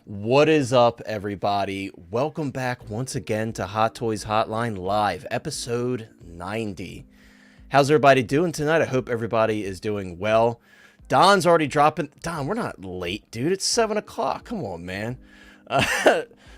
What is up, everybody? Welcome back once again to Hot Toys Hotline Live, episode 90. How's everybody doing tonight? I hope everybody is doing well. Don's already dropping. Don, we're not late, dude. It's 7 o'clock. Come on, man.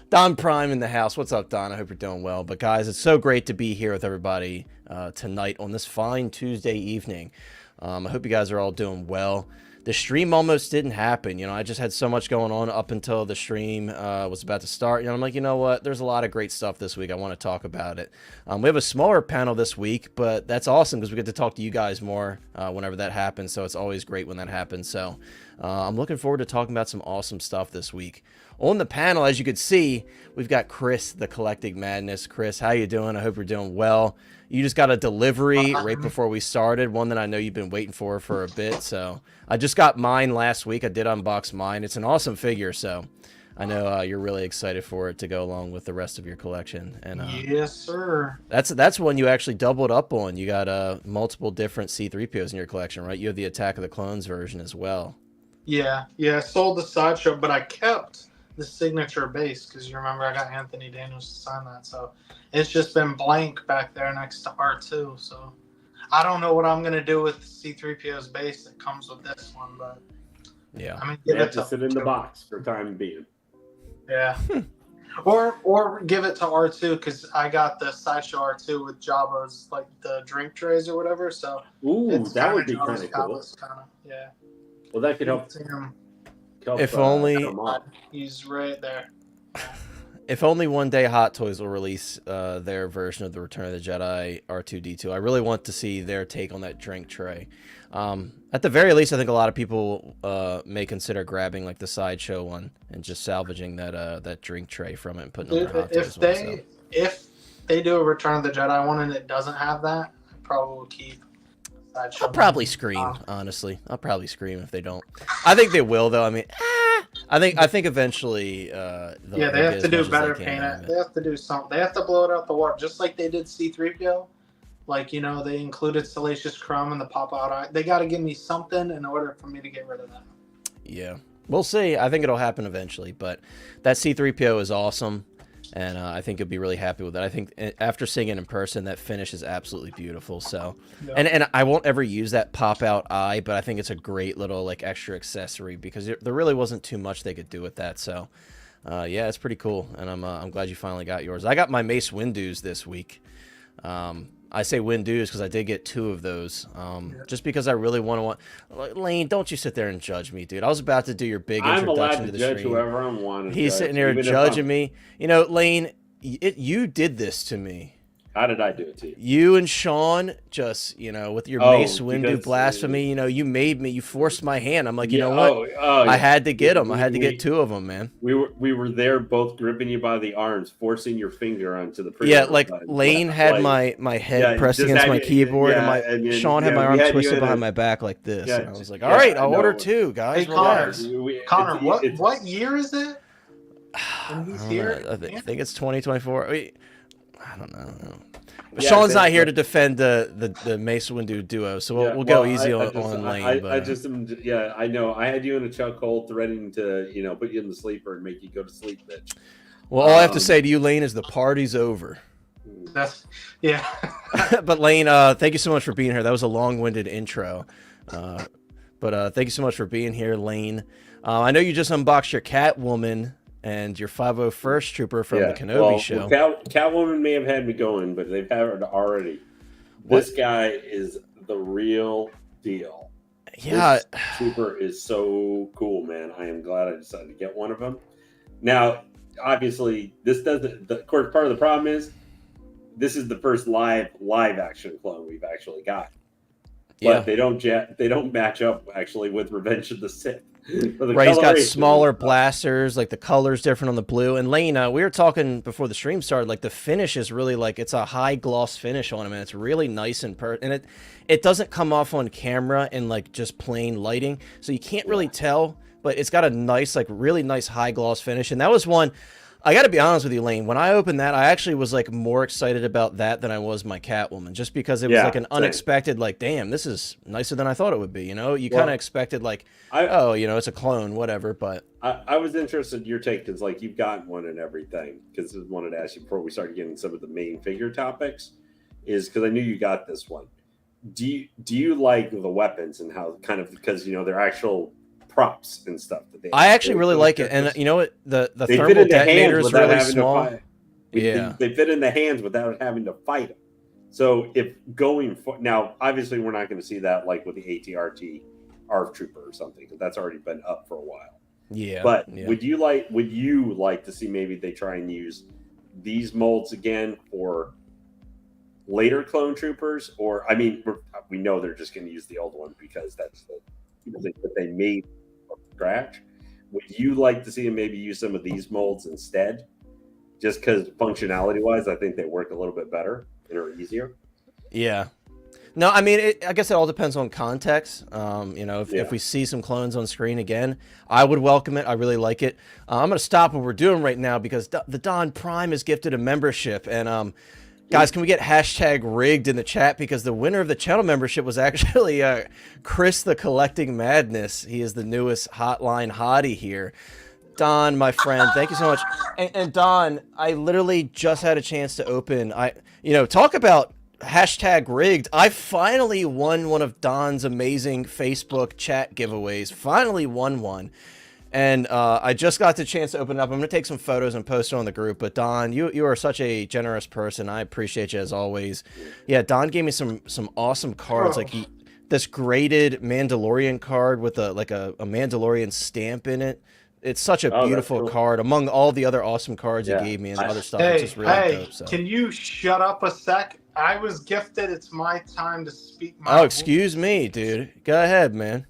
Don Prime in the house. What's up, Don? I hope you're doing well. But, guys, it's so great to be here with everybody tonight on this fine Tuesday evening. I hope you guys are all doing well. The stream almost didn't happen. You know, I just had so much going on up until the stream was about to start. You know, I'm like, you know what? There's a lot of great stuff this week. I want to talk about it. We have a smaller panel this week, but that's awesome because we get to talk to you guys more whenever that happens. So it's always great when that happens. So I'm looking forward to talking about some awesome stuff this week. On the panel, as you can see, we've got Chris, the Collecting Madness. Chris, how you doing? I hope you're doing well. You just got a delivery right before we started, one that I know you've been waiting for a bit. So I just got mine last week. I did unbox mine. It's an awesome figure, so I know you're really excited for it to go along with the rest of your collection. And yes, sir. That's one you actually doubled up on. You got multiple different C-3POs in your collection, right? You have the Attack of the Clones version as well. Yeah. I sold the sideshow, but I kept the signature base because you remember I got Anthony Daniels to sign that, so it's just been blank back there next to R2. So I don't know what I'm gonna do with C-3PO's base that comes with this one, but yeah, I mean, give it to sit in the box for time being. Yeah, or give it to R2 because I got the sideshow R2 with Jabba's like the drink trays or whatever. So that would be kind of cool. Yeah. Well, that could help. If only he's right there. If only one day Hot Toys will release their version of the Return of the Jedi R2-D2. I really want to see their take on that drink tray. At the very least, I think a lot of people may consider grabbing like the sideshow one and just salvaging that drink tray from it and putting it on their Hot Toys one. If they do a Return of the Jedi one and it doesn't have that, I probably will keep. I'll probably scream, honestly. I'll probably scream if they don't. I think they will, though. I mean, I think eventually. They have to do better paint. They have to do something. They have to blow it out the water, just like they did C-3PO. Like, you know, they included Salacious Crumb and the pop-out eye. They got to give me something in order for me to get rid of that. Yeah, we'll see. I think it'll happen eventually, but that C-3PO is awesome. And I think you'll be really happy with it. I think after seeing it in person, that finish is absolutely beautiful. So, yeah. And I won't ever use that pop-out eye, but I think it's a great little like extra accessory because there really wasn't too much they could do with that. So, yeah, it's pretty cool. And I'm glad you finally got yours. I got my Mace Windu's this week. I say Windu's because I did get 2 of those. Just because I really want. Lane, don't you sit there and judge me, dude. I was about to do your big introduction to the stream. I'm allowed to judge whoever I want. He's sitting there judging me. You know, Lane, you did this to me. How did I do it to you? You and Sean just, you know, with your Mace Windu blasphemy, you know, you forced my hand. I'm like, you know what? I had to get them. I had to get 2 of them, man. We were there both gripping you by the arms, forcing your finger onto the Yeah, like Lane had my head pressed against my keyboard, and Sean had my arm twisted behind my back like this. And I was like, all right, I'll order 2 , guys. Hey, Connor, what year is it? When he's here? I think it's 2024. I don't know. But Sean's not here to defend the Mace Windu duo, so we'll go easy on Lane. I know. I had you in a chokehold, threatening to, you know, put you in the sleeper and make you go to sleep, bitch. Well, all I have to say to you, Lane, is the party's over. Yeah. But Lane, thank you so much for being here. That was a long-winded intro, but thank you so much for being here, Lane. I know you just unboxed your Catwoman and your 501st Trooper from the Kenobi show. Catwoman may have had me going, but they've had it already. This guy is the real deal. Yeah. This Trooper is so cool, man. I am glad I decided to get one of them. Now, obviously, this doesn't. Of course, part of the problem is this is the first live action clone we've actually got. But they don't match up actually with Revenge of the Sith. Right, he's got smaller blasters, like the color's different on the blue. And Lane, we were talking before the stream started, like the finish is really like, it's a high gloss finish on him, and it's really nice and it doesn't come off on camera in like just plain lighting, so you can't really tell, but it's got a nice, like really nice high gloss finish. And that was one I got to be honest with you, Lane. When I opened that, I actually was like more excited about that than I was my Catwoman, just because it was like an unexpected, like, damn, this is nicer than I thought it would be. You know, you kind of expected like, oh, you know, it's a clone, whatever. But I was interested in your take because like you've gotten one and everything. Because I wanted to ask you before we started getting some of the main figure topics, is because I knew you got this one. Do you like the weapons and how kind of because you know they're actual props and stuff that they I actually really like it, and you know what, the thermal detonator is really small. They fit in the hands without having to fight them. So if going for now, obviously we're not going to see that like with the ATRT ARF Trooper or something because that's already been up for a while. Yeah, but would you like to see maybe they try and use these molds again for later clone troopers? Or I mean, we know they're just going to use the old one because that's the thing that they made from scratch. Would you like to see them maybe use some of these molds instead? Just because functionality-wise, I think they work a little bit better and are easier. Yeah. No, I mean, I guess it all depends on context. You know, if we see some clones on screen again, I would welcome it. I really like it. I'm going to stop what we're doing right now because the Don Prime has gifted a membership. And guys, can we get #rigged in the chat? Because the winner of the channel membership was actually Chris the Collecting Madness. He is the newest Hotline hottie here. Don, my friend, thank you so much. And Don, I literally just had a chance to open. Talk about #rigged. I finally won one of Don's amazing Facebook chat giveaways. Finally won one. And I just got the chance to open it up. I'm going to take some photos and post it on the group. But Don, you are such a generous person. I appreciate you as always. Yeah, Don gave me some awesome cards. Like this graded Mandalorian card with a Mandalorian stamp in it. It's such a beautiful card among all the other awesome cards he gave me and other stuff. It's just really dope. So. Can you shut up a sec? I was gifted. It's my time to speak. Excuse me, dude. Go ahead, man.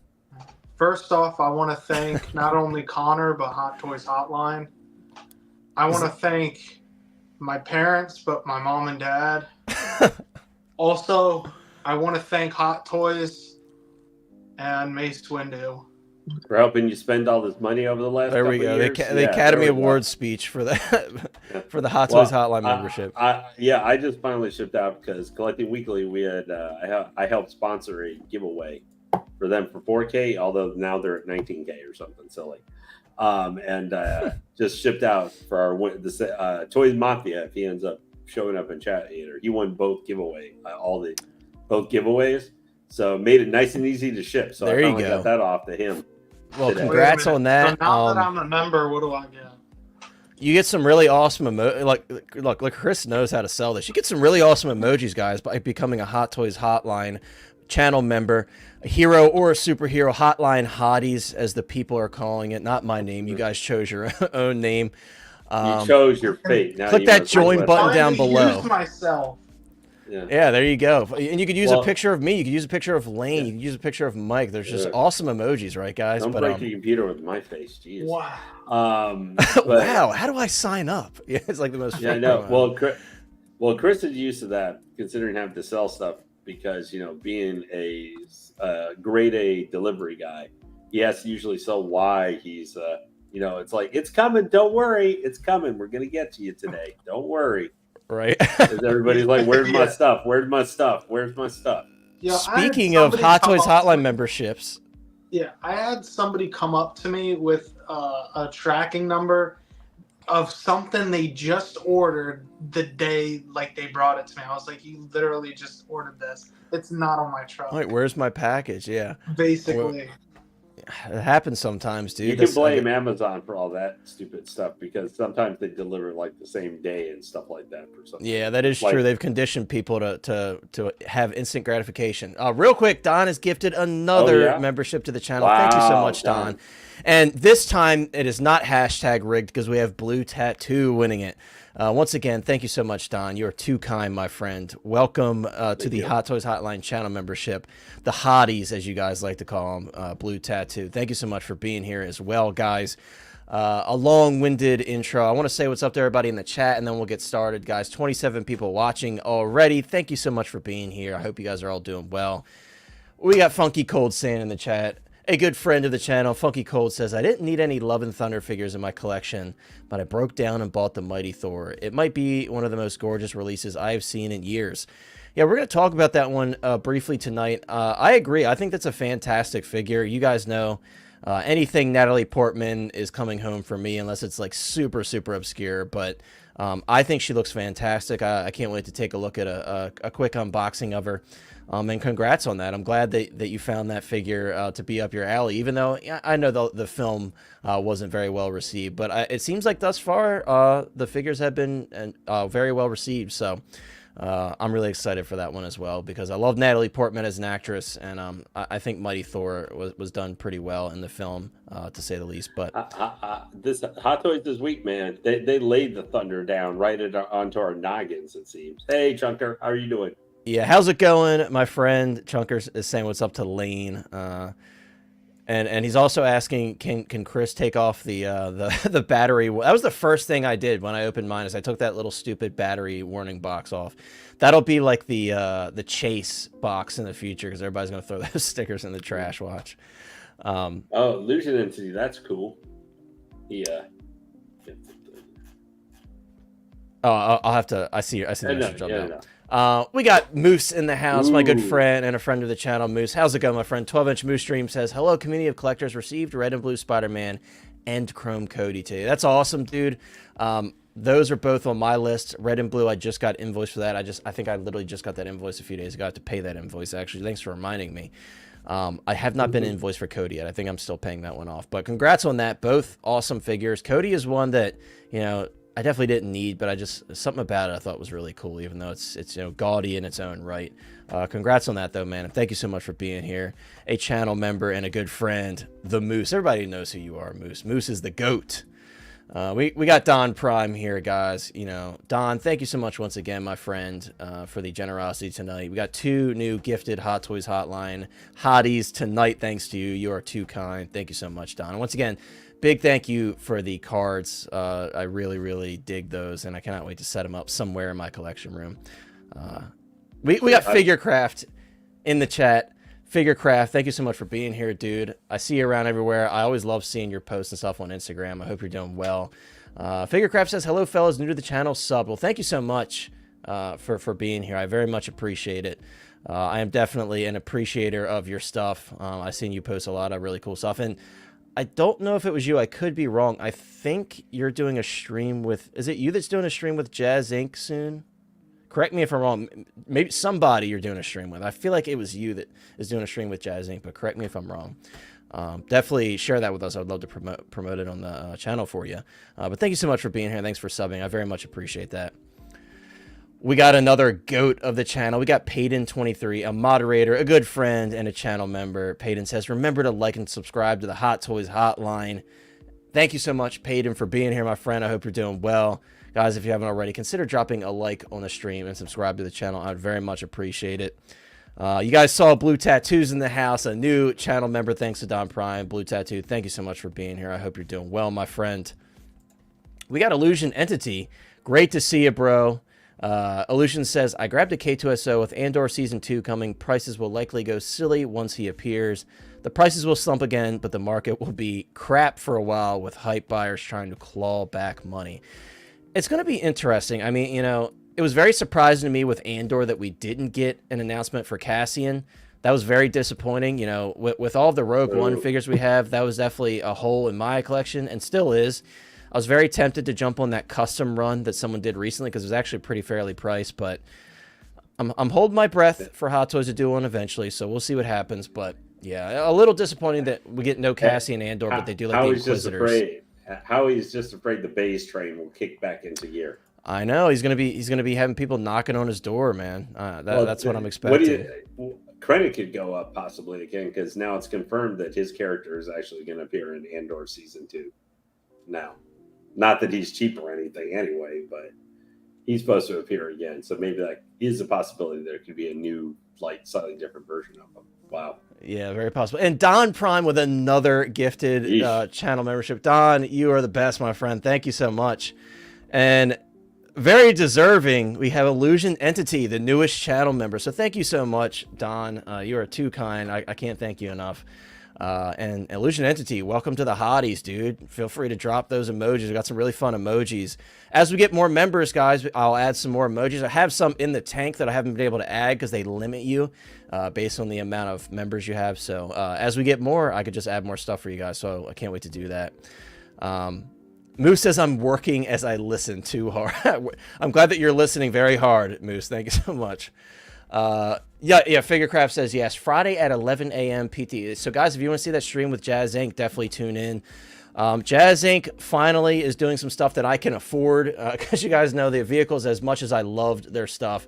First off, I want to thank not only Connor, but Hot Toys Hotline. I want to thank my parents, but my mom and dad. Also, I want to thank Hot Toys and Mace Windu. For helping you spend all this money over the last There we go. The Academy Awards speech for the for the Hot Toys Hotline membership. I just finally shipped out because Collecting Weekly, we had I helped sponsor a giveaway for them for 4K, although now they're at 19K or something silly. Just shipped out for our Toys Mafia. If he ends up showing up in chat later, he won both both giveaways. So made it nice and easy to ship. So there I finally got that off to him. Well, today. Congrats on that. So now that I'm a member, what do I get? You get some really awesome look, Chris knows how to sell this. You get some really awesome emojis, guys, by becoming a Hot Toys Hotline channel member, a hero or a superhero. Hotline hotties, as the people are calling it. Not my name. You guys chose your own name. You chose your fate. Now click that join button down below. Use myself. Yeah, there you go. And you could use a picture of me. You could use a picture of Lane. You could use a picture of Mike. There's just awesome emojis, right, guys? Don't break your computer with my face. Jeez. Wow. Wow. How do I sign up? Yeah, it's like the most. Yeah, I know. Well, Chris is used to that, considering having to sell stuff because being a grade A delivery guy, he has to usually sell why he's it's like it's coming. Don't worry, it's coming. We're gonna get to you today. Don't worry. Right. Everybody's like, where's my stuff? Where's my stuff? Where's my stuff? Yeah, speaking of Hot Toys Hotline memberships. Yeah, I had somebody come up to me with a tracking number of something they just ordered the day they brought it to me. I was like, you literally just ordered this. It's not on my truck. Wait, where's my package? Yeah. Basically. It happens sometimes, dude. You can blame Amazon for all that stupid stuff because sometimes they deliver the same day and stuff like that for something. Yeah, that is true. They've conditioned people to have instant gratification. Real quick, Don has gifted another membership to the channel. Wow, thank you so much, Don. And this time it is not #rigged because we have Blue Tattoo winning it. Once again, thank you so much, Don. You're too kind, my friend. Welcome to the Hot Toys Hotline channel membership. The hotties, as you guys like to call them, Blue Tattoo. Thank you so much for being here as well, guys. A long-winded intro. I want to say what's up to everybody in the chat, and then we'll get started, guys. 27 people watching already. Thank you so much for being here. I hope you guys are all doing well. We got Funky Cold Sand in the chat. A good friend of the channel, Funky Cold, says, I didn't need any Love and Thunder figures in my collection, but I broke down and bought the Mighty Thor. It might be one of the most gorgeous releases I have seen in years. Yeah, we're going to talk about that one briefly tonight. I agree. I think that's a fantastic figure. You guys know anything Natalie Portman is coming home for me, unless it's like super, super obscure. But I think she looks fantastic. I can't wait to take a look at a quick unboxing of her. And congrats on that. I'm glad that you found that figure to be up your alley, even though I know the film wasn't very well received. But it seems like thus far the figures have been very well received. So I'm really excited for that one as well, because I love Natalie Portman as an actress, and I think Mighty Thor was done pretty well in the film, to say the least. But this Hot Toys this week, man, they laid the thunder down right onto our noggins, it seems. Hey, Chunker, how are you doing? yeah, how's it going, my friend? Chunker is saying what's up to Lane. And he's also asking, can Chris take off the battery? That was the first thing I did when I opened mine, is I took that little stupid battery warning box off. That'll be like the chase box in the future, because everybody's gonna throw those stickers in the trash. Watch. Oh, Illusion Entity, that's cool. Yeah. Oh, I'll have to. I see the message up now. No. We got Moose in the house, my good Ooh. friend and a friend of the channel. Moose, how's it going, my friend? 12-inch Moose Stream says, hello, community of collectors. Received Red and Blue Spider-Man and Chrome Cody today. That's awesome, dude. Those are both on my list. Red and Blue, I just got invoiced for that. I think I literally just got that invoice a few days ago. I have to pay that invoice, actually. Thanks for reminding me. I have not been invoiced for Cody yet. I think I'm still paying that one off. But congrats on that. Both awesome figures. Cody is one that, I definitely didn't need, but something about it I thought was really cool, even though it's gaudy in its own right. Congrats on that, though, man. And thank you so much for being here. A channel member and a good friend, the Moose. Everybody knows who you are, Moose. Moose is the GOAT. We got Don Prime here, guys. Don, thank you so much once again, my friend, for the generosity tonight. We got 2 new gifted Hot Toys Hotline hotties tonight, thanks to you. You are too kind. Thank you so much, Don. And once again, big thank you for the cards. I really, really dig those, and I cannot wait to set them up somewhere in my collection room. We got Figurecraft in the chat. Figurecraft, thank you so much for being here, dude. I see you around everywhere. I always love seeing your posts and stuff on Instagram. I hope you're doing well. Figurecraft says, hello, fellas, new to the channel, sub. Well, thank you so much for being here. I very much appreciate it. I am definitely an appreciator of your stuff. I've seen you post a lot of really cool stuff, and I don't know if it was you. I could be wrong. I think you're doing a stream with... Is it you that's doing a stream with Jazz Inc. soon? Correct me if I'm wrong. Maybe somebody you're doing a stream with. I feel like it was you that is doing a stream with Jazz Inc., but correct me if I'm wrong. Definitely share that with us. I would love to promote it on the channel for you. But thank you so much for being here. Thanks for subbing. I very much appreciate that. We got another GOAT of the channel. We got Payton23, a moderator, a good friend, and a channel member. Payton says, remember to like and subscribe to the Hot Toys Hotline. Thank you so much, Payton, for being here, my friend. I hope you're doing well. Guys, if you haven't already, consider dropping a like on the stream and subscribe to the channel. I'd very much appreciate it. You guys saw Blue Tattoos in the house, a new channel member. Thanks to Don Prime. Blue Tattoo, thank you so much for being here. I hope you're doing well, my friend. We got Illusion Entity. Great to see you, bro. Illusion says, I grabbed a K2SO with Andor Season 2 coming. Prices will likely go silly once he appears. The prices will slump again, but the market will be crap for a while with hype buyers trying to claw back money. It's going to be interesting. I mean, it was very surprising to me with Andor that we didn't get an announcement for Cassian. That was very disappointing. With all of the Rogue One figures we have, that was definitely a hole in my collection, and still is. I was very tempted to jump on that custom run that someone did recently because it was actually pretty fairly priced, but I'm holding my breath for Hot Toys to do one eventually, so we'll see what happens. But yeah, a little disappointing that we get no Cassian Andor, but they do like the Inquisitors. Howie's just afraid the base train will kick back into gear. I know he's gonna be having people knocking on his door, man. That's what I'm expecting. Credit could go up possibly again because now it's confirmed that his character is actually going to appear in Andor Season 2. Now, not that he's cheap or anything anyway, but he's supposed to appear again. So maybe that is a possibility there could be a new, slightly different version of him. Wow. Yeah, very possible. And Don Prime with another gifted channel membership. Don, you are the best, my friend. Thank you so much. And very deserving, we have Illusion Entity, the newest channel member. So thank you so much, Don. You are too kind. I can't thank you enough. And Illusion Entity, welcome to the hotties, dude. Feel free to drop those emojis. We got some really fun emojis. As we get more members, guys, I'll add some more emojis. I have some in the tank that I haven't been able to add because they limit you based on the amount of members you have. So as we get more, I could just add more stuff for you guys. So I can't wait to do that. Moose says I'm working as I listen too hard. I'm glad that you're listening very hard, Moose. Thank you so much. Figurecraft says yes. Friday at 11 a.m. PT. So guys, if you want to see that stream with Jazz Inc., definitely tune in. Jazz Inc. finally is doing some stuff that I can afford because you guys know the vehicles, as much as I loved their stuff,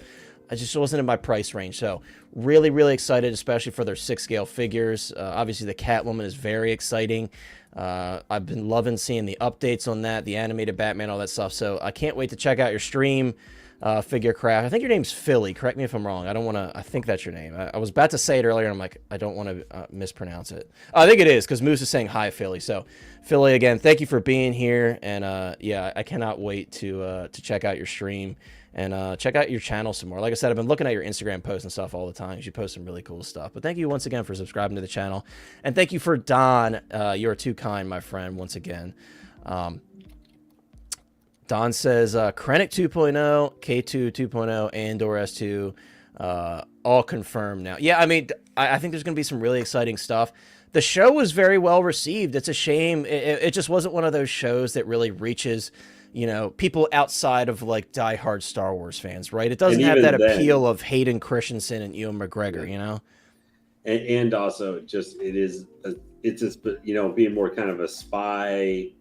I just wasn't in my price range. So really, really excited, especially for their 6-scale figures. Obviously, the Catwoman is very exciting. I've been loving seeing the updates on that, the animated Batman, all that stuff. So I can't wait to check out your stream, Figurecraft. I think your name's Philly. Correct me if I'm wrong. I don't want to. I think that's your name. I was about to say it earlier, and I'm like, I don't want to mispronounce it. I think it is because Moose is saying hi, Philly. So Philly, again, thank you for being here, and I cannot wait to check out your stream and check out your channel some more. Like I said, I've been looking at your Instagram posts and stuff all the time. You post some really cool stuff. But thank you once again for subscribing to the channel. And thank you for Don. You're too kind, my friend, once again. Don says, Krennic 2.0, K2 2.0, Andor S2, all confirmed now. Yeah, I mean, I think there's going to be some really exciting stuff. The show was very well received. It's a shame. It just wasn't one of those shows that really reaches, people outside of like diehard Star Wars fans, right? It doesn't have that appeal of Hayden Christensen and Ewan McGregor, And also, it's just being more kind of a spy,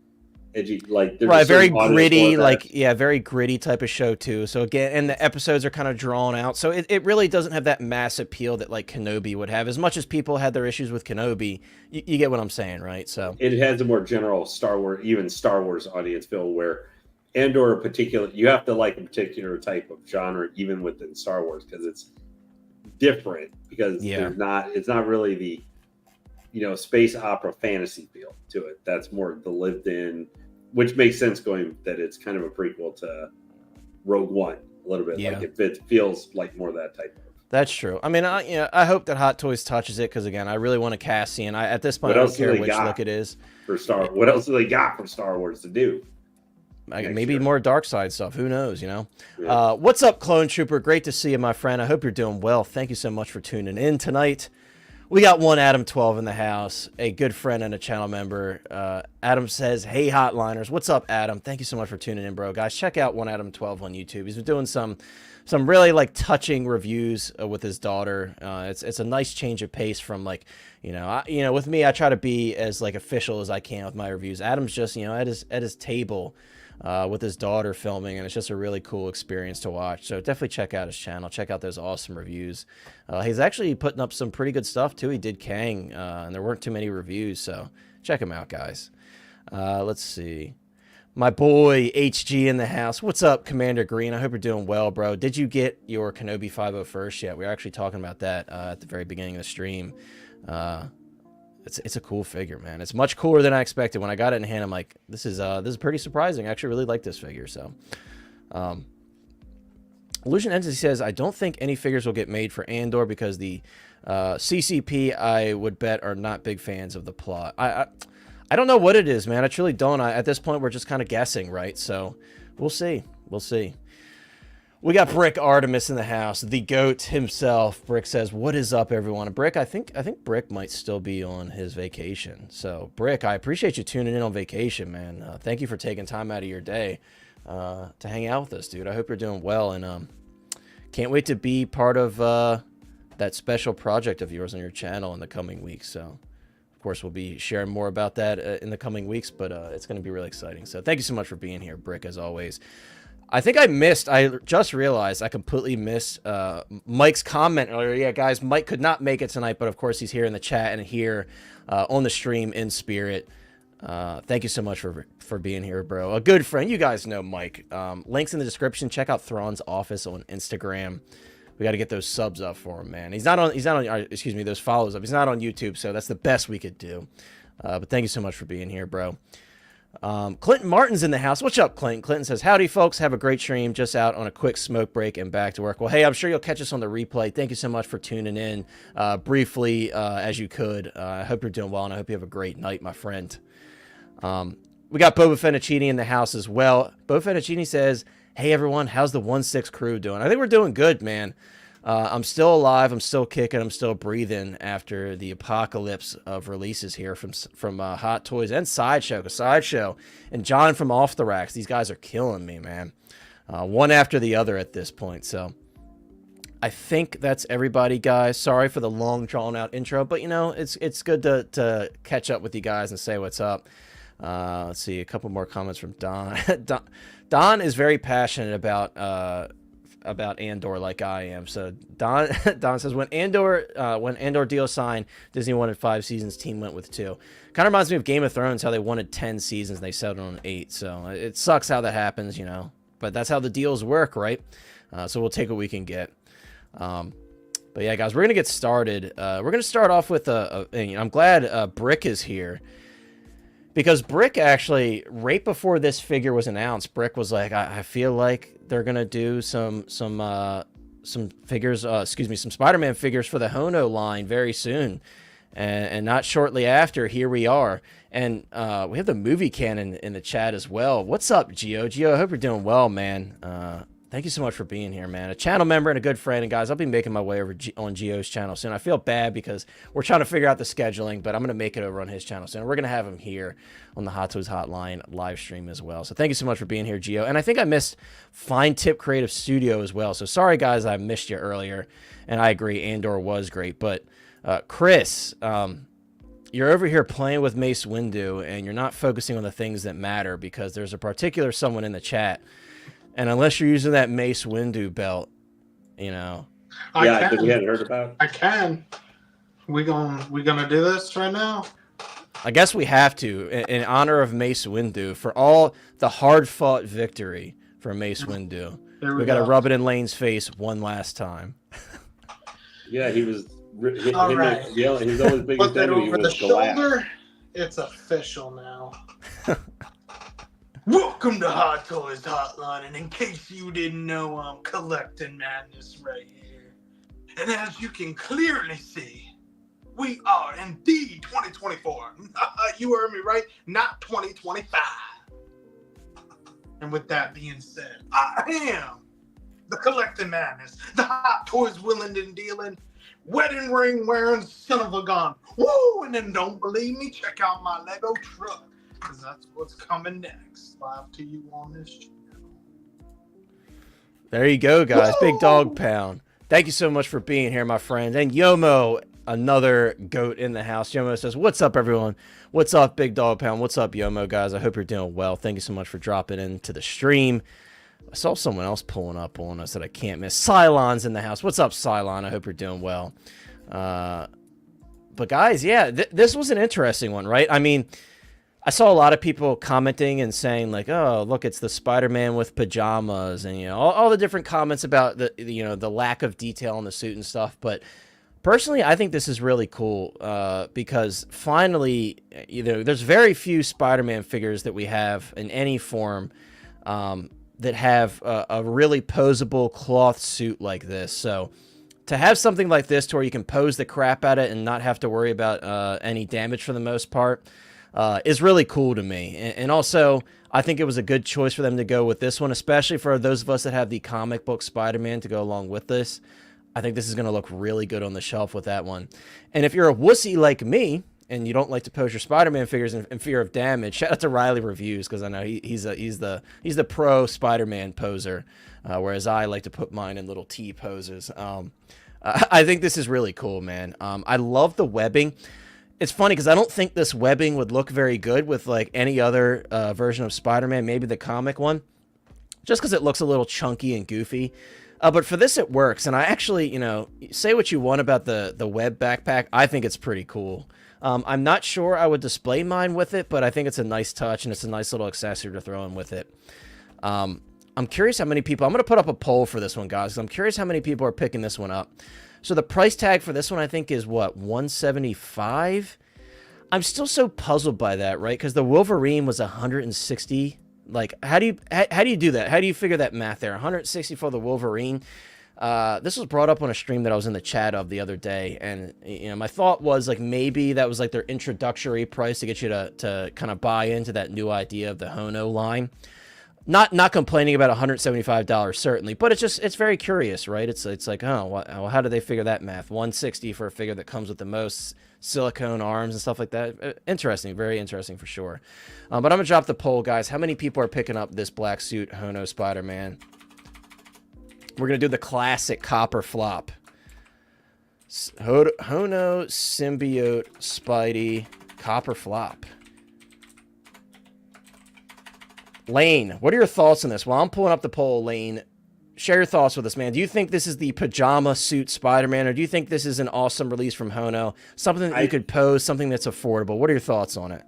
edgy, like right, very gritty, very gritty type of show too. So again, and the episodes are kind of drawn out, so it really doesn't have that mass appeal that like Kenobi would have. As much as people had their issues with Kenobi, you get what I'm saying, right? So it has a more general Star Wars audience feel, where Andor in particular, you have to like a particular type of genre even within Star Wars because it's different, because it's not really the space opera fantasy feel to it. That's more the lived in, which makes sense going that it's kind of a prequel to Rogue One a little bit. Like it feels like more that type of. That's true. I mean, I hope that Hot Toys touches it because again, I really want a Cassian. At this point, I don't care which look it is. What else do they got for Star Wars to do? Maybe more dark side stuff. Who knows, Yeah. What's up, Clone Trooper? Great to see you, my friend. I hope you're doing well. Thank you so much for tuning in tonight. We got one Adam 12 in the house, a good friend and a channel member. Adam says, hey, Hotliners. What's up, Adam? Thank you so much for tuning in, bro. Guys, check out one Adam 12 on YouTube. He's been doing some really like touching reviews with his daughter. It's a nice change of pace from like, with me, I try to be as like official as I can with my reviews. Adam's just, at his table with his daughter filming, and it's just a really cool experience to watch. So definitely check out his channel. Check out those awesome reviews. He's actually putting up some pretty good stuff too. He did Kang, and there weren't too many reviews, so check him out, guys. Let's see. My boy HG in the house. What's up, Commander Green? I hope you're doing well, bro. Did you get your Kenobi 501st yet? We were actually talking about that at the very beginning of the stream. It's a cool figure, man. It's much cooler than I expected. When I got it in hand, I'm like, this is pretty surprising. I actually really like this figure. So, Illusion Entity says, I don't think any figures will get made for Andor because the CCP, I would bet, are not big fans of the plot. I don't know what it is, man. I truly don't. At this point, we're just kind of guessing, right? So, we'll see. We'll see. We got Brick Artemis in the house, the GOAT himself. Brick says, what is up, everyone? Brick, I think Brick might still be on his vacation. So, Brick, I appreciate you tuning in on vacation, man. Thank you for taking time out of your day to hang out with us, dude. I hope you're doing well, and can't wait to be part of that special project of yours on your channel in the coming weeks. So, of course, we'll be sharing more about that in the coming weeks, but it's going to be really exciting. So, thank you so much for being here, Brick, as always. I just realized I completely missed Mike's comment earlier. Yeah, guys, Mike could not make it tonight, but of course he's here in the chat and here on the stream in spirit. Thank you so much for being here, bro. A good friend. You guys know Mike. Links in the description. Check out Thrawn's office on Instagram. We got to get those subs up for him, man. He's not on, excuse me, those follows up. He's not on YouTube, so that's the best we could do. But thank you so much for being here, bro. Clinton Martin's in the house. What's up, Clinton? Clinton says, howdy, folks. Have a great stream. Just out on a quick smoke break and back to work. Well, hey, I'm sure you'll catch us on the replay. Thank you so much for tuning in briefly as you could. I hope you're doing well, and I hope you have a great night, my friend. We got Boba Fettuccini in the house as well. Boba Fettuccini says, hey, everyone, how's the 1-6 crew doing? I think we're doing good, man. I'm still alive. I'm still kicking. I'm still breathing after the apocalypse of releases here from Hot Toys and Sideshow. Sideshow and John from Off the Racks. These guys are killing me, man. One after the other at this point. So I think that's everybody, guys. Sorry for the long, drawn-out intro, but, you know, it's good to catch up with you guys and say what's up. Let's see, a couple more comments from Don. Don is very passionate about Andor like I am. So Don says when Andor deal signed, Disney wanted 5 seasons, team went with 2. Kind of reminds me of Game of Thrones, how they wanted 10 seasons and they settled on 8. So it sucks how that happens, you know, but that's how the deals work, right? So we'll take what we can get. But yeah, guys, we're gonna get started. We're gonna start off with I'm glad Brick is here. Because Brick actually, right before this figure was announced, Brick was like, I feel like they're going to do some figures, some Spider-Man figures for the Hono line very soon. And not shortly after, here we are. And we have the movie canon in the chat as well. What's up, Gio? Gio, I hope you're doing well, man. Thank you so much for being here, man. A channel member and a good friend. And guys, I'll be making my way over on Gio's channel soon. I feel bad because we're trying to figure out the scheduling, but I'm going to make it over on his channel soon. We're going to have him here on the Hot Toys Hotline live stream as well. So thank you so much for being here, Gio. And I think I missed Fine Tip Creative Studio as well. So sorry, guys, I missed you earlier. And I agree, Andor was great. But Chris, you're over here playing with Mace Windu, and you're not focusing on the things that matter because there's a particular someone in the chat. And unless you're using that Mace Windu belt, you know. Yeah, because we hadn't heard about it. I can. We gonna do this right now? I guess we have to, in honor of Mace Windu, for all the hard-fought victory for Mace Windu. We got to rub it in Lane's face one last time. Yeah, he was. All right. Yelling. His only biggest Put that enemy over the was Galore. shoulder. It's official now. Welcome to Hot Toys Hotline, and in case you didn't know, I'm collecting madness right here. And as you can clearly see, we are indeed 2024. You heard me right, not 2025. And with that being said, I am the collecting madness, the Hot Toys willing and dealing, wedding ring wearing son of a gun. Woo! And then don't believe me, check out my Lego truck, because that's what's coming next, live to you on this channel. There you go, guys. Woo! Big Dog Pound. Thank you so much for being here, my friend. And Yomo, another goat in the house. Yomo says, what's up, everyone? What's up, Big Dog Pound? What's up, Yomo, guys? I hope you're doing well. Thank you so much for dropping into the stream. I saw someone else pulling up on us that I can't miss. Cylon's in the house. What's up, Cylon? I hope you're doing well. But guys, yeah, this was an interesting one, right? I mean, I saw a lot of people commenting and saying like, "Oh, look, it's the Spider-Man with pajamas," and you know, all the different comments about the lack of detail in the suit and stuff. But personally, I think this is really cool because finally, there's very few Spider-Man figures that we have in any form that have a really posable cloth suit like this. So to have something like this to where you can pose the crap at it and not have to worry about any damage for the most part is really cool to me. And also, I think it was a good choice for them to go with this one, especially for those of us that have the comic book Spider-Man to go along with this. I think this is going to look really good on the shelf with that one. And if you're a wussy like me, and you don't like to pose your Spider-Man figures in fear of damage, shout out to Riley Reviews, because I know he's the pro Spider-Man poser, whereas I like to put mine in little T poses. I think this is really cool, man. I love the webbing. It's funny because I don't think this webbing would look very good with like any other version of Spider-Man, maybe the comic one, just because it looks a little chunky and goofy. But for this, it works. And I actually, say what you want about the web backpack. I think it's pretty cool. I'm not sure I would display mine with it, but I think it's a nice touch and it's a nice little accessory to throw in with it. I'm curious how many people, I'm going to put up a poll for this one, guys. I'm curious how many people are picking this one up. So the price tag for this one, I think, is what, $175? I'm still so puzzled by that, right? Because the Wolverine was 160. Like, how do you do that? How do you figure that math there? 160 for the Wolverine. This was brought up on a stream that I was in the chat of the other day, and my thought was like maybe that was like their introductory price to get you to kind of buy into that new idea of the Hono line. Not complaining about $175 certainly, but it's very curious, right? It's like, well, how do they figure that math? 160 for a figure that comes with the most silicone arms and stuff like that. Interesting, very interesting for sure. But I'm gonna drop the poll, guys. How many people are picking up this black suit Hono Spider-Man? We're gonna do the classic copper flop. Hono symbiote Spidey copper flop. Lane, what are your thoughts on this? While I'm pulling up the poll, Lane, share your thoughts with us, man. Do you think this is the pajama suit Spider-Man, or do you think this is an awesome release from Hono? Something that you could pose, something that's affordable. What are your thoughts on it?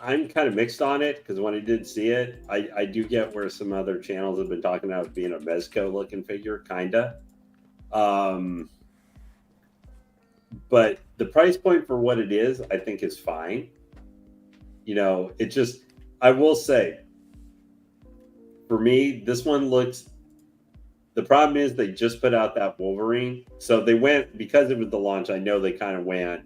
I'm kind of mixed on it, because when I did see it, I do get where some other channels have been talking about it being a Mezco-looking figure, kind of. But the price point for what it is, I think is fine. It just, I will say, for me, this one looks, the problem is they just put out that Wolverine. So they went, because it was the launch, I know they kind of went,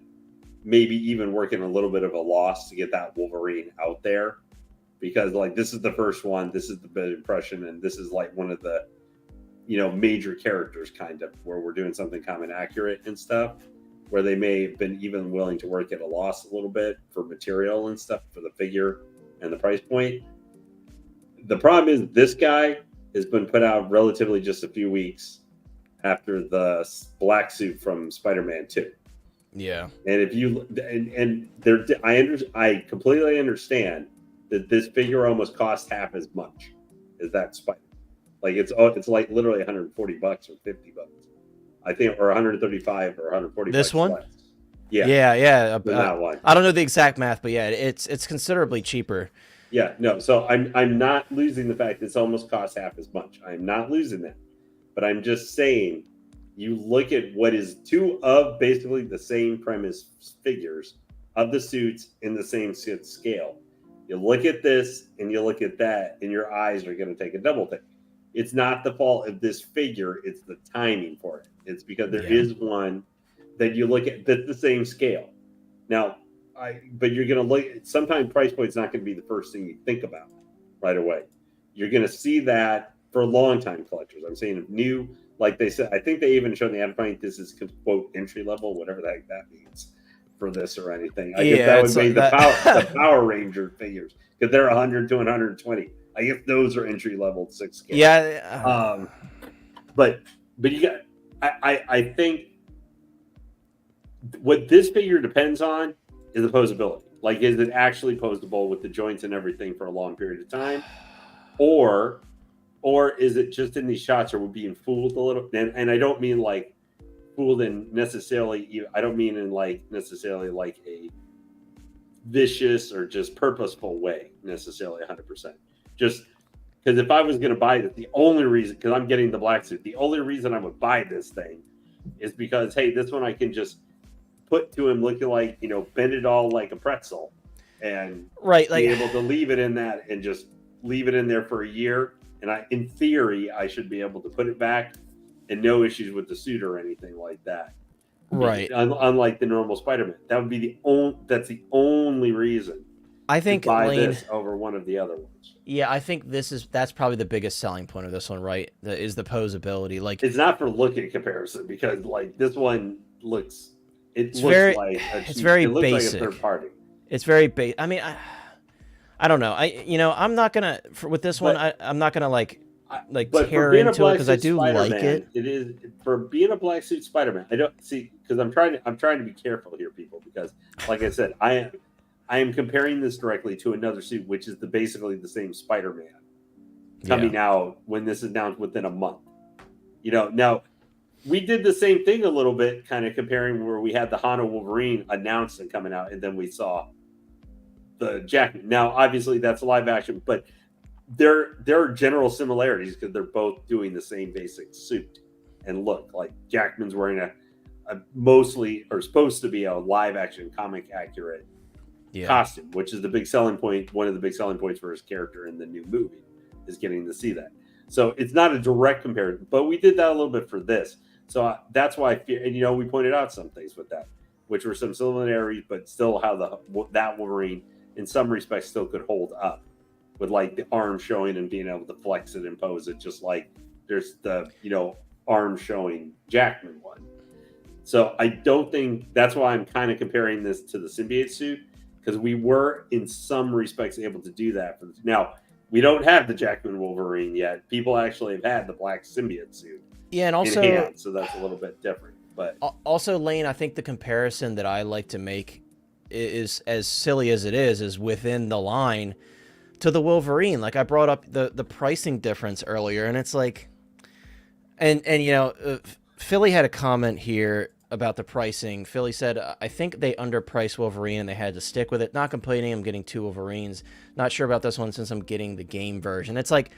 maybe even working a little bit of a loss to get that Wolverine out there. Because, like, this is the first one, this is the big impression, and this is, like, one of the, major characters, kind of, where we're doing something kind of accurate and stuff, where they may have been even willing to work at a loss a little bit for material and stuff for the figure and the price point. The problem is this guy has been put out relatively just a few weeks after the black suit from Spider-Man 2. Yeah. And if you I completely understand that this figure almost costs half as much as that Spider. Like it's like literally $140 or $50. I think, or 135 or 140. This one? Less. Yeah. Yeah. That one. I don't know the exact math, but yeah, it's considerably cheaper. Yeah, no. So I'm not losing the fact it's almost cost half as much. I'm not losing that, but I'm just saying, you look at what is two of basically the same premise figures of the suits in the same scale. You look at this and you look at that, and your eyes are going to take a double take. It's not the fault of this figure; it's the timing for it. It's because there is one that you look at that's the same scale. Now, but you're going to look. Sometimes price point's not going to be the first thing you think about right away. You're going to see that for long-time collectors. I'm saying new, like they said. I think they even showed the ad point. This is quote entry level, whatever the heck that means for this or anything. I guess that would be the Power Ranger figures, because they're 100 to 120. I guess those are entry level 6 scale. Yeah. But you got. I think what this figure depends on is the posability. Like, is it actually posable with the joints and everything for a long period of time, or is it just in these shots, or we're being fooled a little? And I don't mean like fooled in necessarily. I don't mean in like necessarily like a vicious or just purposeful way necessarily 100%. Just because if I was going to buy this, the only reason, because I'm getting the black suit, the only reason I would buy this thing is because, hey, this one I can just put to him looking like, bend it all like a pretzel and be able to leave it in that and just leave it in there for a year. And in theory, I should be able to put it back and no issues with the suit or anything like that. Right. Unlike the normal Spider-Man. That would be that's the only reason I think to buy this over one of the other ones. Yeah, I think that's probably the biggest selling point of this one, right? Is the posability. Like, it's not for looking comparison, because like this one looks it's very basic. Like a third party. It's very basic. I mean, I don't know. I'm not gonna with this one. I'm not gonna like tear into it because I do like it. It is for being a black suit Spider-Man. I don't see, because I'm trying to be careful here, people, because like I said, I am comparing this directly to another suit, which is basically the same Spider-Man coming out when this is announced within a month. Now we did the same thing a little bit, kind of comparing where we had the Hono Wolverine announced and coming out, and then we saw the Jackman. Now, obviously, that's live action, but there are general similarities because they're both doing the same basic suit and look. Like Jackman's wearing mostly or supposed to be a live action comic accurate costume, which is the big selling point. One of the big selling points for his character in the new movie is getting to see that. So it's not a direct comparison, but we did that a little bit for this. So that's why I fear, and we pointed out some things with that, which were some similarities, but still how that Wolverine in some respects still could hold up with like the arm showing and being able to flex it and pose it, just like there's the arm showing Jackman one. So I don't think that's why I'm kind of comparing this to the symbiote suit, because we were in some respects able to do that. Now we don't have the Jackman Wolverine yet. People actually have had the black symbiote suit. Yeah, and also, in hand, so that's a little bit different. But also, Lane, I think the comparison that I like to make is, as silly as it is within the line to the Wolverine. Like I brought up the pricing difference earlier, and it's like, and Philly had a comment here about the pricing. Philly said, I think they underpriced Wolverine and they had to stick with it. Not complaining, I'm getting 2 Wolverines. Not sure about this one since I'm getting the game version. It's like,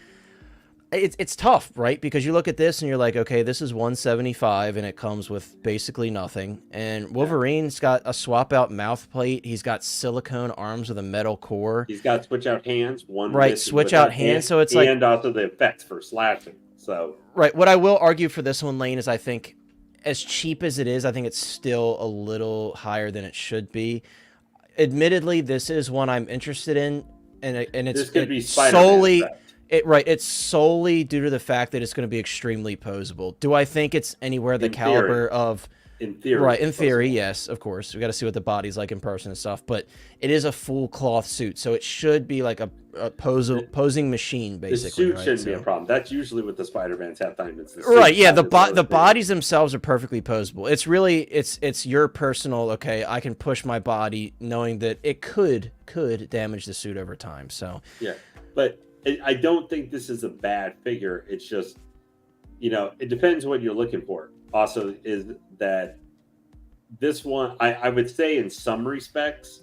it's tough, right? Because you look at this and you're like, okay, this is $175 and it comes with basically nothing. And Wolverine's got a swap out mouth plate. He's got silicone arms with a metal core. He's got switch out hands. Switch out hands. So it's like, and also the effects for slashing. So right. What I will argue for this one, Lane, is I think as cheap as it is, I think it's still a little higher than it should be. Admittedly, this is one I'm interested in, and it's solely. It's solely due to the fact that it's going to be extremely posable. Do I think it's anywhere the caliber of... In theory. Right, in theory, yes, of course. We got to see what the body's like in person and stuff. But it is a full cloth suit, so it should be like a posing machine, basically. The suit shouldn't be a problem. That's usually what the Spider-Mans have time. It's the suit. Right, yeah, the bodies themselves are perfectly posable. It's really, it's your personal, okay, I can push my body knowing that it could damage the suit over time, so... Yeah, but... I don't think this is a bad figure. It's just, it depends what you're looking for. Also, is that this one, I would say in some respects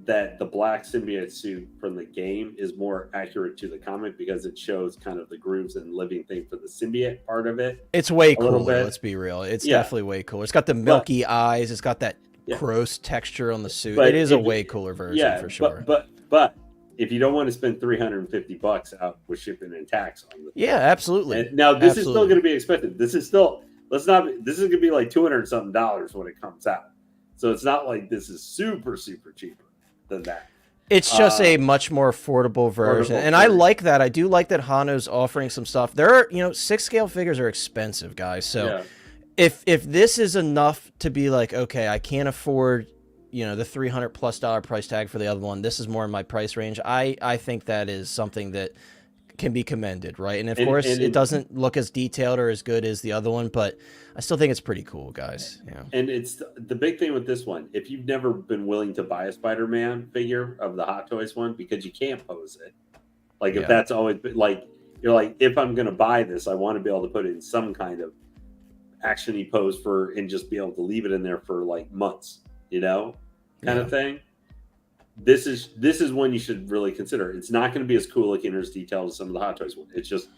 that the black symbiote suit from the game is more accurate to the comic because it shows kind of the grooves and living thing for the symbiote part of it. It's way cooler, let's be real. It's definitely way cooler. It's got the milky eyes. It's got that gross texture on the suit. It is a way cooler version for sure. But if you don't want to spend $350 out with shipping and tax on the absolutely. And now this is still going to be expensive. This is still this is going to be like $200 something when it comes out. So it's not like this is super cheaper than that. It's just a much more affordable version. And I like that. I do like that Hano's offering some stuff. There are, 6 scale figures are expensive, guys. So if this is enough to be like, okay, I can't afford the $300+ price tag for the other one, this is more in my price range, I think that is something that can be commended, right? And of course it doesn't look as detailed or as good as the other one, but I still think it's pretty cool, guys. And it's the big thing with this one, if you've never been willing to buy a Spider-Man figure of the Hot Toys one, because you can't pose it, like if that's always been like, you're like, if I'm going to buy this, I want to be able to put it in some kind of action-y pose and just be able to leave it in there for like months, kind of thing. This is one you should really consider. It's not going to be as cool looking or as detailed as some of the Hot Toys one. It's just,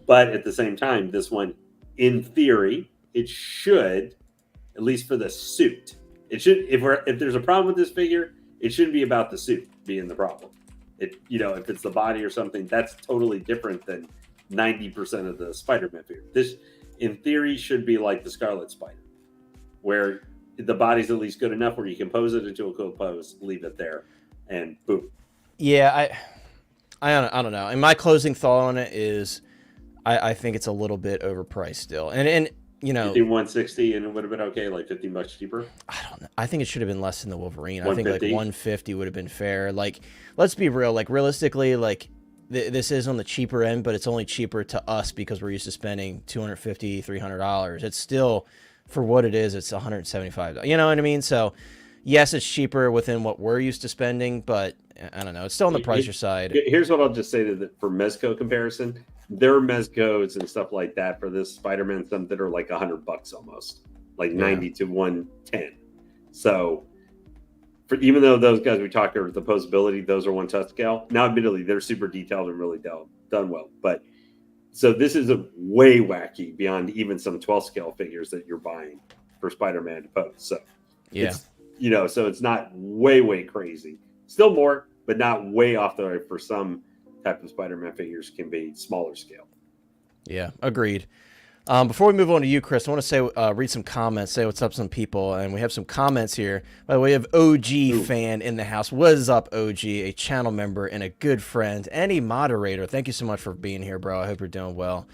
but at the same time, this one, in theory, it should, at least for the suit, it should. If there's a problem with this figure, it shouldn't be about the suit being the problem. If it's the body or something, that's totally different than 90% of the Spider-Man figure. This, in theory, should be like the Scarlet Spider, where the body's at least good enough where you can pose it into a cool pose, leave it there, and boom. Yeah, I don't know. And my closing thought on it is, I think it's a little bit overpriced still. And you think 160 and it would have been okay, like $50 cheaper? I don't know. I think it should have been less than the Wolverine. I think like 150 would have been fair. Like, let's be real. Like, realistically, like this is on the cheaper end, but it's only cheaper to us because we're used to spending $250, $300. It's still, for what it is, it's $175. You know what I mean? So, yes, it's cheaper within what we're used to spending, but I don't know. It's still on the pricier side. Here's what I'll just say for Mezco comparison. There are Mezcos and stuff like that for this Spider-Man stuff that are like $100 almost, like 90 to 110. So, even though those guys we talked about the posability, those are 1/10 scale. Now, admittedly, they're super detailed and really done well. But so this is a way wacky beyond even some 12 scale figures that you're buying for Spider-Man to pose. So Yeah. it's, so it's not way crazy. Still more, but not way off the right for some type of Spider-Man figures can be smaller scale. Yeah, agreed. Before we move on to you, Chris, I want to say, read some comments, say what's up to some people, and we have some comments here. By the way, we have OG fan in the house. What is up, OG? A channel member and a good friend and a moderator. Thank you so much for being here, bro. I hope you're doing well.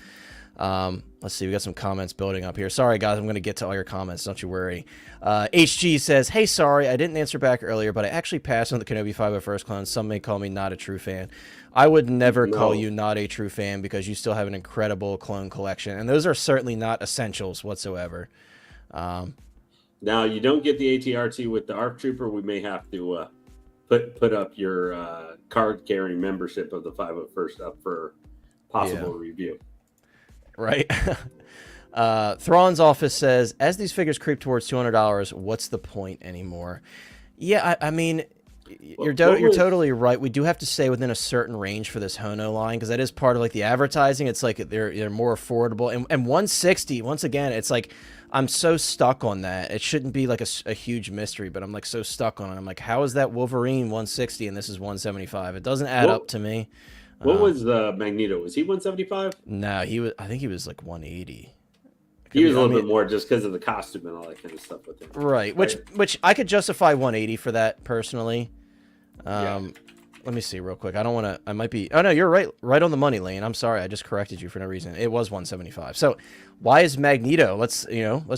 Let's see, we got some comments building up here. Sorry, guys, I'm going to get to all your comments. Don't you worry. HG says, hey, sorry, I didn't answer back earlier, but I actually passed on the Kenobi 501st clone. Some may call me not a true fan. I would never call you not a true fan because you still have an incredible clone collection, and those are certainly not essentials whatsoever. Now, you don't get the ATRT with the ARC Trooper. We may have to put up your card-carrying membership of the 501st up for possible review. Right. Thrawn's office says, as these figures creep towards $200, what's the point anymore? Yeah, I mean, you're totally right. We do have to stay within a certain range for this Hono line because that is part of like the advertising. It's like they're more affordable. And 160, once again, it's like I'm so stuck on that. It shouldn't be like a huge mystery, but I'm like so stuck on it. I'm like, how is that Wolverine 160 and this is 175? It doesn't add up to me. What was the Magneto? Was he 175? No, he was. I think he was like 180. He was a little bit more just because of the costume and all that kind of stuff with him. Right, which I could justify 180 for that personally. Let me see real quick. I don't want to. I might be. Oh no, you're right on the money, Lane. I'm sorry, I just corrected you for no reason. It was 175. So why is Magneto? Let's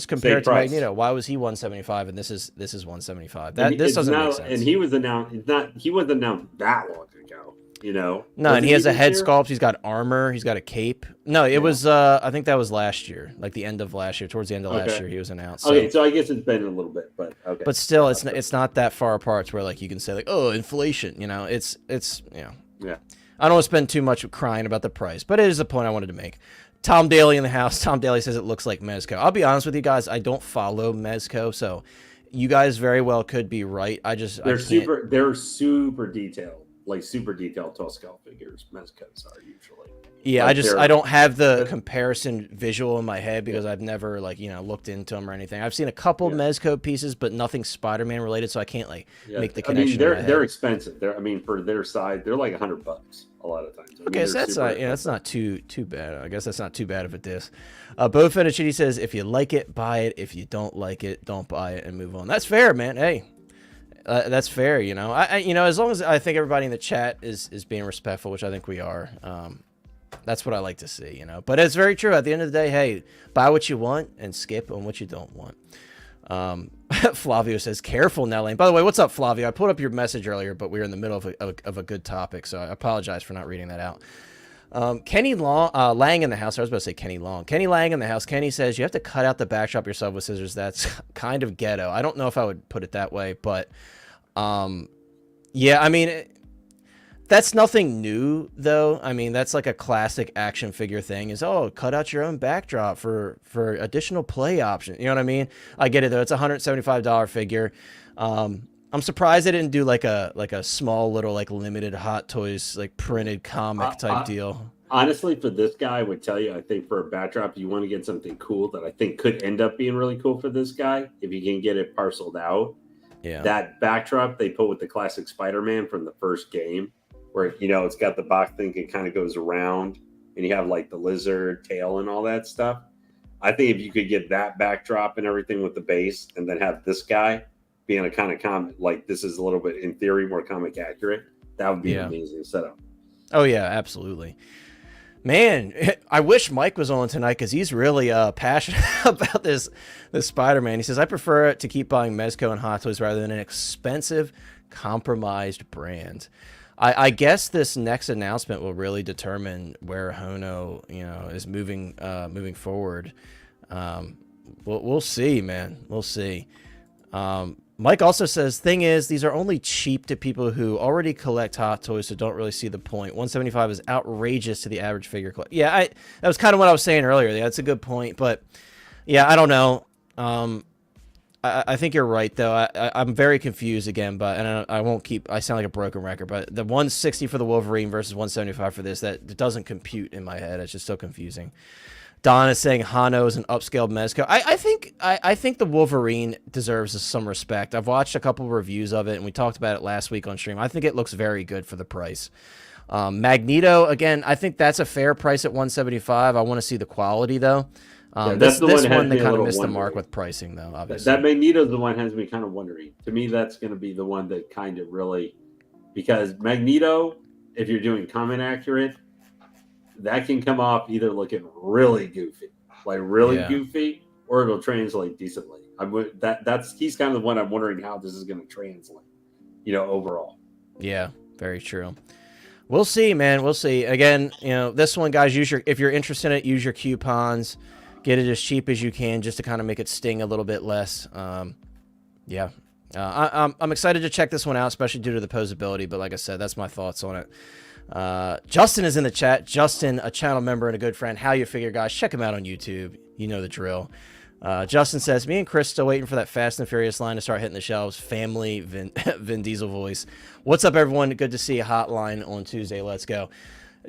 compare it to Magneto. Why was he 175 and this is 175? This doesn't make sense. And he was announced. He wasn't announced that long ago. No, and he has a head sculpt. He's got armor. He's got a cape. No, it was. I think that was last year, like the end of last year, towards the end of last year, he was announced. So. So I guess it's been a little bit, but okay. But still, it's not that far apart to where like you can say like, oh, inflation. It's Yeah. I don't want to spend too much crying about the price, but it is the point I wanted to make. Tom Daly in the house. Tom Daly says it looks like Mezco. I'll be honest with you guys. I don't follow Mezco, so you guys very well could be right. They're super detailed. Like super detailed tall scale figures, Mezcos are usually. Yeah, I don't have the comparison visual in my head because I've never looked into them or anything. I've seen a couple Mezco pieces, but nothing Spider-Man related, so I can't make the connection. They're expensive. For their size, they're like $100 a lot of times. So that's not too bad. I guess that's not too bad of a diss. Bo Fenichini says, if you like it, buy it. If you don't like it, don't buy it and move on. That's fair, man. Hey. That's fair, I as long as I think everybody in the chat is being respectful, which I think we are. That's what I like to see, But it's very true. At the end of the day, hey, buy what you want and skip on what you don't want. Flavio says, careful now, Lane. By the way, what's up, Flavio? I pulled up your message earlier, but we were in the middle of a good topic, so I apologize for not reading that out. Kenny Lang in the house. I was about to say Kenny Long. Kenny Lang in the house. Kenny says, you have to cut out the backdrop yourself with scissors. That's kind of ghetto. I don't know if I would put it that way, but yeah, I mean, that's nothing new, though. I mean, that's like a classic action figure thing is, cut out your own backdrop for additional play option. You know what I mean? I get it, though. It's a $175 figure. I'm surprised they didn't do like a small little like limited Hot Toys like printed comic type deal. Honestly, for this guy, I would tell you, I think for a backdrop, you want to get something cool that I think could end up being really cool for this guy if you can get it parceled out. Yeah. That backdrop they put with the classic Spider-Man from the first game, where it's got the box thing, it kind of goes around, and you have like the lizard tail and all that stuff. I think if you could get that backdrop and everything with the base, and then have this guy being a kind of comic, like this is a little bit in theory more comic accurate, that would be an amazing setup. Oh yeah, absolutely. Man, I wish Mike was on tonight because he's really passionate about this Spider-Man. He says, I prefer to keep buying Mezco and Hot Toys rather than an expensive, compromised brand. I guess this next announcement will really determine where Hono, is moving forward. We'll see, man. We'll see. Mike also says, thing is, these are only cheap to people who already collect Hot Toys, so don't really see the point. 175 is outrageous to the average figure collector. Yeah, that was kind of what I was saying earlier. Yeah, that's a good point, but yeah, I don't know. I think you're right, though. I'm very confused again, and I won't keep. I sound like a broken record, but the 160 for the Wolverine versus 175 for this, that doesn't compute in my head. It's just so confusing. Don is saying Hano is an upscaled Mezco. I think the Wolverine deserves some respect. I've watched a couple of reviews of it, and we talked about it last week on stream. I think it looks very good for the price. Magneto, again, I think that's a fair price at $175. I want to see the quality, though. This one they kind of missed the mark with pricing, though, obviously. That Magneto's the one has me kind of wondering. To me, that's going to be the one that kind of really... Because Magneto, if you're doing comment accurate, that can come off either looking really goofy, goofy, or it'll translate decently. He's kind of the one I'm wondering how this is going to translate, overall. Yeah, very true. We'll see, man. We'll see. Again, this one, guys, if you're interested in it, use your coupons. Get it as cheap as you can just to kind of make it sting a little bit less. Yeah. I'm excited to check this one out, especially due to the posability. But like I said, that's my thoughts on it. Justin is in the chat. Justin, a channel member and a good friend. How you figure, guys? Check him out on YouTube. You know the drill. Justin says, me and Chris still waiting for that Fast and Furious line to start hitting the shelves. Family Vin Diesel voice. What's up, everyone? Good to see a Hotline on Tuesday. Let's go.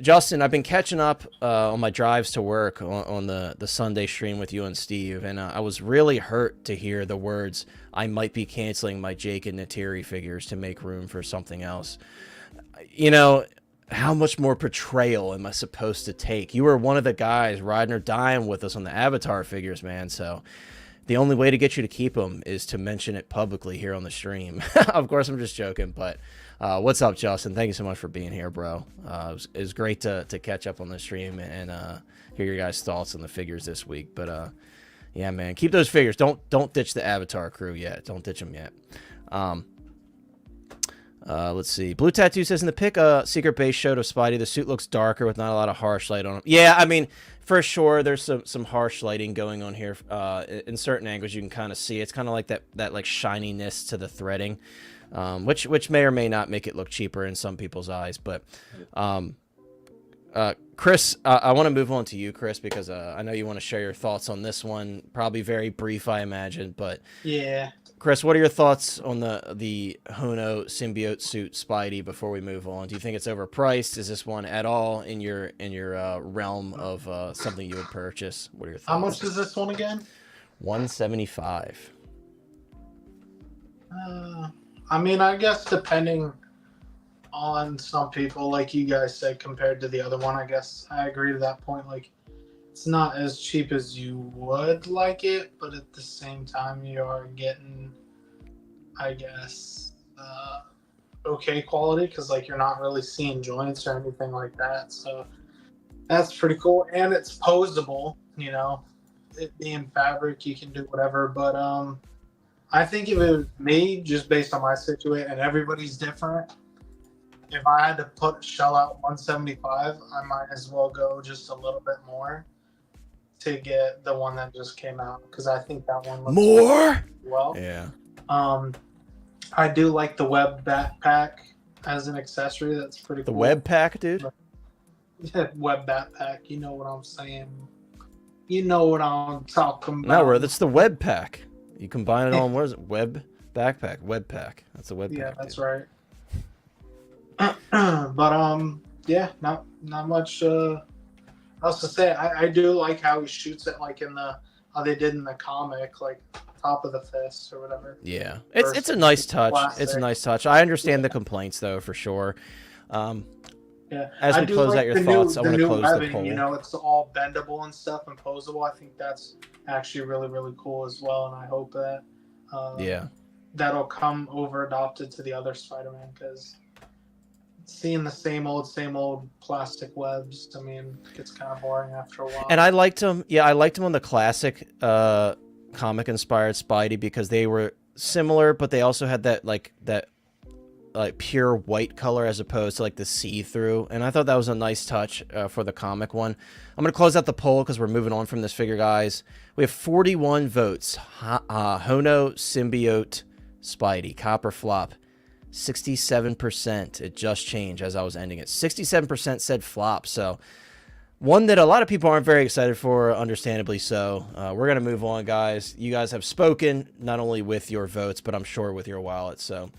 Justin, I've been catching up on my drives to work on the Sunday stream with you and Steve, and I was really hurt to hear the words, I might be canceling my Jake and Nateri figures to make room for something else. How much more portrayal am I supposed to take? You were one of the guys riding or dying with us on the Avatar figures, man, so the only way to get you to keep them is to mention it publicly here on the stream. Of course, I'm just joking, but... what's up, Justin? Thank you so much for being here, bro. It was great to catch up on the stream and hear your guys' thoughts on the figures this week. But yeah, man, keep those figures. Don't ditch the Avatar crew yet. Don't ditch them yet. Let's see. Blue Tattoo says in the pic, Secret Base showed of Spidey, the suit looks darker with not a lot of harsh light on him. Yeah, I mean, for sure, there's some harsh lighting going on here. In certain angles, you can kind of see it's kind of like that like shininess to the threading. Which may or may not make it look cheaper in some people's eyes, but Chris, I want to move on to you, Chris, because I know you want to share your thoughts on this one. Probably very brief, I imagine, but yeah. Chris, what are your thoughts on the Hono symbiote suit Spidey before we move on? Do you think it's overpriced? Is this one at all in your realm of something you would purchase? What are your thoughts? How much is this one again? $175. I mean, I guess depending on some people, like you guys said, compared to the other one, I guess I agree to that point. Like, it's not as cheap as you would like it, but at the same time, you are getting, I guess, okay quality because, like, you're not really seeing joints or anything like that. So that's pretty cool. And it's posable, it being fabric, you can do whatever. But, I think if it was me, just based on my situation, and everybody's different, if I had to shell out $175, I might as well go just a little bit more to get the one that just came out, because I think that one looks more well. Yeah. I do like the web backpack as an accessory. That's pretty cool. The web pack, dude? Web backpack. You know what I'm saying. You know what I'm talking about. No, bro, that's the web pack. You combine it on, what is it? Web backpack, web pack. That's a web pack. Yeah, that's right. But yeah, not much else to say. I do like how he shoots it, like in how they did in the comic, like top of the fist or whatever. Yeah, it's a nice touch. Plastic. It's a nice touch. I understand the complaints though, for sure. Yeah. As we close out your thoughts, I want to close the poll. It's all bendable and stuff and posable. I think that's actually really, really cool as well, and I hope that that'll come over adopted to the other Spider-Man, because seeing the same old plastic webs, I mean, it gets kind of boring after a while. And I liked him. Yeah, I liked him on the classic comic-inspired Spidey because they were similar, but they also had that pure white color as opposed to like the see-through, and I thought that was a nice touch for the comic one. I'm going to close out the poll because we're moving on from this figure, guys. We have 41 votes. Hono Symbiote Spidey, Copper Flop, 67%. It just changed as I was ending it. 67% said flop, so one that a lot of people aren't very excited for, understandably so. We're going to move on, guys. You guys have spoken, not only with your votes, but I'm sure with your wallet, so...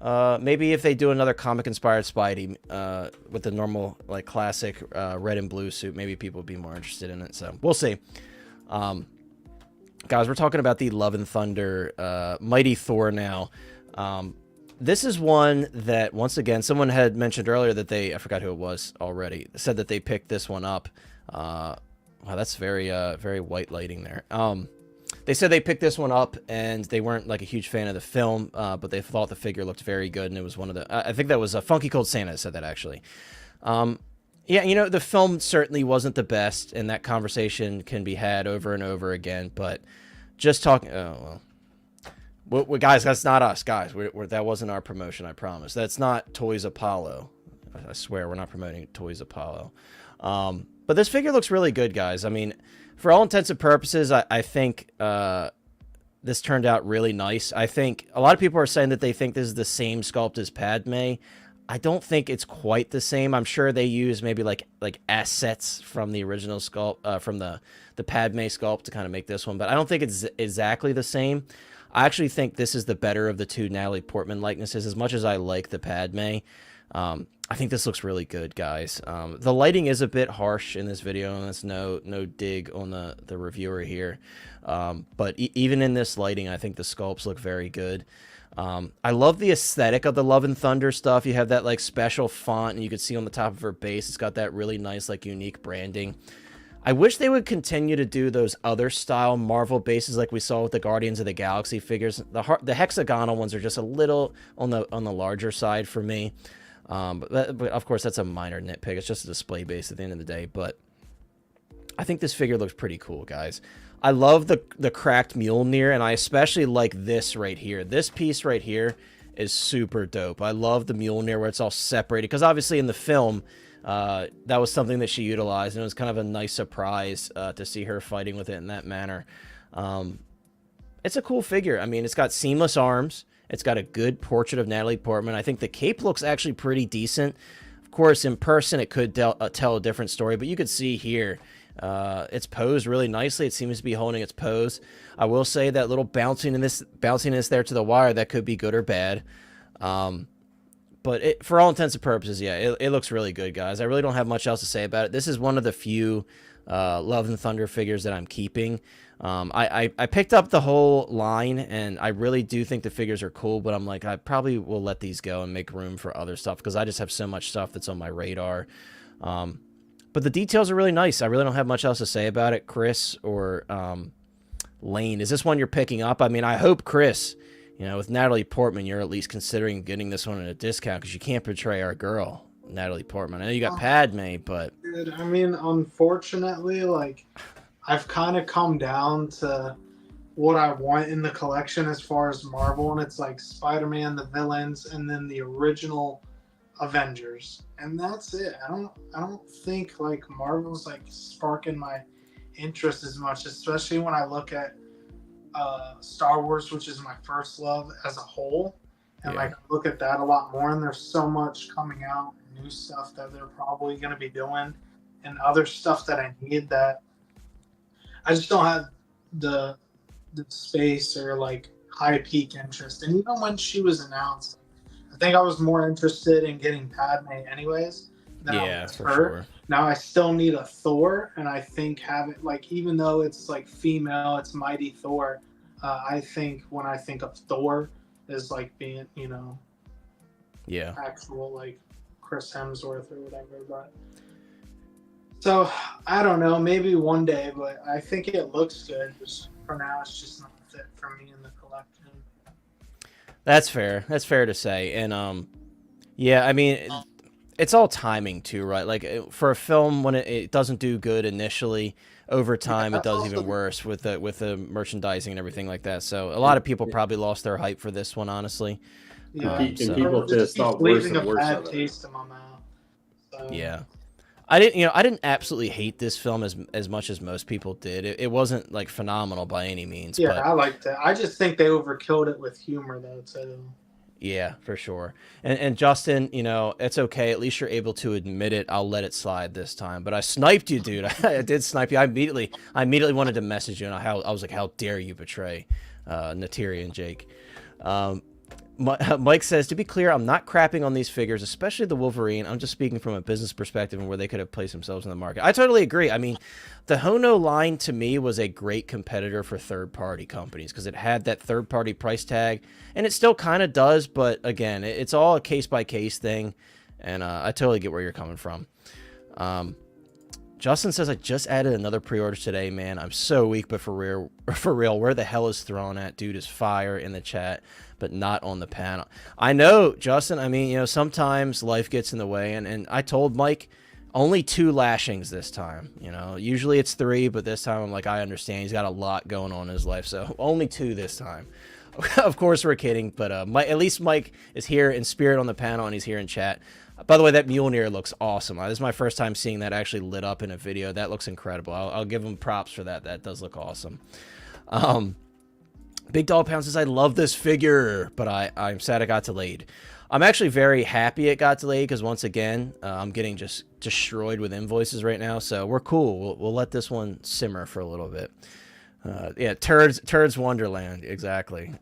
Maybe if they do another comic-inspired Spidey with the normal, like, classic red and blue suit, maybe people would be more interested in it. So we'll see. Guys, we're talking about the Love and Thunder Mighty Thor now. This is one that, once again, someone had mentioned earlier that they, I forgot who it was already, said that they picked this one up. Wow, that's very white lighting there. They said they picked this one up and they weren't like a huge fan of the film, but they thought the figure looked very good, and it was one of the, I think that was a Funky Cold Santa that said that, actually. Yeah, you know, the film certainly wasn't the best, and that conversation can be had over and over again, but just talking, well, guys, that's not us, guys. That wasn't our promotion, I promise. That's not Toys Apollo. I swear, we're not promoting Toys Apollo. But this figure looks really good, guys. I mean, for all intents and purposes, I think this turned out really nice. I think a lot of people are saying that they think this is the same sculpt as Padme. I don't think it's quite the same. I'm sure they use maybe like assets from the original sculpt, from the Padme sculpt to kind of make this one, but I don't think it's exactly the same. I actually think this is the better of the two Natalie Portman likenesses. As much as I like the Padme, I think this looks really good, guys. The lighting is a bit harsh in this video, and that's no dig on the reviewer here. But even in this lighting, I think the sculpts look very good. I love the aesthetic of the Love and Thunder stuff. You have that like special font, and you can see on the top of her base, it's got that really nice like unique branding. I wish they would continue to do those other style Marvel bases like we saw with the Guardians of the Galaxy figures. The hexagonal ones are just a little on the larger side for me. But of course, that's a minor nitpick. It's just a display base at the end of the day. But I think this figure looks pretty cool, guys. I love the cracked Mjolnir, and I especially like this right here. This piece right here is super dope. I love the Mjolnir where it's all separated, because obviously in the film, that was something that she utilized, and it was kind of a nice surprise to see her fighting with it in that manner. It's a cool figure. I mean, it's got seamless arms. It's got a good portrait of Natalie Portman. I think the cape looks actually pretty decent. Of course, in person, it could tell a different story, but you could see here, it's posed really nicely. It seems to be holding its pose. I will say that little bounciness there to the wire, that could be good or bad. But for all intents and purposes, yeah, it looks really good, guys. I really don't have much else to say about it. This is one of the few Love and Thunder figures that I'm keeping. I picked up the whole line, and I really do think the figures are cool, but I'm like, I probably will let these go and make room for other stuff, because I just have so much stuff that's on my radar. But the details are really nice. I really don't have much else to say about it. Chris or Lane, is this one you're picking up? I mean, I hope, Chris, you know, with Natalie Portman, you're at least considering getting this one at a discount, because you can't portray our girl, Natalie Portman. I know you got Padme, but... Dude, I mean, unfortunately, like, I've kind of come down to what I want in the collection as far as Marvel, and it's like Spider-Man, the villains, and then the original Avengers, and that's it. I don't think like Marvel's like sparking my interest as much, especially when I look at Star Wars, which is my first love as a whole, and like look at that a lot more, and there's so much coming out, new stuff that they're probably going to be doing, and other stuff that I need that I just don't have the space or like high peak interest. And even when she was announced, I think I was more interested in getting Padme anyways than I was her. Sure. Now I still need a Thor, and I think having like, even though it's like female, it's Mighty Thor. I think when I think of Thor is like being, you know, actual like Chris Hemsworth or whatever. But so I don't know, maybe one day, but I think it looks good. Just for now, it's just not fit for me in the collection. That's fair. That's fair to say. And yeah, I mean, it's all timing too, right? Like for a film, when it doesn't do good initially, over time it does even worse with the merchandising and everything like that. So a lot of people probably lost their hype for this one, honestly. Yeah, and people just thought worse and worse bad of it. Taste in my mouth. So. Yeah. I didn't absolutely hate this film as much as most people did. It wasn't like phenomenal by any means. Yeah, but I liked it. I just think they overkilled it with humor though too. Yeah, for sure. And Justin, you know, it's okay. At least you're able to admit it. I'll let it slide this time. But I sniped you, dude. I did snipe you. I immediately wanted to message you, and I was like, how dare you betray Natiri and Jake. Mike says, to be clear, I'm not crapping on these figures, especially the Wolverine. I'm just speaking from a business perspective and where they could have placed themselves in the market. I totally agree. I mean, the Hono line to me was a great competitor for third-party companies because it had that third-party price tag, and it still kind of does, but again, it's all a case-by-case thing, and I totally get where you're coming from. Justin says, I just added another pre-order today, man. I'm so weak, but for real, where the hell is Thrawn at? Dude is fire in the chat, but not on the panel. I know, Justin. I mean, sometimes life gets in the way, and I told Mike only 2 lashings this time. Usually it's 3, but this time I'm like, I understand. He's got a lot going on in his life, so only 2 this time. Of course, we're kidding, but at least Mike is here in spirit on the panel, and he's here in chat. By the way, that Mjolnir looks awesome. This is my first time seeing that actually lit up in a video. That looks incredible. I'll give him props for that. That does look awesome. Big Dog Pound says, I love this figure, but I'm sad it got delayed. I'm actually very happy it got delayed because, once again, I'm getting just destroyed with invoices right now. So we're cool. We'll let this one simmer for a little bit. Yeah, Turds Wonderland. Exactly.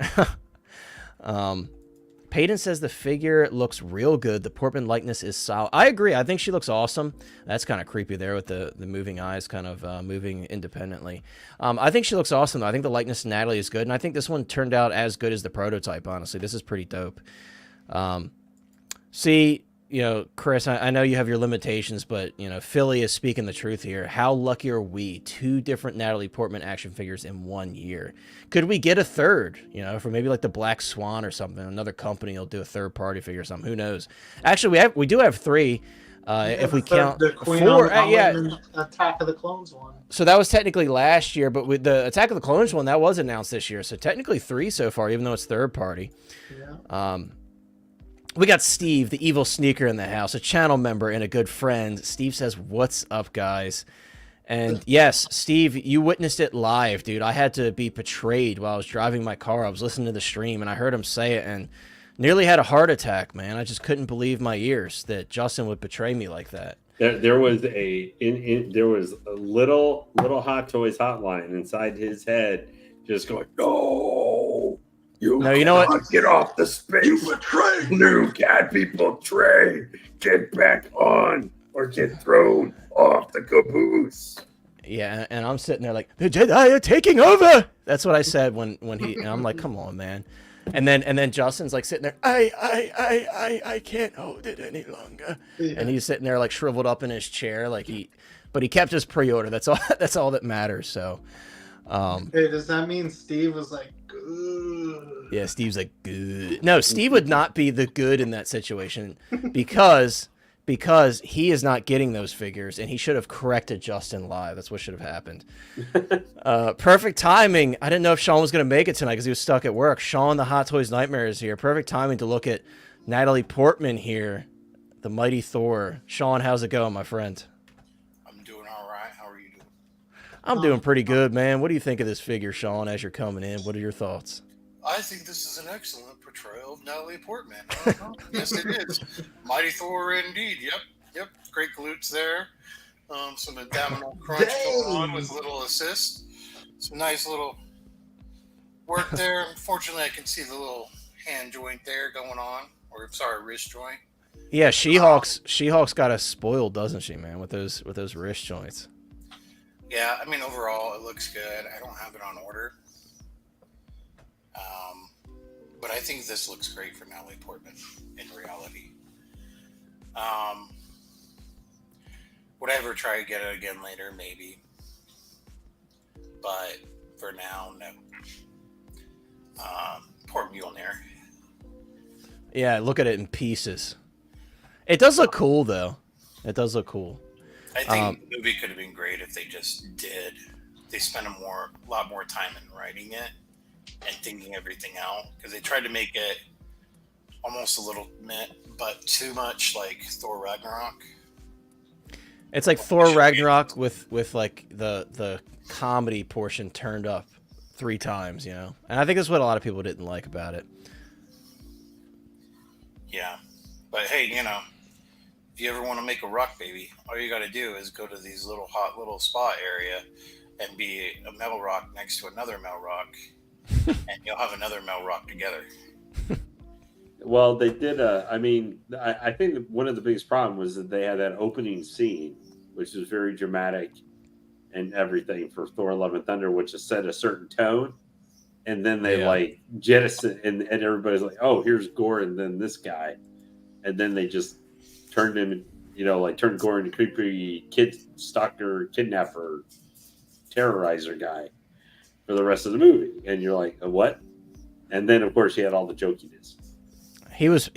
Peyton says the figure looks real good. The Portman likeness is solid. I agree. I think she looks awesome. That's kind of creepy there with the moving eyes kind of moving independently. I think she looks awesome, though. I think the likeness to Natalie is good, and I think this one turned out as good as the prototype, honestly. This is pretty dope. See, Chris, I know you have your limitations, but, Philly is speaking the truth here. How lucky are we? 2 different Natalie Portman action figures in 1 year. Could we get a third, for maybe like the Black Swan or something? Another company will do a third-party figure or something. Who knows? Actually, we do have 3. If we count the Queen 4, Attack of the Clones one. So that was technically last year, but with the Attack of the Clones one, that was announced this year. So technically 3 so far, even though it's third-party. Yeah. We got Steve, the evil sneaker in the house, a channel member and a good friend. Steve says, what's up, guys? And yes, Steve, you witnessed it live, dude. I had to be betrayed while I was driving my car. I was listening to the stream, and I heard him say it, and nearly had a heart attack, man. I just couldn't believe my ears that Justin would betray me like that. There was a little Hot Toys hotline inside his head, just going, no. You know what? Get off the space. You betrayed Blue Cat people. Get back on or get thrown off the caboose. Yeah, and I'm sitting there like, the Jedi are taking over. That's what I said when he. And I'm like, come on, man. And then Justin's like sitting there. I can't hold it any longer. Yeah. And he's sitting there like shriveled up in his chair, but he kept his pre-order. That's all. That's all that matters. So. Hey, does that mean Steve was like, good? Yeah, Steve's like, good. No, Steve would not be the good in that situation because he is not getting those figures, and he should have corrected Justin live. That's what should have happened. Perfect timing. I didn't know if Sean was going to make it tonight because he was stuck at work. Sean, the Hot Toys Nightmare, is here. Perfect timing to look at Natalie Portman here, the mighty Thor. Sean, how's it going, my friend? I'm doing pretty good, man. What do you think of this figure, Sean, as you're coming in? What are your thoughts? I think this is an excellent portrayal of Natalie Portman. Yes, it is. Mighty Thor, indeed. Yep. Great glutes there. Some abdominal crunch going on with a little assist. Some nice little work there. Unfortunately, I can see the little hand joint there going on. Wrist joint. Yeah, She-Hulk's got us spoiled, doesn't she, man, with those wrist joints. Yeah, I mean, overall, it looks good. I don't have it on order. But I think this looks great for Natalie Portman in reality. Would I ever try to get it again later? Maybe. But for now, no. Poor Mjolnir. Yeah, look at it in pieces. It does look cool, though. It does look cool. I think the movie could have been great if they spent a lot more time in writing it and thinking everything out, because they tried to make it almost a little but too much like Thor Ragnarok. It's like Thor Ragnarok with like the comedy portion turned up 3 times, and I think that's what a lot of people didn't like about it. Yeah, but hey, if you ever want to make a rock baby, all you got to do is go to these hot little spa area and be a metal rock next to another metal rock, and you'll have another metal rock together. Well, they did. I think that one of the biggest problems was that they had that opening scene, which was very dramatic and everything for Thor: Love and Thunder, which has set a certain tone, and then they like jettison, and everybody's like, "Oh, here's Gore, and then this guy," and then they just turned him, like turned Gore into creepy kid stalker, kidnapper, terrorizer guy for the rest of the movie, and you're like, "What?" And then, of course, he had all the jokiness. He was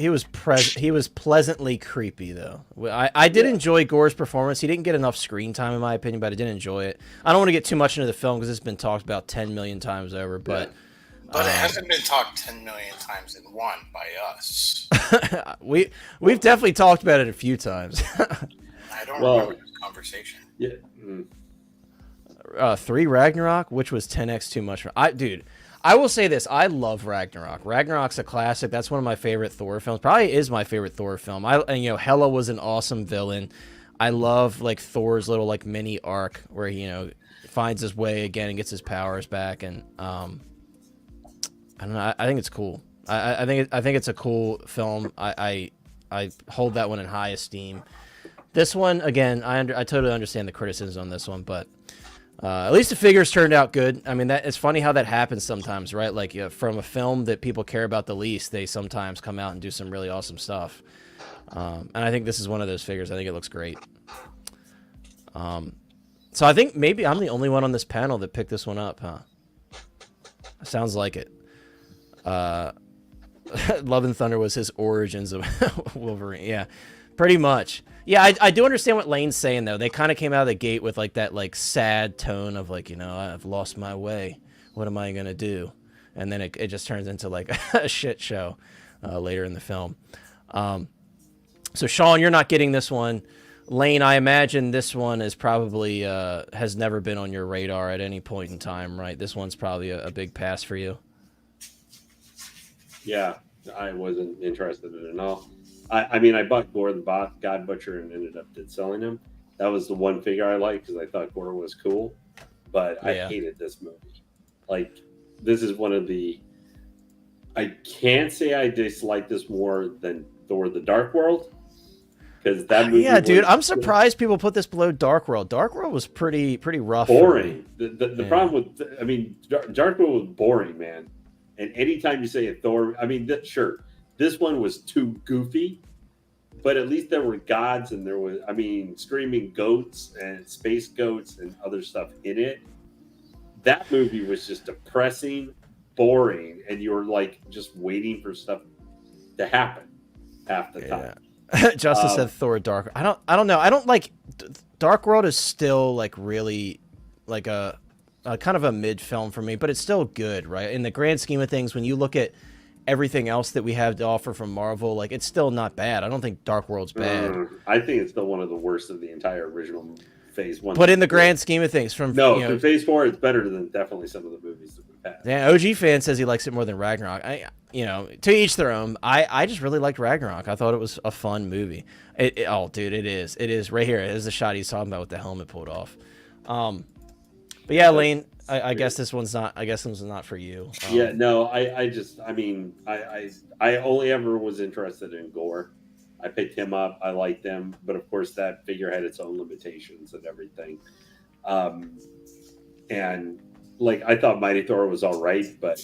pleasantly creepy though. I did enjoy Gore's performance. He didn't get enough screen time in my opinion, but I did enjoy it. I don't want to get too much into the film because it's been talked about 10 million times over, but it hasn't been talked 10 million times in one by us. we've definitely talked about it a few times. I don't remember this conversation. Yeah. 3 Ragnarok, which was 10x too much. I will say this. I love Ragnarok. Ragnarok's a classic. That's one of my favorite Thor films. Probably is my favorite Thor film. Hela was an awesome villain. I love like Thor's little like mini arc where he, finds his way again and gets his powers back. And I don't know. I think it's cool. I think it's a cool film. I hold that one in high esteem. This one, again, I totally understand the criticism on this one, but at least the figures turned out good. I mean, it's funny how that happens sometimes, right? Like from a film that people care about the least, they sometimes come out and do some really awesome stuff. And I think this is one of those figures. I think it looks great. So I think maybe I'm the only one on this panel that picked this one up, huh? Sounds like it. Love and Thunder was his origins of Wolverine. Yeah, pretty much. Yeah, I do understand what Lane's saying, though. They kind of came out of the gate with, like, that, like, sad tone of, like, I've lost my way. What am I going to do? And then it just turns into, like, a shit show later in the film. So, Sean, you're not getting this one. Lane, I imagine this one is probably has never been on your radar at any point in time, right? This one's probably a big pass for you. Yeah, I wasn't interested in it at all. I bought Gore the God Butcher and ended up selling him. That was the one figure I liked because I thought Gore was cool, but I hated this movie. Like, this is one of the... I can't say I dislike this more than Thor the Dark World, because that movie dude, I'm surprised people put this below Dark World. Dark World was pretty rough. Boring. The problem with... Dark World was boring, man. And anytime you say a Thor... sure... This one was too goofy, but at least there were gods and there was, screaming goats and space goats and other stuff in it. That movie was just depressing, boring, and you were like just waiting for stuff to happen half the time. Justice said Thor Dark. I don't know. I don't like Dark World is still like really like a kind of a mid film for me, but it's still good, right? In the grand scheme of things, when you look at everything else that we have to offer from Marvel, like it's still not bad. I don't think Dark World's bad. I think it's still one of the worst of the entire original Phase 1. But in the grand scheme of things, from Phase 4, it's better than definitely some of the movies that we've had. Yeah, OG fan says he likes it more than Ragnarok. To each their own. I just really liked Ragnarok. I thought it was a fun movie. It is right here. It is the shot he's talking about with the helmet pulled off. But yeah, Lane, I guess this one's not. I guess this one's not for you. I only ever was interested in Gore. I picked him up. I liked him, but of course that figure had its own limitations and everything. And like I thought Mighty Thor was all right, but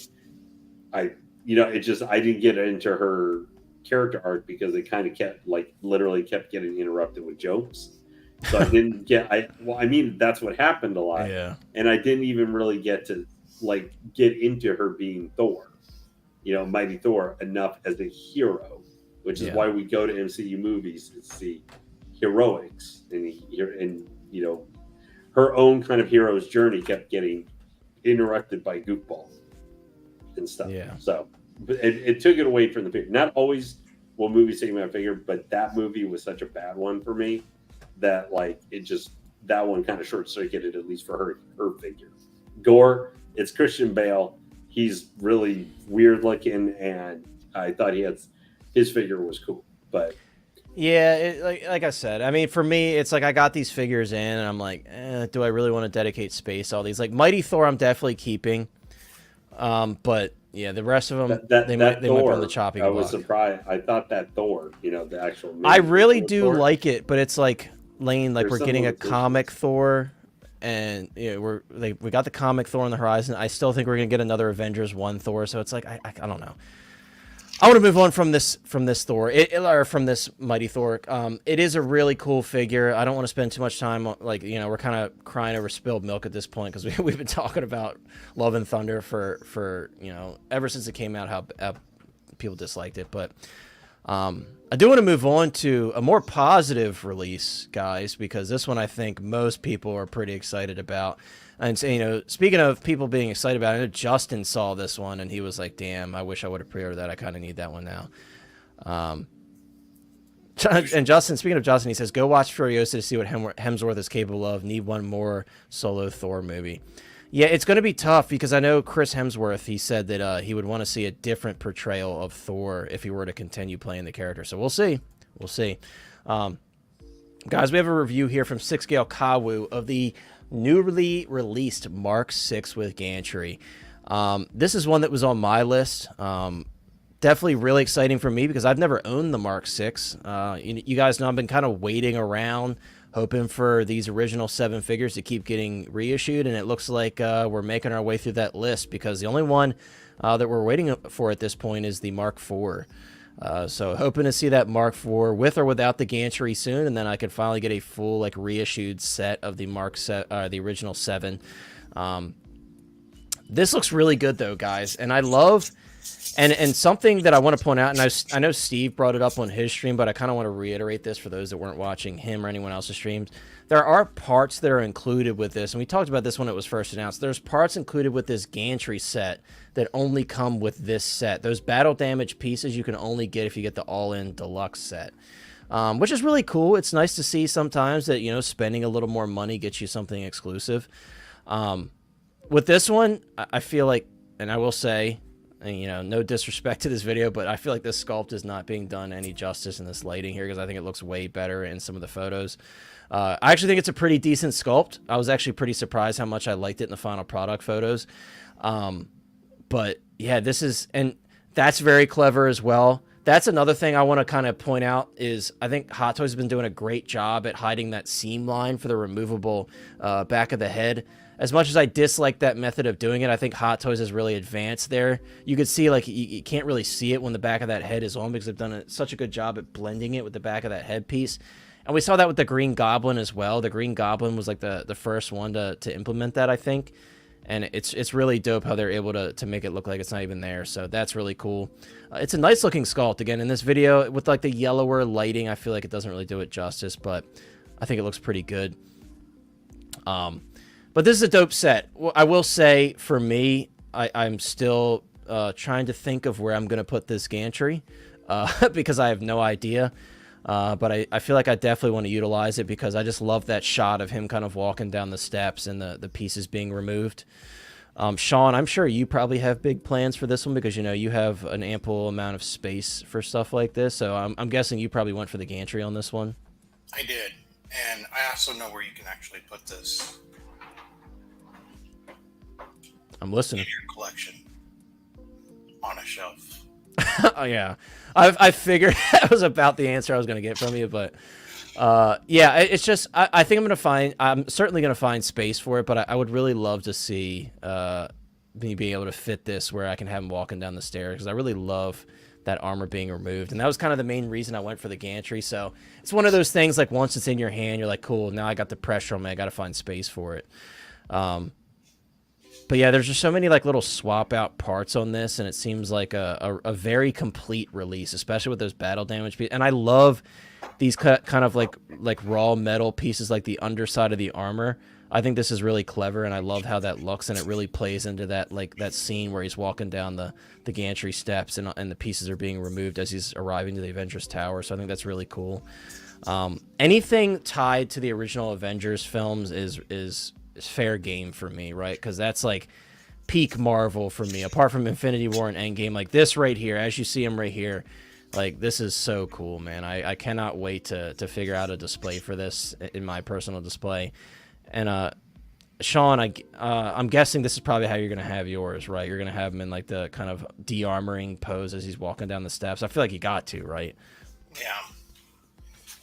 I didn't get into her character arc because it kind of kept literally kept getting interrupted with jokes. So I didn't get. That's what happened a lot. Yeah. And I didn't even really get to get into her being Thor, Mighty Thor enough as a hero, which is why we go to MCU movies to see heroics and her own kind of hero's journey kept getting interrupted by goofball and stuff. Yeah. So it took it away from the figure. Not always will movies take my figure, but that movie was such a bad one for me that that one kind of short circuited, at least for her figure. Gore, it's Christian Bale. He's really weird looking, and I thought his figure was cool. But yeah, like I said, for me, it's like I got these figures in, and I'm like, do I really want to dedicate space to all these? Like Mighty Thor, I'm definitely keeping. But Yeah, the rest of them, That they might be on Thor, the chopping I block. was surprised. I thought that Thor, the actual. I really Thor, do like it, but it's like Lane, like There's we're some getting a limitations. comic Thor, and we got the comic Thor on the horizon. I still think we're gonna get another Avengers 1 Thor, so it's like I don't know. I want to move on from this Thor, or from this Mighty Thor. It is a really cool figure. I don't want to spend too much time on, like, we're kind of crying over spilled milk at this point because we've been talking about Love and Thunder for ever since it came out, how people disliked it. But I do want to move on to a more positive release, guys, because this one I think most people are pretty excited about. And so, speaking of people being excited about it, I know Justin saw this one and he was like, damn, I wish I would have pre-ordered that. I kind of need that one now. And Justin, speaking of Justin, he says, go watch Furiosa to see what Hemsworth is capable of. Need one more solo Thor movie. Yeah, it's going to be tough because I know Chris Hemsworth, he said that he would want to see a different portrayal of Thor if he were to continue playing the character. So we'll see. We'll see. Guys, we have a review here from 6Gale Kawu of the newly released Mark 6 with Gantry. This is one that was on my list. Definitely really exciting for me because I've never owned the Mark 6. You guys know I've been kind of waiting around, hoping for these original 7 figures to keep getting reissued, and it looks like we're making our way through that list because the only one that we're waiting for at this point is the Mark 4. So hoping to see that Mark IV with or without the Gantry soon, and then I could finally get a full reissued set of the the original 7. This looks really good though, guys, and I love and something that I want to point out, and I know Steve brought it up on his stream, but I kind of want to reiterate this for those that weren't watching him or anyone else's streams. There are parts that are included with this, and we talked about this when it was first announced. There's parts included with this Gantry set that only come with this set. Those battle damage pieces you can only get if you get the all-in deluxe set, which is really cool. It's nice to see sometimes that, spending a little more money gets you something exclusive. With this one, I feel like, and I will say, and, no disrespect to this video, but I feel like this sculpt is not being done any justice in this lighting here because I think it looks way better in some of the photos. I actually think it's a pretty decent sculpt. I was actually pretty surprised how much I liked it in the final product photos. But yeah, and that's very clever as well. That's another thing I want to kind of point out is I think Hot Toys has been doing a great job at hiding that seam line for the removable back of the head. As much as I dislike that method of doing it, I think Hot Toys has really advanced there. You could see, you can't really see it when the back of that head is on because they've done such a good job at blending it with the back of that headpiece. And we saw that with the Green Goblin as well. The Green Goblin was the first one to implement that, I think. And it's really dope how they're able to make it look like it's not even there. So that's really cool. It's a nice looking sculpt. Again, in this video, with the yellower lighting, I feel like it doesn't really do it justice, but I think it looks pretty good. But this is a dope set. I will say, for me, I'm still trying to think of where I'm going to put this Gantry because I have no idea. But I feel like I definitely want to utilize it because I just love that shot of him kind of walking down the steps and the pieces being removed. Sean, I'm sure you probably have big plans for this one because, you have an ample amount of space for stuff like this. So I'm guessing you probably went for the Gantry on this one. I did. And I also know where you can actually put this I'm listening. in your collection on a shelf. Oh, yeah. I figured that was about the answer I was going to get from you, but yeah, it's just I think I'm certainly going to find space for it, but I would really love to see me being able to fit this where I can have him walking down the stairs because I really love that armor being removed, and that was kind of the main reason I went for the Gantry. So it's one of those things once it's in your hand, you're like, cool, now I got the pressure on me, I got to find space for it. But yeah, there's just so many little swap out parts on this, and it seems like a very complete release, especially with those battle damage pieces. And I love these kind of like raw metal pieces, like the underside of the armor. I think this is really clever, and I love how that looks, and it really plays into that that scene where he's walking down the Gantry steps, and the pieces are being removed as he's arriving to the Avengers Tower. So I think that's really cool. Anything tied to the original Avengers films is fair game for me, right? Because that's peak Marvel for me. Apart from Infinity War and Endgame, this right here, as you see him right here, this is so cool, man. I cannot wait to figure out a display for this in my personal display. And Sean, I'm guessing this is probably how you're gonna have yours, right? You're gonna have him in like the kind of de-armoring pose as he's walking down the steps. I feel like you got to, right? Yeah.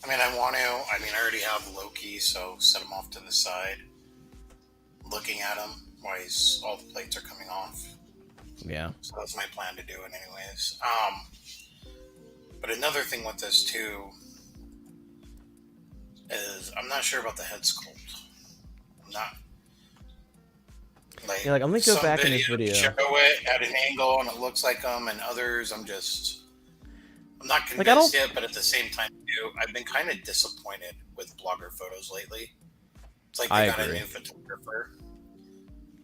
I mean, I want to. I mean, I already have Loki, so set him off to the side, looking at him while all the plates are coming off. Yeah. So that's my plan to do it, anyways. But another thing with this too is I'm not sure about the head sculpt. I'm not. Yeah, like I'm gonna go back in this video. Show it at an angle and it looks like them, and others I'm not convinced like, yet. But at the same time, too, I've been kind of disappointed with blogger photos lately. It's like they got a new photographer,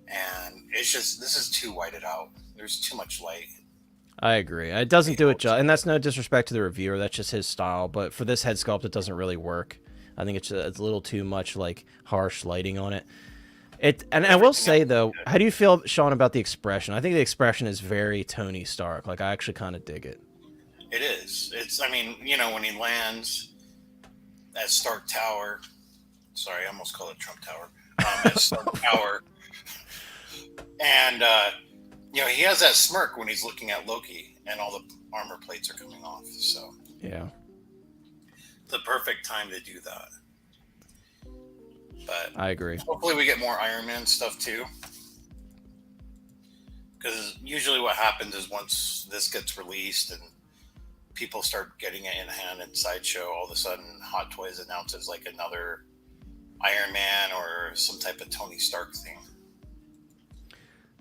and it's just this is too whited out. There's too much light. I agree. It doesn't do it, and that's no disrespect to the reviewer. That's just his style. But for this head sculpt, it doesn't really work. I think it's a little too much like harsh lighting on it. And I will say though, how do you feel, Sean, about the expression? I think the expression is very Tony Stark. Like I actually kind of dig it. It is. It's. I mean, when he lands at Stark Tower. Sorry, I almost called it Trump Tower. At Stark Tower, and he has that smirk when he's looking at Loki, and all the armor plates are coming off. So yeah, the perfect time to do that. But I agree. Hopefully we get more Iron Man stuff too. Because usually what happens is once this gets released and people start getting it in hand in Sideshow, all of a sudden Hot Toys announces like another Iron Man or some type of Tony Stark thing.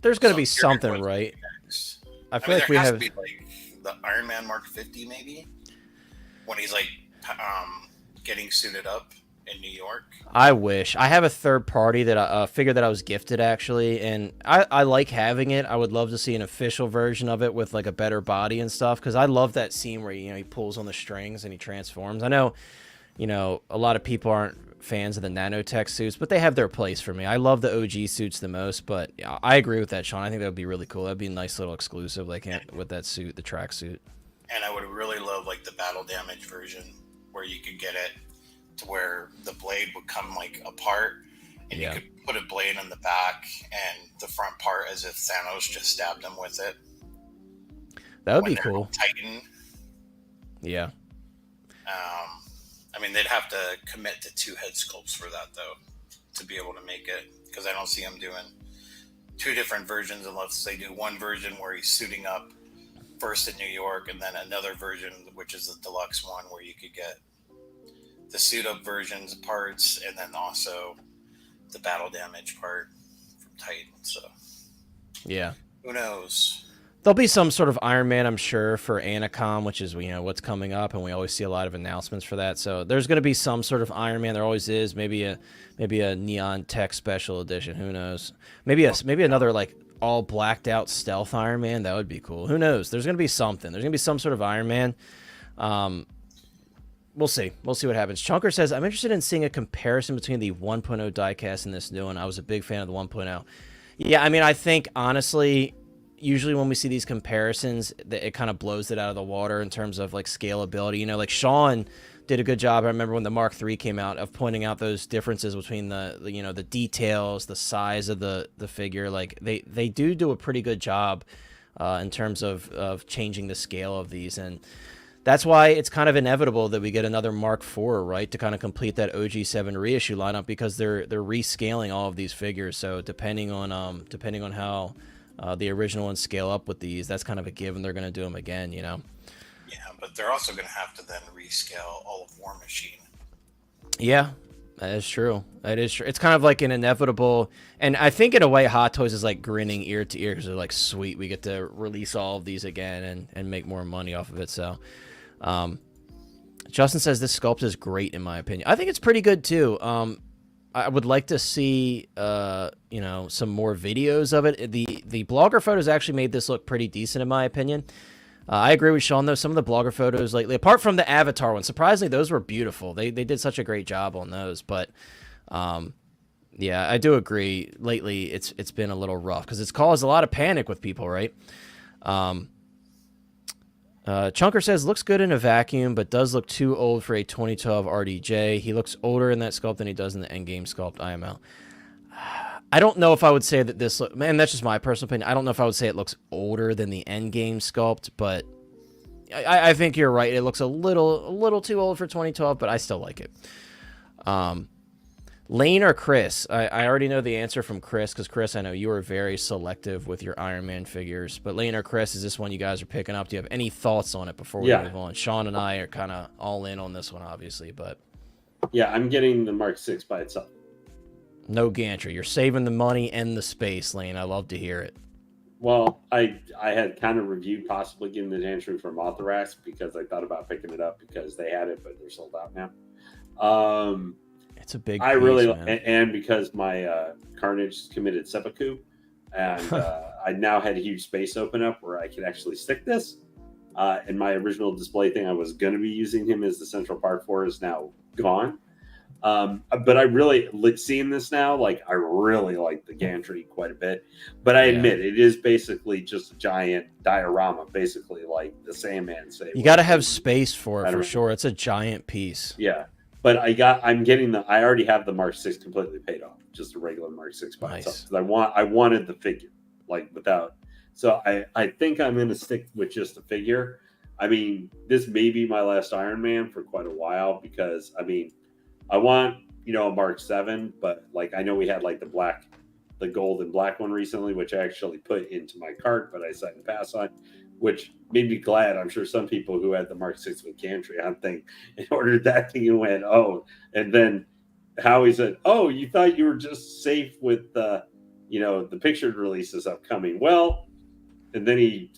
There's going to be something, right? I feel like we have... Be like the Iron Man Mark 50 maybe? When he's like getting suited up in New York. I wish. I have a third party that I figure that I was gifted actually, and I like having it. I would love to see an official version of it with like a better body and stuff, because I love that scene where he pulls on the strings and he transforms. I know, a lot of people aren't fans of the nanotech suits, but they have their place for me. I love the OG suits the most, but yeah, I agree with that, Sean. I think that would be really cool. That'd be a nice little exclusive, like with that suit, the track suit. And I would really love like the battle damage version where you could get it to where the blade would come like apart, and you could put a blade in the back and the front part as if Thanos just stabbed him with it. That would be cool. Titan. Yeah. I mean, they'd have to commit to 2 head sculpts for that though, to be able to make it, because I don't see them doing 2 different versions unless they do one version where he's suiting up first in New York, and then another version which is the deluxe one where you could get the suit up versions parts, and then also the battle damage part from Titan. So yeah, who knows? There'll be some sort of Iron Man, I'm sure, for Anacom, which is what's coming up, and we always see a lot of announcements for that. So there's going to be some sort of Iron Man. There always is. Maybe a Neon Tech Special Edition. Who knows? Maybe another like all blacked out stealth Iron Man. That would be cool. Who knows? There's going to be something. There's going to be some sort of Iron Man. We'll see. We'll see what happens. Chunker says, I'm interested in seeing a comparison between the 1.0 diecast and this new one. I was a big fan of the 1.0. Yeah, I mean, I think, honestly, usually when we see these comparisons, it kind of blows it out of the water in terms of, like, scalability. Like, Sean did a good job, I remember when the Mark III came out, of pointing out those differences between the details, the size of the figure. Like, they do a pretty good job in terms of changing the scale of these, and that's why it's kind of inevitable that we get another Mark IV, right, to kind of complete that OG7 reissue lineup, because they're rescaling all of these figures. So depending on how the original ones scale up with these, that's kind of a given. They're going to do them again, Yeah, but they're also going to have to then rescale all of War Machine. Yeah, that is true. That is true. It's kind of like an inevitable, and I think in a way Hot Toys is like grinning ear to ear, because they're like, sweet, we get to release all of these again and make more money off of it. So Justin says this sculpt is great in my opinion. I think it's pretty good too. I would like to see some more videos of it. The blogger photos actually made this look pretty decent in my opinion. I agree with Sean though. Some of the blogger photos lately, apart from the Avatar one, surprisingly those were beautiful. They did such a great job on those. But yeah, I do agree. Lately it's been a little rough because it's caused a lot of panic with people, right? Chunker says, looks good in a vacuum, but does look too old for a 2012 RDJ. He looks older in that sculpt than he does in the Endgame sculpt IML. I don't know if I would say that this, man, that's just my personal opinion. I don't know if I would say it looks older than the Endgame sculpt, but I think you're right. It looks a little too old for 2012, but I still like it. Lane or Chris? I already know the answer from Chris, because Chris, I know you are very selective with your Iron Man figures. But Lane or Chris, is this one you guys are picking up? Do you have any thoughts on it before we move on? Sean and I are kind of all in on this one, obviously, but Yeah, I'm getting the Mark 6 by itself. no Gantry. You're saving the money and the space, Lane. I love to hear it. Well, I had kind of reviewed possibly getting the Gantry from Autharax because I thought about picking it up because they had it, but they're sold out now. It's a big. I piece, really man. and because my Carnage committed seppuku, and I now had a huge space open up where I could actually stick this. And my original display thing I was going to be using him as the central part for is now gone. But I really seeing this now, like I really like the Gantry quite a bit. But I admit it is basically just a giant diorama, basically like the Sandman. You got to have space for it for sure. It's a giant piece. Yeah. But I already have the Mark 6 completely paid off, just a regular Mark 6 by itself. I wanted the figure, like without. So I think I'm going to stick with just a figure. I mean, this may be my last Iron Man for quite a while because I mean, I want, a Mark 7, but like I know we had like the gold and black one recently, which I actually put into my cart, but I decided to pass on, which made me glad. I'm sure some people who had the Mark 6 with Gantry, I think, ordered that thing and went, oh, and then Howie said, oh, you thought you were just safe with the pictured releases upcoming. Well, and then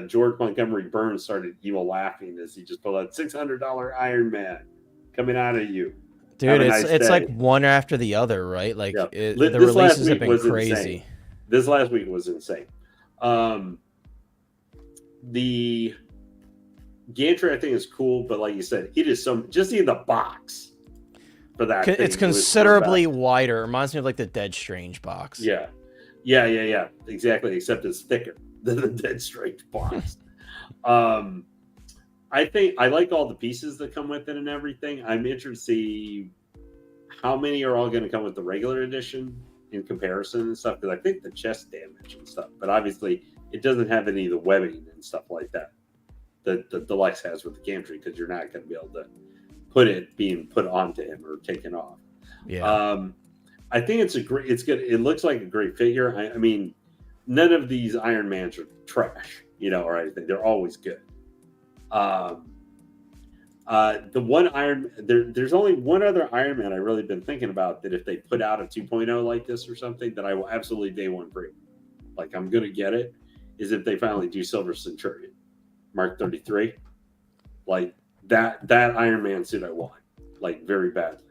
George Montgomery Burns started evil laughing as he just pulled out $600 Iron Man coming out of you. Dude, it's like one after the other, right? Like the releases have been crazy. Insane. This last week was insane. The Gantry I think is cool, but like you said, it is just in the box for that. It's considerably wider. It reminds me of like the Dead Strange box. Yeah, exactly. Except it's thicker than the Dead Strange box. I think I like all the pieces that come with it and everything. I'm interested to see how many are all going to come with the regular edition in comparison and stuff, because I think the chest damage and stuff, but obviously it doesn't have any of the webbing and stuff like that the Deluxe has with the Gantry, because you're not going to be able to being put onto him or taken off. Yeah. I think it's good. It looks like a great figure. I mean, none of these Iron Mans are trash, or anything. They're always good. There's only one other Iron Man I've really been thinking about that if they put out a 2.0 like this or something, that I will absolutely day one pre. Like I'm gonna get it, is if they finally do Silver Centurion, Mark 33, like that Iron Man suit I want, like very badly.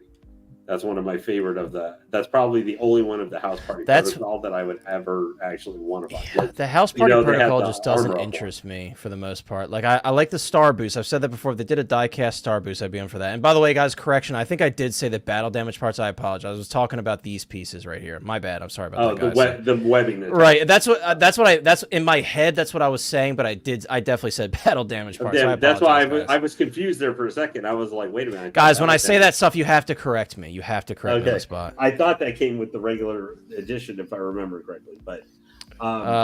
That's one of my favorite that's probably the only one of the House Party protocol that I would ever actually want to buy. Yeah, the House Party protocol just doesn't interest me for the most part. Like I like the Star Boost. I've said that before. If they did a die-cast Star Boost, I'd be in for that. And by the way, guys, correction. I think I did say that battle damage parts. I apologize. I was talking about these pieces right here. My bad. I'm sorry about that, guys. The webbing. Right. That's in my head. That's what I was saying. But I definitely said battle damage parts. That's why I was confused there for a second. I was like, wait a minute. Guys, when I say that stuff, you have to correct me. You have to correct me on the spot. I thought that came with the regular edition, if I remember correctly. But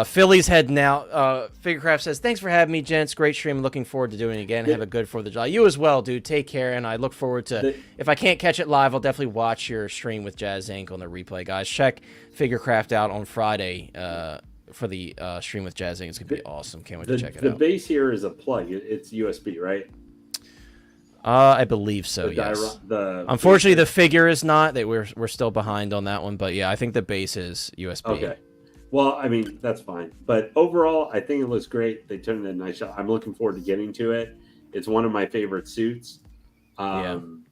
Philly's head now. Figurecraft says, "Thanks for having me, gents. Great stream. Looking forward to doing it again. Have a good 4th of July. You as well, dude. Take care, and I look forward to. If I can't catch it live, I'll definitely watch your stream with Jazz Inc. on the replay, guys. Check Figurecraft out on Friday for the stream with Jazz Inc. It's gonna be awesome. Can't wait to check it out. The base here is a plug. It's USB, right? I believe so. Yes. Unfortunately, the figure is not. We're still behind on that one, but yeah, I think the base is USB. Okay. Well, I mean that's fine, but overall, I think it looks great. They turned in a nice shot. I'm looking forward to getting to it. It's one of my favorite suits. It's not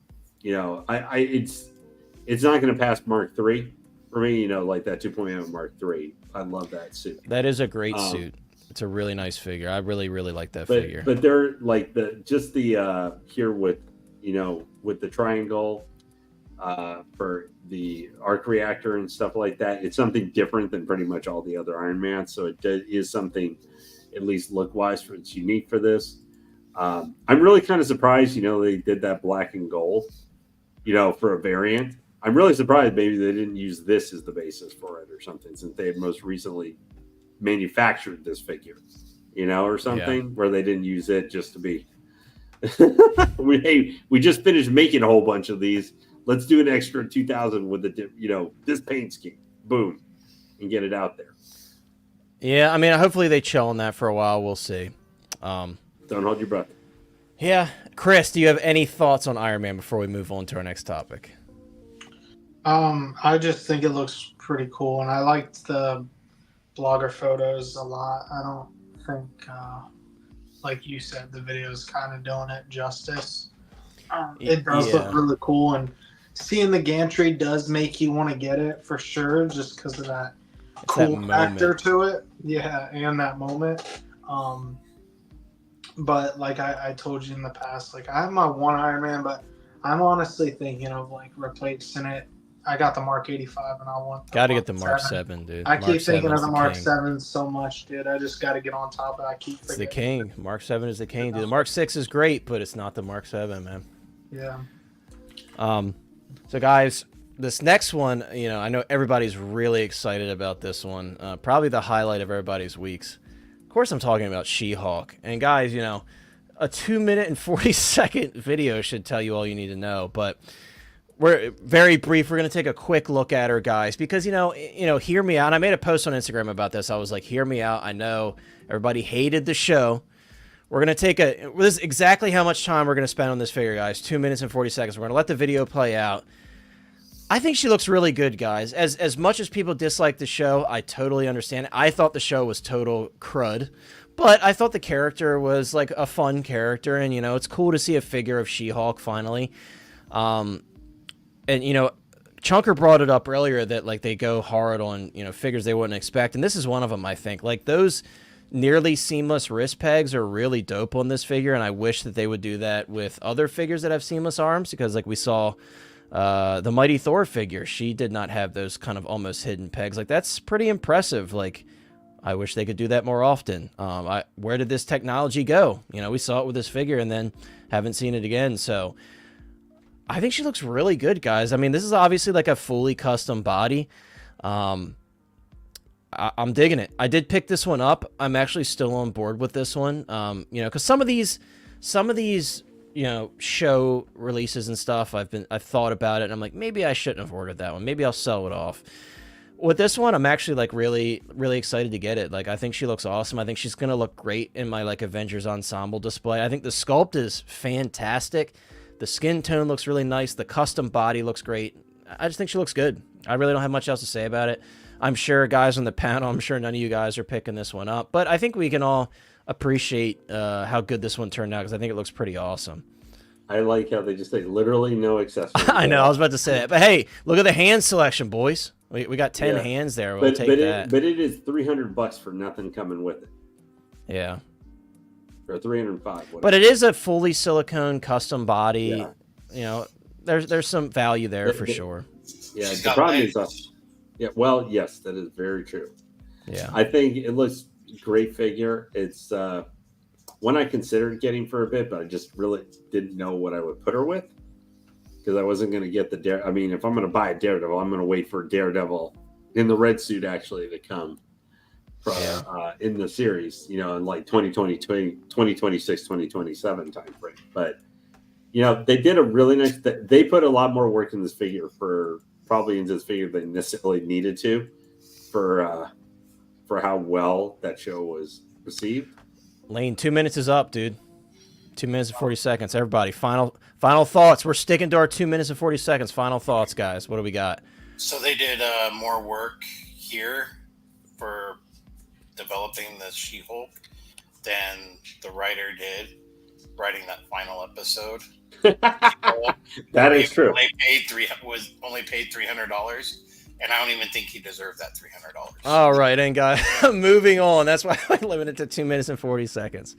going to pass Mark III for me. Like that 2.0 Mark III. I love that suit. That is a great suit. It's a really nice figure. I really, really like that figure. But they're like here with the triangle for the arc reactor and stuff like that. It's something different than pretty much all the other Iron Man. So it is something, at least look wise, it's unique for this. I'm really kind of surprised. They did that black and gold, for a variant. I'm really surprised maybe they didn't use this as the basis for it or something, since they had most recently manufactured this figure, or something, where they didn't use it just to be. we just finished making a whole bunch of these. Let's do an extra 2,000 with this paint scheme. Boom, and get it out there. Yeah, I mean, hopefully they chill on that for a while. We'll see. Don't hold your breath. Yeah, Chris, do you have any thoughts on Iron Man before we move on to our next topic? I just think it looks pretty cool, and I liked the blogger photos a lot. I don't think, like you said, the video is kind of doing it justice. It does look really cool, and seeing the Gantry does make you want to get it for sure, just because of that cool factor to it. Yeah, and that moment. But like I told you in the past, like I have my one Iron Man, but I'm honestly thinking of like replacing it. I got the Mark 85, and I want. Got to get the Mark 7, dude. I keep thinking of the Mark 7 so much, dude. I just got to get on top of it. I keep forgetting. It's the king. Mark 7 is the king, dude. The Mark 6 is great, but it's not the Mark 7, man. Yeah. So guys, this next one, I know everybody's really excited about this one. Probably the highlight of everybody's weeks. Of course, I'm talking about She-Hulk. And guys, a 2-minute and 40-second video should tell you all you need to know. But we're very brief. We're going to take a quick look at her, guys, because, hear me out. And I made a post on Instagram about this. I was like, hear me out. I know everybody hated the show. We're going to take this is exactly how much time we're going to spend on this figure, guys. 2 minutes and 40 seconds. We're going to let the video play out. I think she looks really good, guys. As much as people dislike the show, I totally understand. I thought the show was total crud, but I thought the character was like a fun character, and it's cool to see a figure of She-Hulk finally. And Chunker brought it up earlier that like they go hard on figures they wouldn't expect, and this is one of them. I think like those nearly seamless wrist pegs are really dope on this figure, and I wish that they would do that with other figures that have seamless arms, because like we saw. The Mighty Thor figure, she did not have those kind of almost hidden pegs. Like, that's pretty impressive. Like, I wish they could do that more often. Where did this technology go? We saw it with this figure and then haven't seen it again. So, I think she looks really good, guys. I mean, this is obviously like a fully custom body. I'm digging it. I did pick this one up. I'm actually still on board with this one. Because some of these show releases and stuff, I've thought about it, and I'm like, maybe I shouldn't have ordered that one. Maybe I'll sell it off. With this one, I'm actually like really, really excited to get it. Like, I think she looks awesome. I think she's gonna look great in my like Avengers Ensemble display. I think the sculpt is fantastic. The skin tone looks really nice. The custom body looks great. I just think she looks good. I really don't have much else to say about it. I'm sure guys on the panel, I'm sure none of you guys are picking this one up, but I think we can all appreciate how good this one turned out, because I think it looks pretty awesome. I like how they just say literally no accessories. I know, I was about to say that. But hey, look at the hand selection, boys. We got 10 hands there. We'll take that. But it is $300 for nothing coming with it. Yeah. Or $305. But it is a fully silicone custom body. Yeah. There's some value there for sure. Yeah, the problem is well, yes, that is very true. Yeah. I think it looks great figure. It's one I considered getting for a bit, but I just really didn't know what I would put her with, because I wasn't going to get the I mean, if I'm going to buy a Daredevil, I'm going to wait for Daredevil in the red suit actually to come from, in the series, in like 2026, 2027 time frame. But they did a really nice. They put a lot more work in this figure probably into this figure than necessarily needed to for how well that show was received. Lane, 2 minutes is up, dude. 2 minutes and 40 seconds. Everybody, final thoughts. We're sticking to our 2 minutes and 40 seconds. Final thoughts, guys. What do we got? So they did more work here for developing the She-Hulk than the writer did writing that final episode. That is true. Only paid $300. And I don't even think he deserved that $300. All right, and guys, moving on. That's why I limited to 2 minutes and 40 seconds.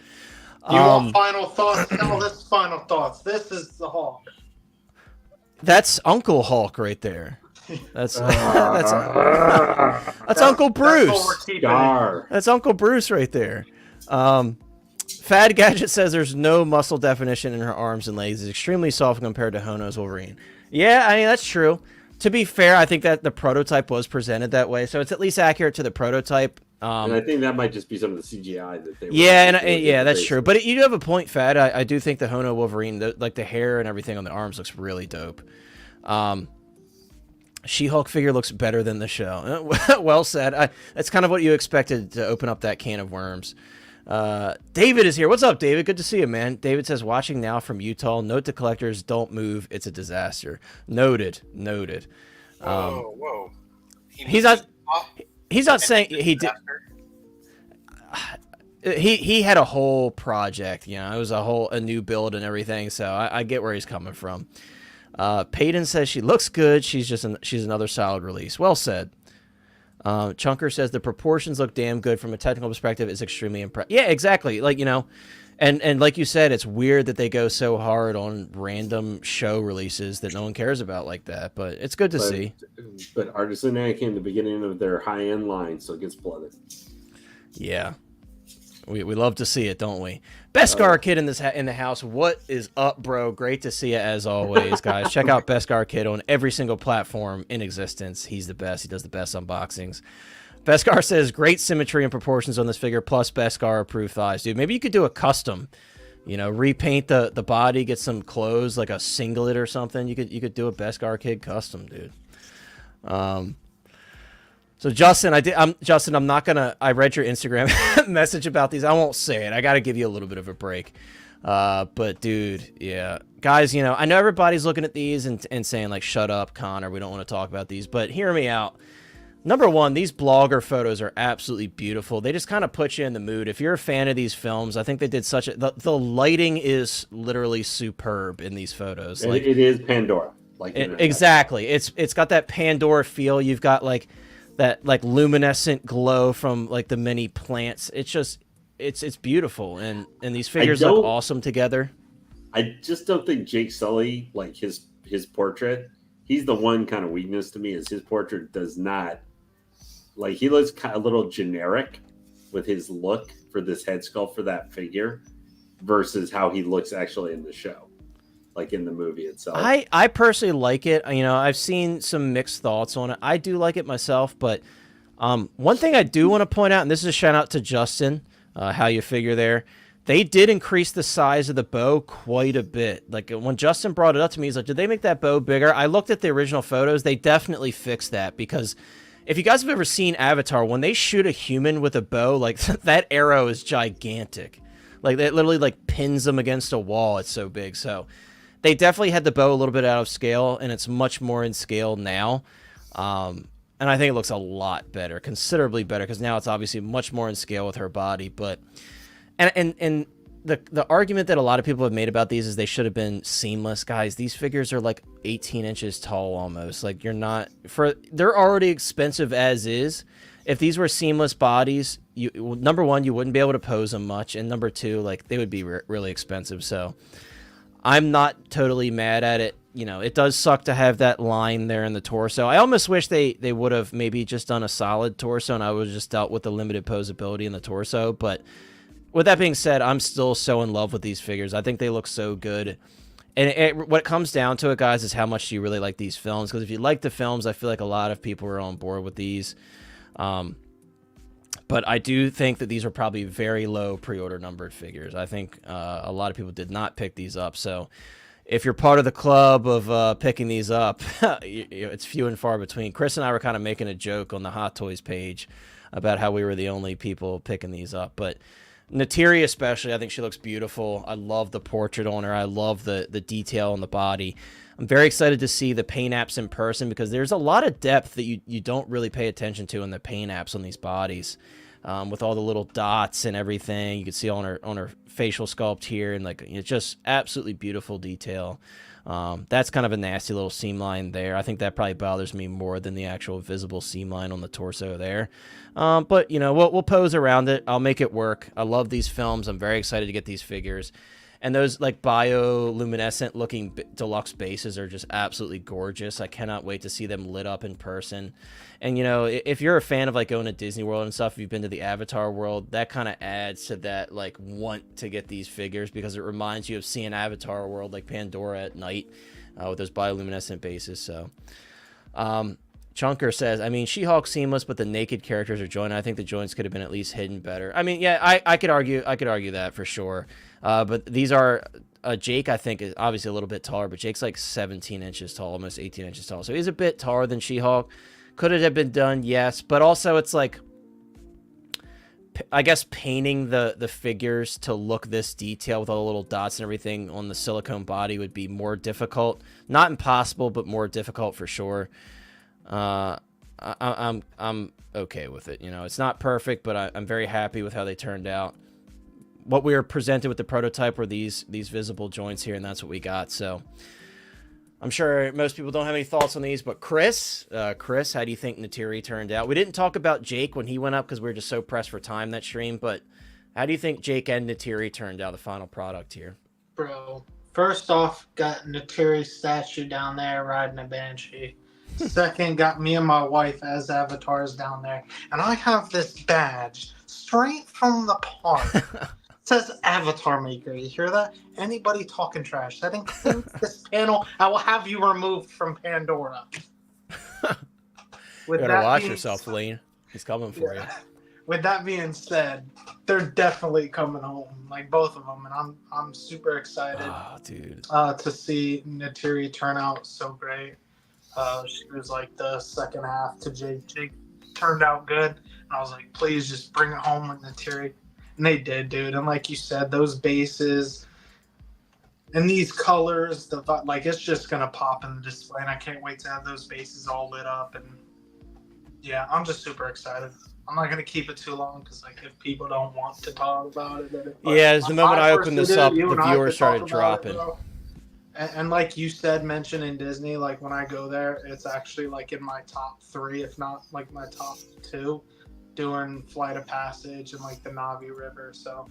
You want final thoughts? No, this is final thoughts. This is the Hulk. That's Uncle Hulk right there. That's Uncle Bruce. That's Uncle Bruce right there. Fad Gadget says there's no muscle definition in her arms and legs. It's extremely soft compared to Hono's Wolverine. Yeah, I mean, that's true. To be fair, I think that the prototype was presented that way, so it's at least accurate to the prototype. And I think that might just be some of the CGI that they. Yeah, that's true. But you do have a point, Fad. I do think the Hono Wolverine, the hair and everything on the arms looks really dope. She-Hulk figure looks better than the show. Well said. That's kind of what you expected to open up that can of worms. David is here. What's up, David? Good to see you, man. David says, watching now from Utah. Note to collectors, don't move. It's a disaster. Noted. Whoa. He's not saying he did. He had a whole project, you know. It was a new build and everything. So I get where he's coming from. Peyton says she looks good. She's another solid release. Well said. Chunker says the proportions look damn good from a technical perspective. Is extremely impressive. Yeah, exactly. Like, you know, and like you said, it's weird that they go so hard on random show releases that no one cares about like that. But it's good to see. But Artisan A came the beginning of their high end line, so it gets flooded. Yeah. We love to see it, don't we? Beskar Kid in the house. What is up, bro? Great to see you as always, guys. Check out Beskar Kid on every single platform in existence. He's the best. He does the best unboxings. Beskar says great symmetry and proportions on this figure, plus Beskar approved thighs, dude. Maybe you could do a custom. You know, repaint the body, get some clothes like a singlet or something. You could do a Beskar Kid custom, dude. So Justin, I'm not gonna. I read your Instagram message about these. I won't say it. I got to give you a little bit of a break. But dude, yeah, guys, you know, I know everybody's looking at these and saying like, "Shut up, Connor. We don't want to talk about these." But hear me out. Number one, these blogger photos are absolutely beautiful. They just kind of put you in the mood. If you're a fan of these films, I think they did such a. The lighting is literally superb in these photos. Like, it is Pandora. Exactly. It's got that Pandora feel. You've got like that like luminescent glow from like the many plants. It's just it's beautiful, and these figures look awesome together. I just don't think Jake Sully, like his portrait, he's the one kind of weakness to me is his portrait does not, like, he looks kind of a little generic with his look for this head sculpt for that figure versus how he looks actually in the show, like in the movie itself. I personally like it. You know, I've seen some mixed thoughts on it. I do like it myself, but one thing I do want to point out, and this is a shout out to Justin, how you figure there. They did increase the size of the bow quite a bit. Like when Justin brought it up to me, he's like, did they make that bow bigger? I looked at the original photos. They definitely fixed that, because if you guys have ever seen Avatar, when they shoot a human with a bow, like that arrow is gigantic. Like it literally like pins them against a wall. It's so big. So they definitely had the bow a little bit out of scale, and it's much more in scale now. And I think it looks a lot better, considerably better, because now it's obviously much more in scale with her body. But and the argument that a lot of people have made about these is they should have been seamless. Guys, these figures are like 18 inches tall almost. Like they're already expensive as is. If these were seamless bodies, number one, you wouldn't be able to pose them much, and number two, like they would be really expensive. So I'm not totally mad at it. You know, it does suck to have that line there in the torso. I almost wish they would have maybe just done a solid torso, and I would have just dealt with the limited posability in the torso. But with that being said, I'm still so in love with these figures. I think they look so good. And what it comes down to it, guys, is how much do you really like these films? Because if you like the films, I feel like a lot of people are on board with these. But I do think that these are probably very low pre-order numbered figures. I think a lot of people did not pick these up. So if you're part of the club of picking these up, it's few and far between. Chris and I were kind of making a joke on the Hot Toys page about how we were the only people picking these up. But Natiri especially, I think she looks beautiful. I love the portrait on her. I love the detail on the body. I'm very excited to see the paint apps in person, because there's a lot of depth that you don't really pay attention to in the paint apps on these bodies. With all the little dots and everything, you can see on her facial sculpt here, and like it's just absolutely beautiful detail. That's kind of a nasty little seam line there. I think that probably bothers me more than the actual visible seam line on the torso there. But you know, we'll pose around it. I'll make it work. I love these films. I'm very excited to get these figures. And those like bioluminescent looking deluxe bases are just absolutely gorgeous. I cannot wait to see them lit up in person. And, you know, if you're a fan of like going to Disney World and stuff, if you've been to the Avatar world, that kind of adds to that like want to get these figures, because it reminds you of seeing Avatar world like Pandora at night with those bioluminescent bases. So Chunker says, I mean, She-Hulk's seamless, but the naked characters are joined. I think the joints could have been at least hidden better. I mean, yeah, I could argue that for sure. But these are Jake, I think, is obviously a little bit taller, but Jake's like 17 inches tall, almost 18 inches tall. So he's a bit taller than She-Hulk. Could it have been done? Yes. But also it's like, I guess painting the figures to look this detailed with all the little dots and everything on the silicone body would be more difficult. Not impossible, but more difficult for sure. I'm okay with it. You know, it's not perfect, but I'm very happy with how they turned out. What we were presented with the prototype were these visible joints here, and that's what we got. So I'm sure most people don't have any thoughts on these, but Chris, how do you think Natiri turned out? We didn't talk about Jake when he went up because we were just so pressed for time that stream, but how do you think Jake and Natiri turned out, the final product here? Bro, first off, got Natiri's statue down there riding a banshee. Second, got me and my wife as avatars down there. And I have this badge straight from the park. It says Avatar Maker. You hear that? Anybody talking trash? That includes this panel. I will have you removed from Pandora. You better watch yourself, Lean. He's coming for you. With that being said, they're definitely coming home. Like both of them. And I'm super excited to see Natiri turn out so great. She was like the second half to Jake. Jake turned out good. And I was like, please just bring it home with Natiri. And they did, dude. And like you said, those bases and these colors, like it's just going to pop in the display. And I can't wait to have those bases all lit up. And yeah, I'm just super excited. I'm not going to keep it too long because like if people don't want to talk about it. Yeah, as the moment I opened this up, the viewers started dropping. And like you said, mentioning Disney, like when I go there, it's actually like in my top 3, if not like my top 2, doing Flight of Passage and like the Na'vi River. So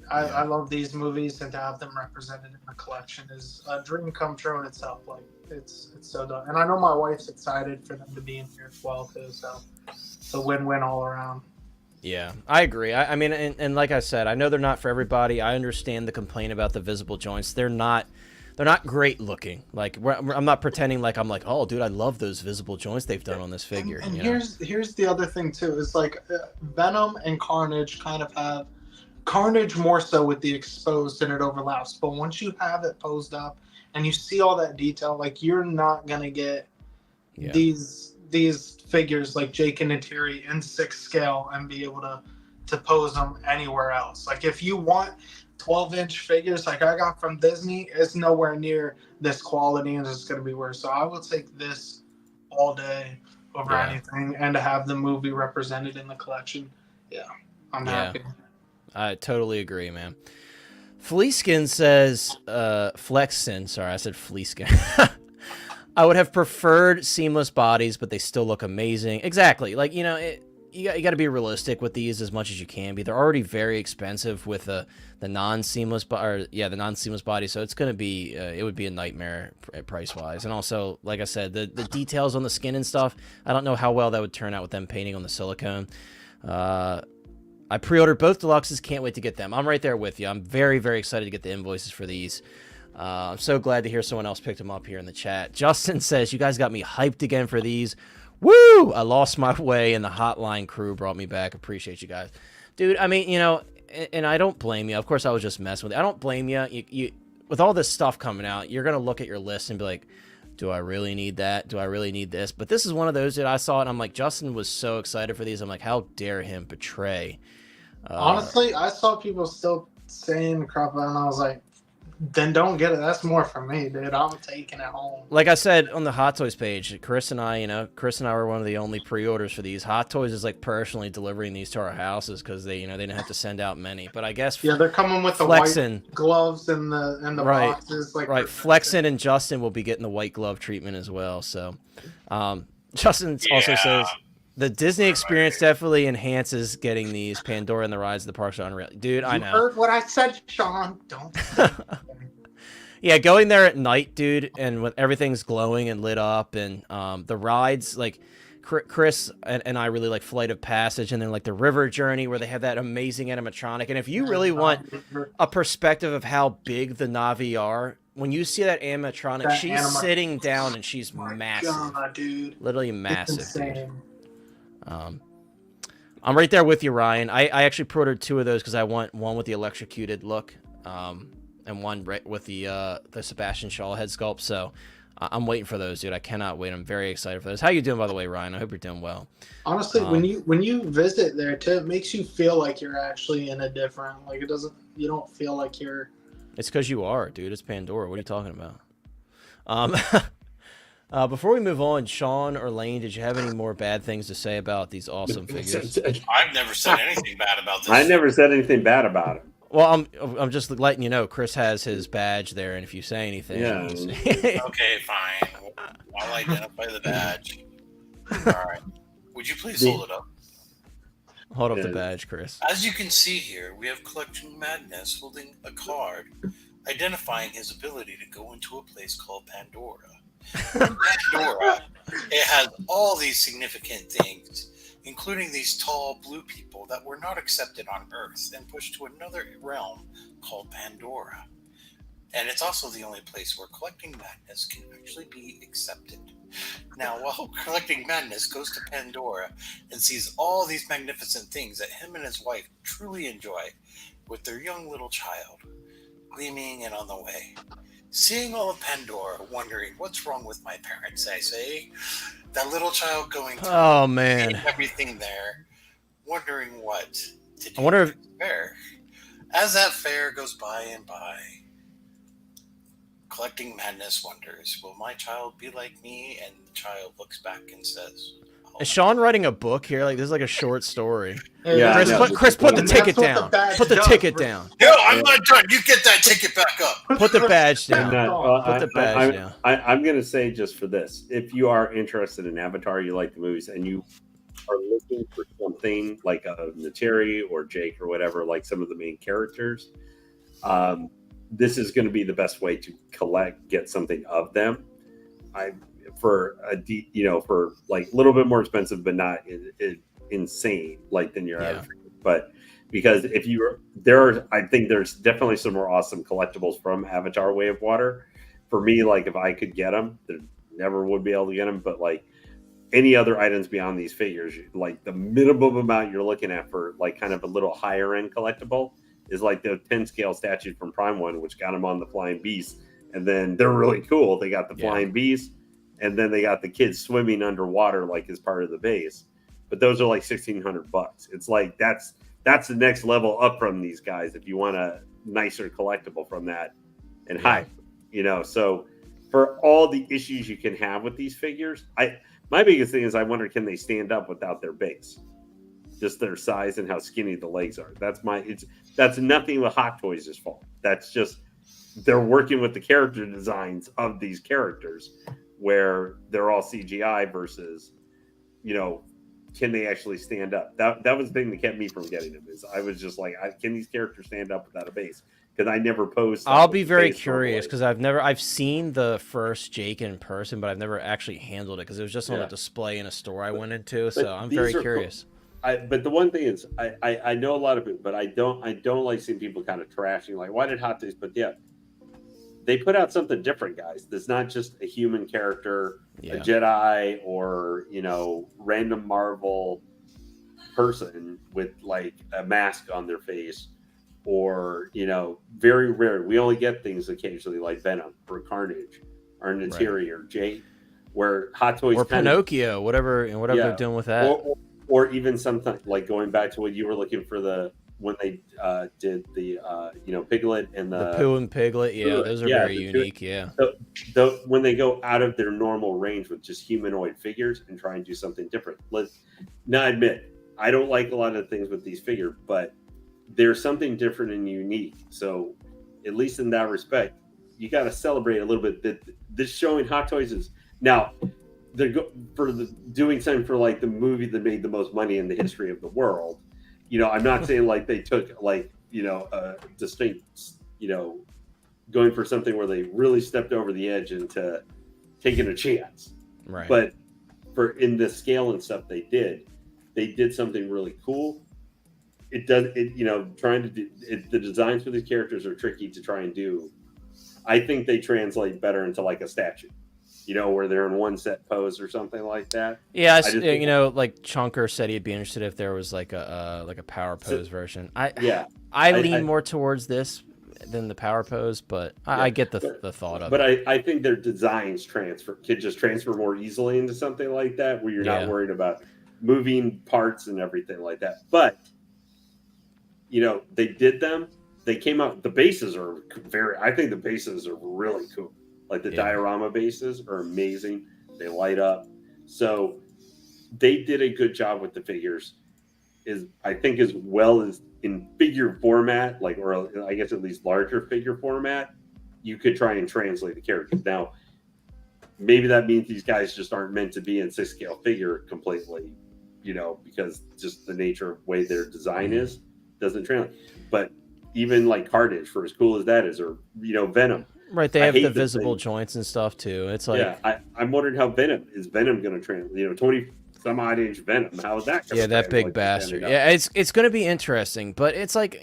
I love these movies, and to have them represented in the collection is a dream come true in itself. Like it's so done. And I know my wife's excited for them to be in here as well too. So it's a win-win all around. Yeah, I agree. I mean, and like I said, I know they're not for everybody. I understand the complaint about the visible joints. They're not great looking. Like I'm not pretending like I'm like, oh, dude, I love those visible joints they've done on this figure. And here's the other thing too. Is like Venom and Carnage kind of have Carnage more so with the exposed and it overlaps. But once you have it posed up and you see all that detail, like you're not gonna get these figures like Jake and Natiri in 6 scale and be able to pose them anywhere else. Like if you want 12-inch figures like I got from Disney, it's nowhere near this quality and it's going to be worse. So I will take this all day over anything, and to have the movie represented in the collection. Yeah, I'm happy. I totally agree, man. Fleeskin says, Flexin, sorry, I said Fleeskin. I would have preferred seamless bodies, but they still look amazing. Exactly. Like, you know, you got to be realistic with these as much as you can be. They're already very expensive with the non-seamless body, so it's going to be it would be a nightmare price-wise. And also, like I said, the details on the skin and stuff, I don't know how well that would turn out with them painting on the silicone. I pre-ordered both deluxes, can't wait to get them. I'm right there with you. I'm very, very excited to get the invoices for these. I'm so glad to hear someone else picked them up here in the chat. Justin says, you guys got me hyped again for these. Woo! I lost my way and the Hotline crew brought me back. Appreciate you guys. Dude, I mean, you know, and I don't blame you. Of course, I was just messing with you. I don't blame you. You with all this stuff coming out, you're going to look at your list and be like, do I really need that? Do I really need this? But this is one of those that I saw it and I'm like, Justin was so excited for these. I'm like, how dare him betray? Honestly, I saw people still saying crap and I was like, then don't get it. That's more for me, dude. I'm taking it home. Like I said on the Hot Toys page, Chris and I were one of the only pre-orders for these. Hot Toys is like personally delivering these to our houses because they didn't have to send out many. But I guess they're coming with the white gloves and the boxes. Like right, Flexin and Justin will be getting the white glove treatment as well. So, Justin also says the Disney experience definitely enhances getting these. Pandora and the rides of the parks are unreal. Dude, I know. You heard what I said, Sean. Don't. Yeah, going there at night, dude, and when everything's glowing and lit up, and the rides, like Chris and I really like Flight of Passage, and then like the River Journey where they have that amazing animatronic. And if you really want a perspective of how big the Na'vi are, when you see that animatronic, she's sitting down and she's massive. God, dude. Literally It's massive, insane. dude. I'm right there with you, Ryan. I actually pre-ordered 2 of those because I want one with the electrocuted look, and one with the Sebastian Shaw head sculpt. So I'm waiting for those, dude. I cannot wait. I'm very excited for those. How you doing, by the way, Ryan? I hope you're doing well. Honestly, when you visit there too, it makes you feel like you're actually in a different. Like you don't feel like you're. It's because you are, dude. It's Pandora. What are you talking about? Before we move on, Sean or Lane, did you have any more bad things to say about these awesome figures? I've never said anything bad about this. I never said anything bad about him. Well, I'm just letting you know. Chris has his badge there, and if you say anything, Okay, fine. I'll identify the badge. All right. Would you please hold it up? Hold up the badge, Chris. As you can see here, we have Collection Madness holding a card identifying his ability to go into a place called Pandora. Pandora, it has all these significant things, including these tall blue people that were not accepted on Earth and pushed to another realm called Pandora. And it's also the only place where Collecting Madness can actually be accepted. Now, while Collecting Madness goes to Pandora and sees all these magnificent things that him and his wife truly enjoy with their young little child, gleaming and on the way. Seeing all of Pandora, wondering what's wrong with my parents, I say. That little child going through everything there, wondering what to do. I wonder if fair. As that fair goes by and by, Collecting Madness wonders, will my child be like me? And the child looks back and says, is Sean writing a book here? Like, this is like a short story. Yeah, Chris, put the ticket down. Put the ticket down. Yo, I'm not done. You get that ticket back up. Put the badge down. Put the badge down. I'm going to say just for this, if you are interested in Avatar, you like the movies, and you are looking for something like a Nateri or Jake or whatever, like some of the main characters, this is going to be the best way to get something of them. For like a little bit more expensive, but not insane like than your average. But because I think there's definitely some more awesome collectibles from Avatar: Way of Water. For me, like if I could get them, there never would be able to get them. But like any other items beyond these figures, like the minimum amount you're looking at for like kind of a little higher end collectible is like the 10 scale statue from Prime One, which got them on the Flying Beast, and then they're really cool. They got the Flying Beast. And then they got the kids swimming underwater, like as part of the base. But those are like $1,600. It's like that's the next level up from these guys. If you want a nicer collectible from that, and high, So for all the issues you can have with these figures, my biggest thing is I wonder, can they stand up without their base? Just their size and how skinny the legs are. That's nothing with Hot Toys' fault. That's just they're working with the character designs of these characters, where they're all CGI versus, can they actually stand up? That was the thing that kept me from getting them. Is I was just like, can these characters stand up without a base? Because I never posed. I'll be very curious because I've seen the first Jake in person, but I've never actually handled it because it was just on a display in a store I went into. So I'm very curious. But the one thing is, I know a lot of people, but I don't like seeing people kind of trashing like, why did Hot Toys? But they put out something different, guys. That's not just a human character, a Jedi, or random Marvel person with like a mask on their face, or very rare. We only get things occasionally like Venom or Carnage or Nateri or Jade, where Hot Toys or Pinocchio, whatever they're doing with that, or even something like going back to what you were looking for when they did the Piglet and the Pooh and Piglet, those are very unique. So when they go out of their normal range with just humanoid figures and try and do something different. Now admit, I don't like a lot of things with these figures, but there's something different and unique. So at least in that respect, you got to celebrate a little bit that this showing Hot Toys is now they're doing something for like the movie that made the most money in the history of the world. I'm not saying like they took like, a distinct, going for something where they really stepped over the edge into taking a chance. Right. But in the scale and stuff they did something really cool. The designs for these characters are tricky to try and do I think they translate better into like a statue, where they're in one set pose or something like that. Yeah, like Chunker said he'd be interested if there was like a power pose version. I lean more towards this than the power pose, but I get the thought of it. But I think their designs could just transfer more easily into something like that, where you're not worried about moving parts and everything like that. But they did them. They came out. The bases are I think the bases are really cool. Like the diorama bases are amazing. They light up. So they did a good job with the figures. I think as well as in figure format, or I guess at least larger figure format, you could try and translate the characters. Now, maybe that means these guys just aren't meant to be in 6-scale figure completely, because just the nature of the way their design is doesn't translate. But even like Carnage, for as cool as that is, or Venom. Right, they have the visible joints and stuff too. It's like I'm wondering how Venom going to translate. 20 some odd inch Venom. How is that? That big bastard. Yeah, it's going to be interesting, but it's like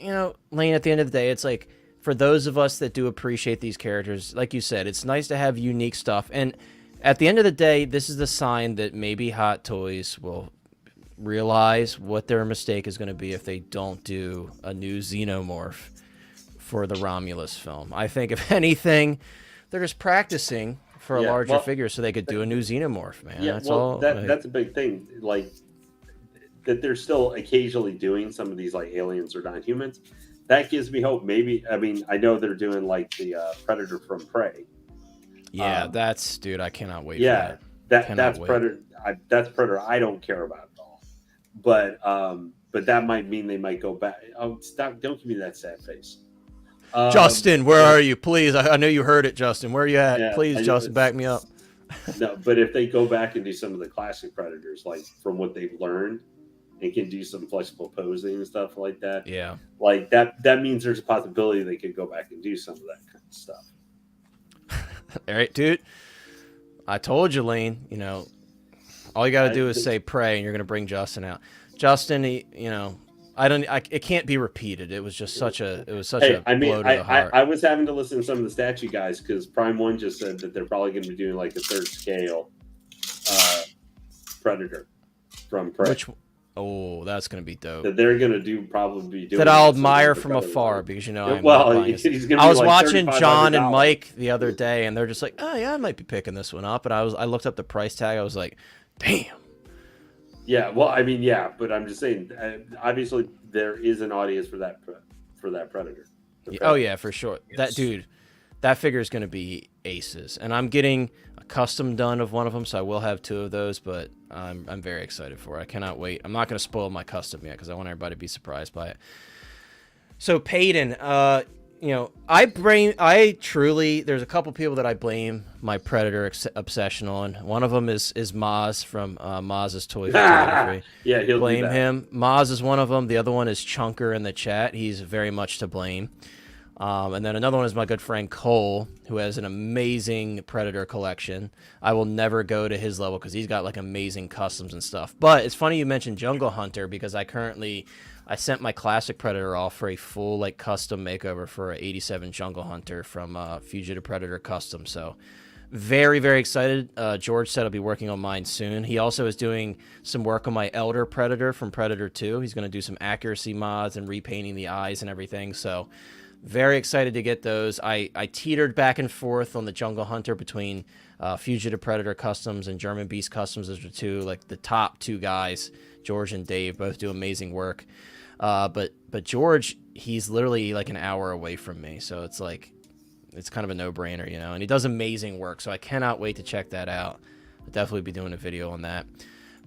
Lane. At the end of the day, it's like for those of us that do appreciate these characters, like you said, it's nice to have unique stuff. And at the end of the day, this is the sign that maybe Hot Toys will realize what their mistake is going to be if they don't do a new Xenomorph for the Romulus film. I think if anything, they're just practicing for a larger figure so they could do a new Xenomorph, man. Yeah, that's a big thing. Like that they're still occasionally doing some of these like aliens or non-humans. That gives me hope. Maybe, I know they're doing like the Predator from Prey. Yeah, dude, I cannot wait for that. That's Predator. That's Predator I don't care about at all. But that might mean they might go back. Oh, stop. Don't give me that sad face. Justin, where are you? Please, I know you heard it, Justin. Where are you at? Yeah, please, Justin, back me up. No, but if they go back and do some of the classic Predators, like from what they've learned, and can do some flexible posing and stuff like that, like that means there's a possibility they could go back and do some of that kind of stuff. All right, dude. I told you, Lane. All you got to do is say pray, and you're going to bring Justin out. Justin, it can't be repeated. It was just such a blow to the heart. I was having to listen to some of the statue guys because Prime One just said that they're probably going to be doing like a 3rd scale Predator from Prey. That's going to be dope. That they're going to probably be doing that. I'll admire from afar because he's I was like watching John and Mike the other day, and they're just like, oh yeah, I might be picking this one up. And I looked up the price tag. I was like, damn. Yeah, well, but I'm just saying. Obviously, there is an audience for that Predator. Oh yeah, for sure. Yes. That figure is going to be aces, and I'm getting a custom done of one of them, so I will have 2 of those. But I'm very excited for it. I cannot wait. I'm not going to spoil my custom yet because I want everybody to be surprised by it. So Peyton, I truly, there's a couple people that I blame my Predator obsession on. One of them is Maz from Maz's Toy Photography. Yeah, he'll blame do that. him. Maz is one of them. The other one is Chunker in the chat. He's very much to blame. And then another one is my good friend Cole, who has an amazing Predator collection. I will never go to his level because he's got like amazing customs and stuff. But it's funny you mentioned Jungle Hunter because I sent my classic Predator off for a full like custom makeover for an 87 Jungle Hunter from Fugitive Predator Custom. So very, very excited. George said I'll be working on mine soon. He also is doing some work on my Elder Predator from Predator 2. He's going to do some accuracy mods and repainting the eyes and everything. So very excited to get those. I teetered back and forth on the Jungle Hunter between Fugitive Predator Customs and German Beast Customs. Those are the top 2 guys. George and Dave both do amazing work. But George, he's literally like an hour away from me, so it's kind of a no-brainer, and he does amazing work, so I cannot wait to check that out. I'll definitely be doing a video on that.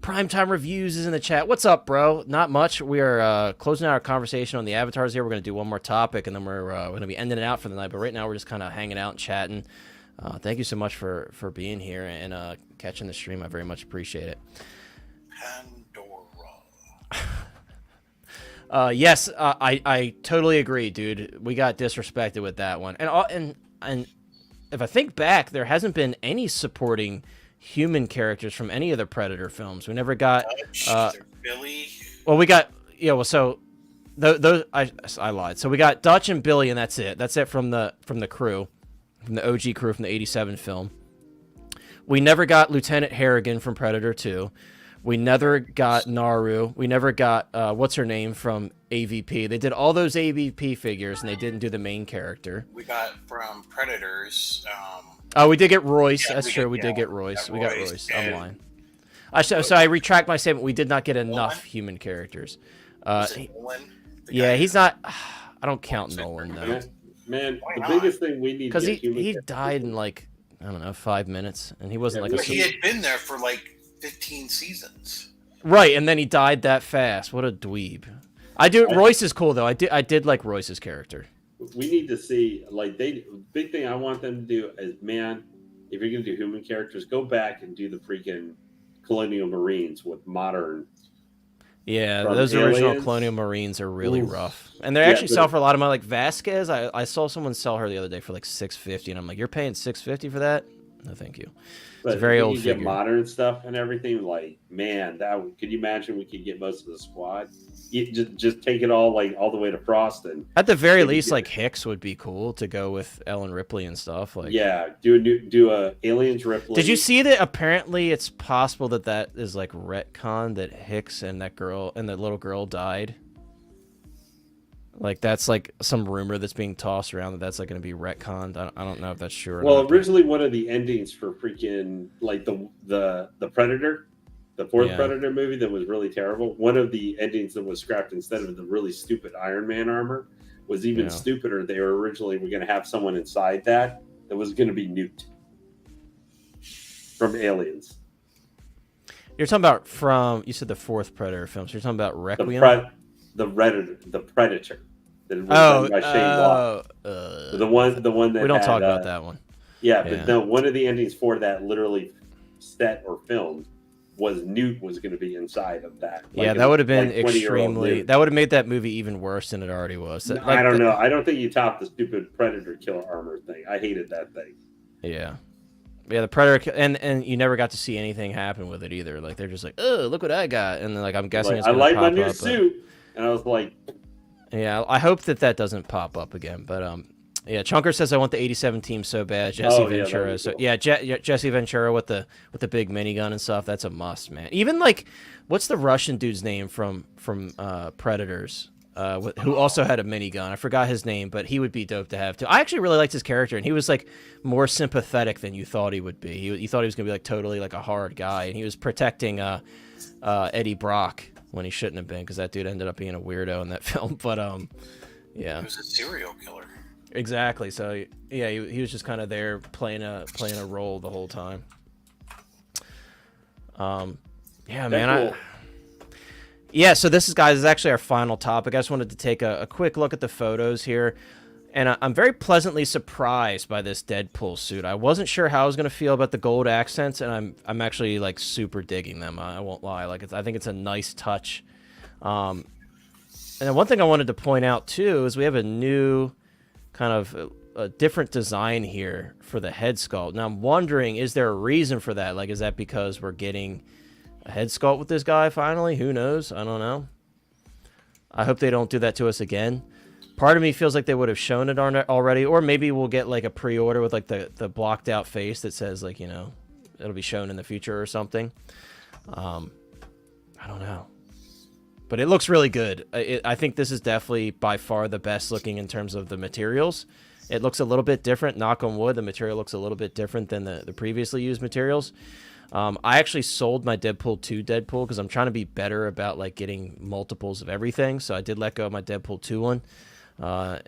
Primetime Reviews is in the chat. What's up, bro? Not much. We are closing out our conversation on the avatars here. We're going to do one more topic, and then we're going to be ending it out for the night, but right now we're just kind of hanging out and chatting. Thank you so much for being here and catching the stream. I very much appreciate it. Yes, I totally agree, dude. We got disrespected with that one, and if I think back, there hasn't been any supporting human characters from any of the Predator films. We never got Billy. Well, we got so those I lied. So we got Dutch and Billy, and that's it. That's it from the crew. from the OG crew from the 87 film. We never got Lieutenant Harrigan from Predator 2. We never got Naru. We never got, what's her name from AVP. They did all those AVP figures, and they didn't do the main character. We got from Predators. Oh, we did get Royce. Yeah, That's true. We did get Royce. Royce. We got Royce. I'm And- lying. So I retract my statement. We did not get enough human characters. Was it Nolan? The Yeah, guy he's who- not... I don't count Nolan, though. Man, Why the not? biggest thing we need to Because get human he characters- died in, like, I don't know, 5 minutes. And he wasn't, Yeah, like, a... But he had been there for like 15 seasons. Right, and then he died that fast. What a dweeb. Royce is cool, though. I did like Royce's character. We need to see, like, big thing I want them to do is, man, if you're gonna do human characters, go back and do the freaking Colonial Marines with modern. Yeah, From those original Aliens. Colonial Marines are really Oof. rough, and they Yeah, actually but- sell for a lot of money. Like Vasquez, I saw someone sell her the other day for like $650, and I'm like, you're paying $650 for that? No, thank you. But a very if old you get figure. modern stuff and everything. Like, man, could you imagine we could get most of the squad? Just take it all all the way to Frost and At the very Yeah, least, yeah. like Hicks would be cool to go with Ellen Ripley and stuff. Like, yeah, do a Aliens Ripley. Did you see that? Apparently, it's possible that is like retcon that Hicks and that girl and that little girl died. Like that's like some rumor that's being tossed around that's like going to be retconned. I don't know if that's true or Well, not. originally one of the endings for freaking like the Predator, the fourth Yeah. Predator movie that was really terrible. One of the endings that was scrapped instead of the really stupid Iron Man armor was even Yeah. stupider. They were originally going to have someone inside that was going to be nuked from Aliens. You're talking about you said the fourth Predator film, so you're talking about The Requiem? the Predator that was done by Shane Black. The one that we don't had, talk about that one. Yeah, but Yeah. no, one of the endings for that literally set or filmed was Newt was going to be inside of that. Yeah, that would have been 20-year-old extremely. Newt. That would have made that movie even worse than it already was. I don't know. I don't think you topped the stupid Predator killer armor thing. I hated that thing. Yeah, the Predator, and you never got to see anything happen with it either. Like they're just like, oh, look what I got, and then like I'm guessing Like, it's I gonna like my pop new up, but- suit, and I was like, Yeah, I hope that doesn't pop up again. But yeah, Chunker says I want the '87 team so bad. Jesse Oh, yeah, that Ventura. would be So cool. yeah, Jesse Ventura with the big minigun and stuff. That's a must, man. Even like, what's the Russian dude's name from Predators? Who also had a minigun. I forgot his name, but he would be dope to have too. I actually really liked his character, and he was like more sympathetic than you thought he would be. You thought he was gonna be like totally like a hard guy, and he was protecting Eddie Brock when he shouldn't have been, because that dude ended up being a weirdo in that film. But yeah, He was a serial killer. exactly. So yeah, he was just kind of there playing a role the whole time. Yeah, man. cool. Yeah, so this is actually our final topic. I just wanted to take a quick look at the photos here. And I'm very pleasantly surprised by this Deadpool suit. I wasn't sure how I was going to feel about the gold accents, and I'm actually like super digging them. I won't lie. I think it's a nice touch. And then one thing I wanted to point out too is we have a new kind of a different design here for the head sculpt. Now I'm wondering, is there a reason for that? Like, is that because we're getting a head sculpt with this guy finally? Who knows? I don't know. I hope they don't do that to us again. Part of me feels like they would have shown it already, or maybe we'll get like a pre-order with like the blocked out face that says like, you know, it'll be shown in the future or something. I don't know, but it looks really good. I think this is definitely by far the best looking in terms of the materials. It looks a little bit different. Knock on wood, the material looks a little bit different than the previously used materials. I actually sold my Deadpool 2 Deadpool because I'm trying to be better about like getting multiples of everything. So I did let go of my Deadpool 2 one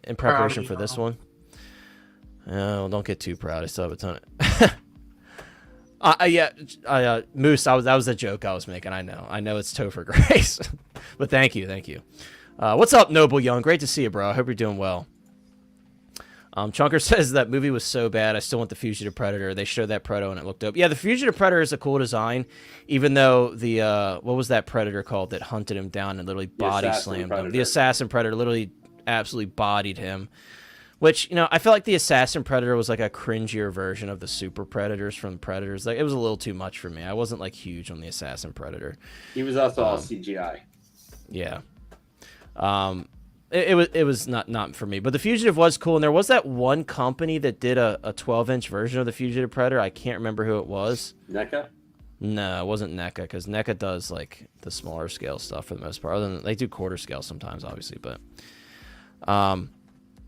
in preparation for this one. Oh, don't get too proud. I still have a ton of... Moose, that was a joke I was making. I know it's Topher Grace. But thank you. What's up, Noble Young? Great to see you, bro. I hope you're doing well. Chunker says that movie was so bad, I still want the Fugitive Predator. They showed that Proto and it looked dope. Yeah, the Fugitive Predator is a cool design, even though the, what was that Predator called that hunted him down and literally body slammed him? The Assassin Predator literally absolutely bodied him. Which, you know, I feel like the Assassin Predator was like a cringier version of the Super Predators from Predators. Like, it was a little too much for me. I wasn't like huge on the Assassin Predator. he was also all CGI. Yeah. it was not for me. But the Fugitive was cool, and there was that one company that did a 12-inch version of the Fugitive Predator. I can't remember who it was. NECA? No, it wasn't NECA, because NECA does like the smaller scale stuff for the most part. Other than they do quarter scale sometimes, obviously, but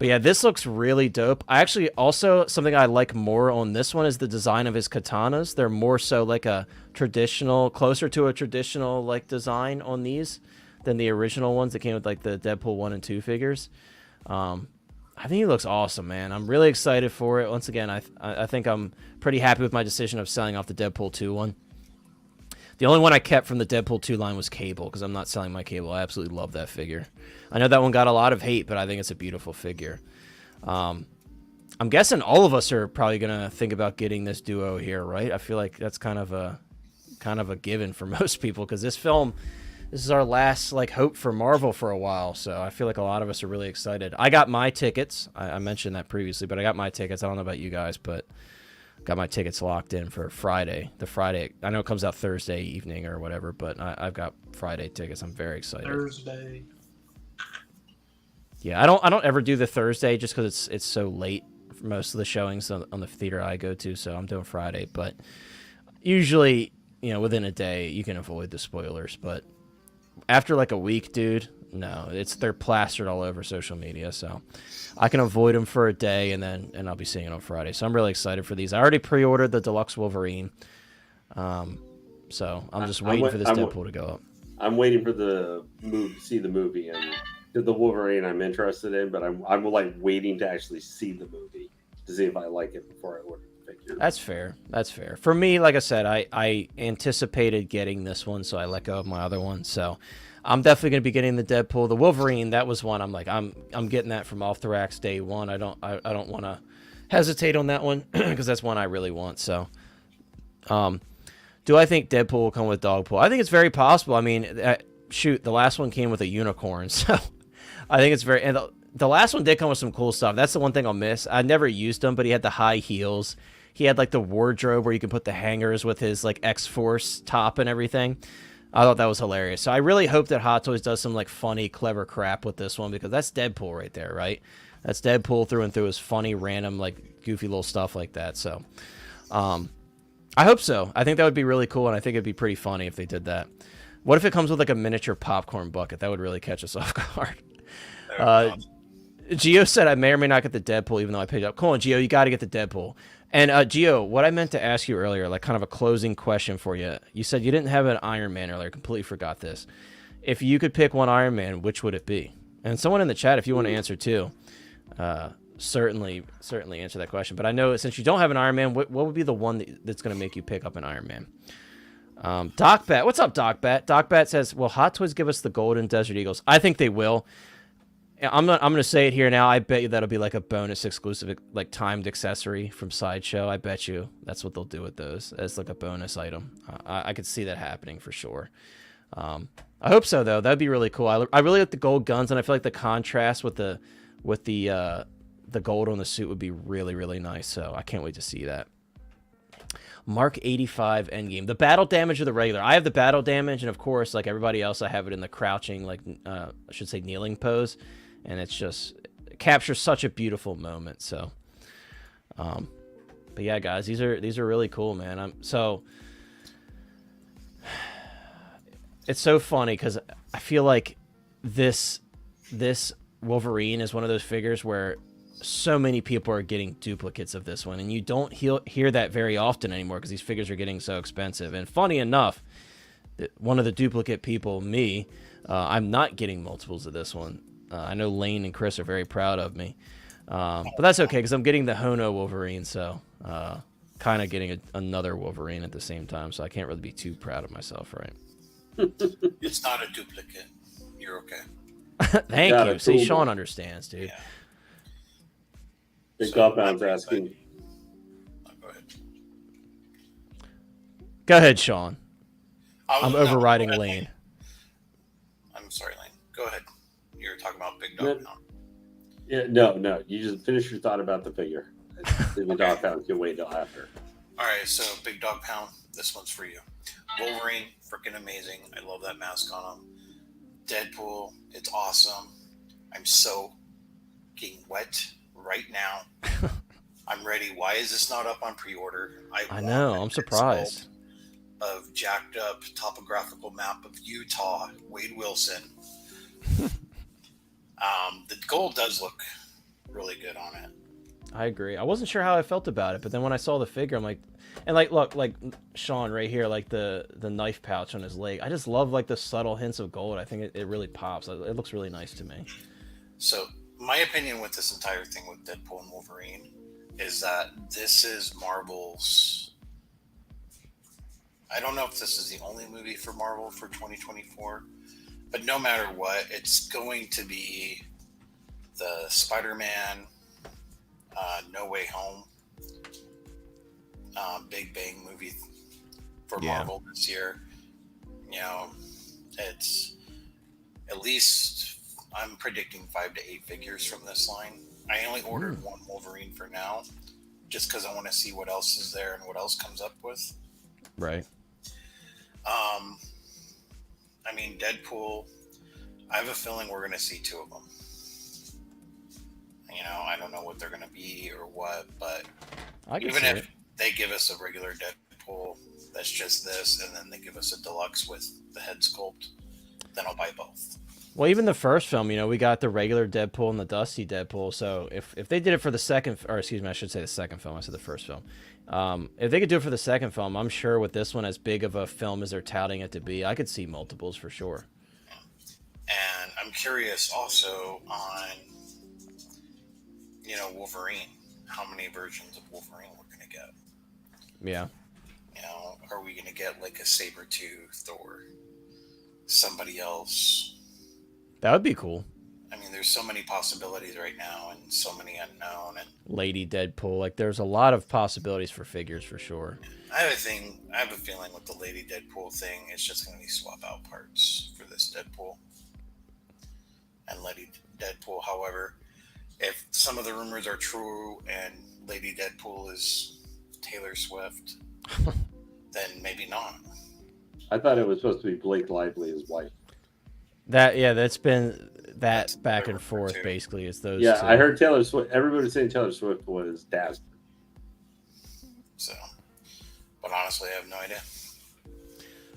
yeah, this looks really dope. I actually also, something I like more on this one is the design of his katanas. They're more so like a traditional, closer to a traditional like design on these than the original ones that came with like the Deadpool 1 and 2 figures. I think he looks awesome, man. I'm really excited for it. Once again, I think I'm pretty happy with my decision of selling off the Deadpool 2 one. The only one I kept from the Deadpool 2 line was Cable, because I'm not selling my Cable. I absolutely love that figure. I know that one got a lot of hate, but I think it's a beautiful figure. I'm guessing all of us are probably going to think about getting this duo here, right? I feel like that's kind of a given for most people, because this is our last like hope for Marvel for a while, so I feel like a lot of us are really excited. I got my tickets. I mentioned that previously, but I got my tickets. I don't know about you guys, but got my tickets locked in for Friday. I know it comes out Thursday evening or whatever, but I've got Friday tickets. I'm very excited. Thursday. Yeah, I don't ever do the Thursday just because it's so late for most of the showings on the theater I go to, so I'm doing Friday. But usually, within a day, you can avoid the spoilers. But after like a week, dude, no, they're plastered all over social media, so I can avoid them for a day, and I'll be seeing it on Friday. So I'm really excited for these. I already pre-ordered the Deluxe Wolverine, so I'm just waiting for this Deadpool to go up. I'm waiting for the movie, see the movie, and the Wolverine I'm interested in, but I'm like waiting to actually see the movie to see if I like it before I order the figure. That's fair. For me, like I said, I anticipated getting this one, so I let go of my other one. So I'm definitely going to be getting the Deadpool. The Wolverine, that was one I'm like, I'm getting that from off the racks day one. I don't want to hesitate on that one because that's one I really want. So, do I think Deadpool will come with Dogpool? I think it's very possible. I mean, the last one came with a unicorn, so I think it's very. And the last one did come with some cool stuff. That's the one thing I'll miss. I never used him, but he had the high heels. He had like the wardrobe where you can put the hangers with his like X-Force top and everything. I thought that was hilarious. So I really hope that Hot Toys does some like funny, clever crap with this one, because that's Deadpool right there, right? That's Deadpool through and through. His funny, random, like goofy little stuff like that. So I hope so. I think that would be really cool, and I think it'd be pretty funny if they did that. What if it comes with like a miniature popcorn bucket? That would really catch us off guard. Gio said I may or may not get the Deadpool, even though I paid up. Come on, Gio, you got to get the Deadpool. And Gio, what I meant to ask you earlier, like kind of a closing question for you. You said you didn't have an Iron Man earlier. Completely forgot this. If you could pick one Iron Man, which would it be? And someone in the chat, if you want to answer too, certainly answer that question. But I know since you don't have an Iron Man, what would be the one that's going to make you pick up an Iron Man? Doc Bat, what's up, Doc Bat? Doc Bat says, "Will Hot Toys give us the Golden Desert Eagles?" I think they will. I'm gonna say it here now. I bet you that'll be like a bonus exclusive, like timed accessory from Sideshow. I bet you that's what they'll do with those as like a bonus item. I could see that happening for sure. I hope so though. That'd be really cool. I really like the gold guns, and I feel like the contrast with the gold on the suit would be really, really nice. So I can't wait to see that. Mark 85 Endgame. The battle damage or the regular? I have the battle damage, and of course, like everybody else, I have it in the crouching, like I should say kneeling pose. And it captures such a beautiful moment. So, but yeah, guys, these are really cool, man. It's so funny because I feel like this Wolverine is one of those figures where so many people are getting duplicates of this one, and you don't hear that very often anymore because these figures are getting so expensive. And funny enough, one of the duplicate people, me, I'm not getting multiples of this one. I know Lane and Chris are very proud of me, but that's okay because I'm getting the Hono Wolverine, so kind of getting another Wolverine at the same time, so I can't really be too proud of myself, right? It's not a duplicate. You're okay. Thank you. See, Sean understands, dude. Yeah. Big Godbound's asking. Go ahead. Go ahead, Sean. I'm overriding Lane. I'm sorry, Lane. Go ahead. You're talking about Big Dog Pound. Yeah, no. You just finish your thought about the figure. The Dog Pound can wait till after. All right, so Big Dog Pound, this one's for you. Wolverine, freaking amazing. I love that mask on him. Deadpool, it's awesome. I'm so getting wet right now. I'm ready. Why is this not up on pre-order? I know. I'm surprised. Of jacked up topographical map of Utah, Wade Wilson. The gold does look really good on it. I agree. I wasn't sure how I felt about it, but then when I saw the figure, I'm like, and like, look, like Sean right here, like the knife pouch on his leg. I just love like the subtle hints of gold. I think it really pops. It looks really nice to me. So my opinion with this entire thing with Deadpool and Wolverine is that this is Marvel's. I don't know if this is the only movie for Marvel for 2024, but no matter what, it's going to be the Spider-Man No Way Home Big Bang movie for Marvel this year. You know, it's at least I'm predicting 5 to 8 figures from this line. I only ordered one Wolverine for now, just because I want to see what else is there and what else comes up with. Right. I mean, Deadpool, I have a feeling we're going to see 2 of them. You know, I don't know what they're going to be or what, but even if they give us a regular Deadpool that's just this, and then they give us a deluxe with the head sculpt, then I'll buy both. Well, even the first film, you know, we got the regular Deadpool and the Dusty Deadpool. So if they did it for the second, or excuse me, I should say the second film. I said the first film. If they could do it for the second film, I'm sure with this one, as big of a film as they're touting it to be, I could see multiples for sure. And I'm curious also on, you know, Wolverine. How many versions of Wolverine we're going to get? Yeah. You know, are we going to get like a Sabretooth or somebody else? That would be cool. I mean, there's so many possibilities right now and so many unknown. And Lady Deadpool. Like, there's a lot of possibilities for figures for sure. I have a feeling with the Lady Deadpool thing, it's just going to be swap out parts for this Deadpool. And Lady Deadpool, however, if some of the rumors are true and Lady Deadpool is Taylor Swift, then maybe not. I thought it was supposed to be Blake Lively's wife. That's been back and forth too. Basically. It's those two. I heard Taylor Swift. Everybody was saying Taylor Swift was Dazzler. So, but honestly, I have no idea.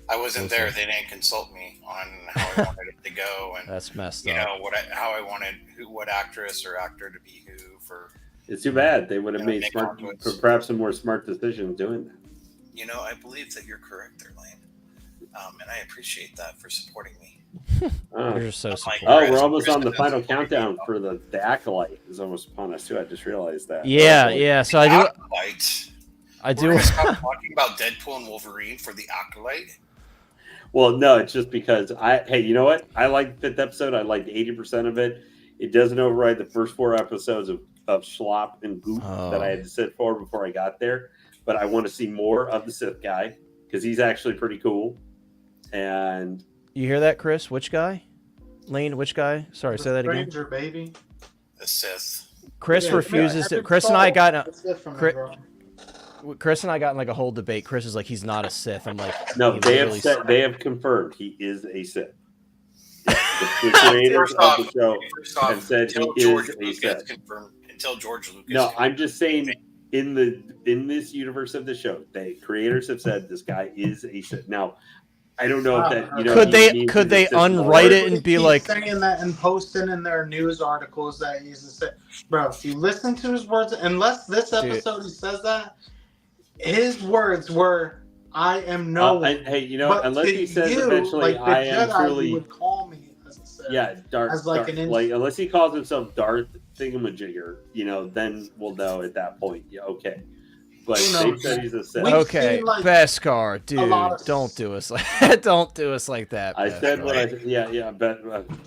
I wasn't there. They didn't consult me on how I wanted it to go, and that's messed up. You know how I wanted what actress or actor to be who for. It's too bad. They would have made perhaps some more smart decisions doing that. You know, I believe that you're correct there, Lane, and I appreciate that for supporting me. You're so supportive. We're almost on the final countdown for the Acolyte is almost upon us too. I just realized that. Yeah. So I do. We're gonna stop talking about Deadpool and Wolverine for the Acolyte. Well, no, it's just because hey, you know what? I liked the 5th episode. I liked 80% of it. It doesn't override the first 4 episodes of slop and goop that I had to sit for before I got there. But I want to see more of the Sith guy because he's actually pretty cool. And you hear that, Chris? Which guy? Lane, which guy? Sorry, say that again. Stranger, baby. The Sith. Chris refuses to. Chris and I got Chris and I got in like a whole debate. Chris is like, he's not a Sith. I'm like, no, they have confirmed he is a Sith. The creators of the show have said he is a Sith. Until George Lucas. No, I'm just saying in this universe of the show, the creators have said this guy is a Sith. Now, I don't know if that could they unwrite it and be like saying that and posting in their news articles that he's a Sith. Bro, if you listen to his words, unless this episode he says that, his words were, "I am no one." Hey, you know, unless he says eventually, "I am truly," he would call me as a Sith. Yeah, Darth. Unless he calls himself Darth Thingamajigger, you know, then we'll know at that point. Yeah, okay. But they said he's a Sith. Okay, Beskar, dude, don't do us like that. I said what I said. Yeah, but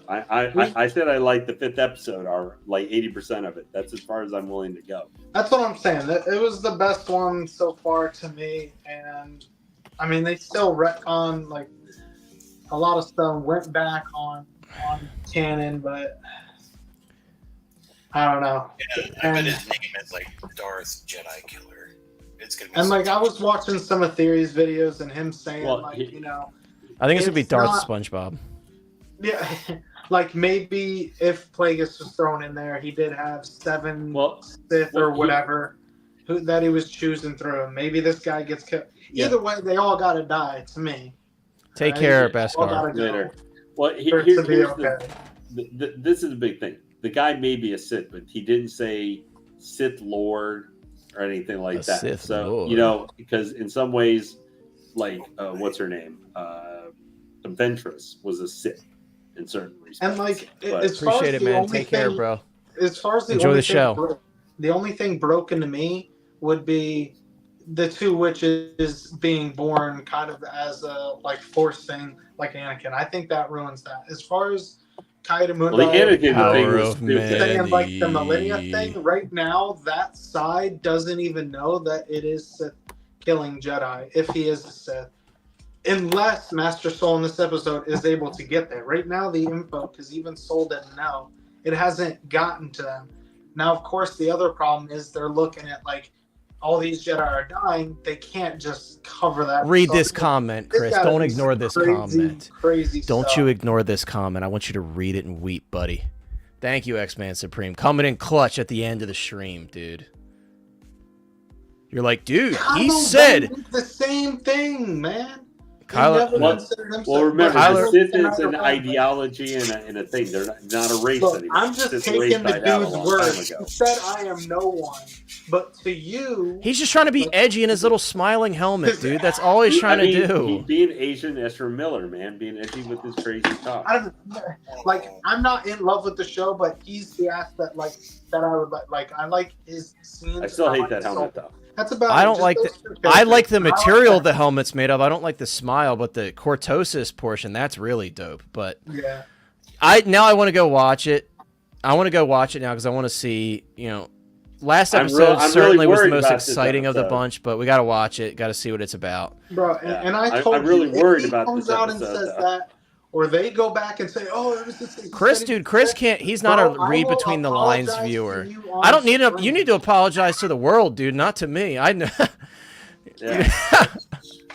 I said I liked the 5th episode, or like 80% of it. That's as far as I'm willing to go. That's what I'm saying. It was the best one so far to me, and I mean they still retcon like a lot of stuff went back on canon, but I don't know. Yeah, I bet his name is like Darth Jedi Killer. It's gonna be I was watching some of Theory's videos and him saying you know, I think it's gonna be Darth SpongeBob. Yeah, like maybe if Plagueis was thrown in there, he did have 7 Sith or whatever that he was choosing through. Maybe this guy gets killed. Either way, they all gotta die to me. Take care, Beskar. Later. Well, here's this is a big thing. The guy may be a Sith, but he didn't say Sith Lord or anything like that. Sith so Lord. You know, because in some ways, like what's her name, Ventress was a Sith in certain respects. And like, as far appreciate as it, man. Take care, bro. As far as the enjoy only the show. The only thing broken to me would be the 2 witches being born kind of as a like Force thing, like Anakin. I think that ruins that. As far as Kaidamunda, well, the Anakin thing was stupid. Like the Millennia thing, right now that side doesn't even know that it is Sith killing Jedi if he is a Sith. Unless Master Soul in this episode is able to get there. Right now, the info, because even Soul didn't know, it hasn't gotten to them. Now, of course, the other problem is they're looking at, like, all these Jedi are dying. They can't just cover that. Read this comment, Chris. Don't ignore this comment. Crazy Don't stuff. you ignore this comment. I want you to read it and weep, buddy. Thank you, X-Man Supreme. Coming in clutch at the end of the stream, dude. You're like, dude, he said the same thing, man. Kyler, well, remember, the Sith is an ideology and a thing. They're not a race anymore. I'm just taking the dude's word. He said, I am no one. But to you... He's just trying to be edgy in his little smiling helmet, dude. That's all he's trying to do. Being Asian Ezra Miller, man. Being edgy with his crazy talk. I don't like, I'm not in love with the show, but he's the aspect, like, that I would like. Like, I like his scenes. I still hate that helmet, though. That's about I don't like I like the material the helmet's made of. I don't like the smile, but the cortosis portion, that's really dope. But yeah, I want to go watch it. I want to go watch it now because I want to see, you know, last episode certainly was the most exciting of the bunch, but we got to watch it. Got to see what it's about. Bro, and I told I'm really worried about this episode. Comes out and says that, or they go back and say, "Oh, it was this." Chris can't. He's not a read between the lines viewer. I don't need him. You need to apologize to the world, dude, not to me. I know. Yeah.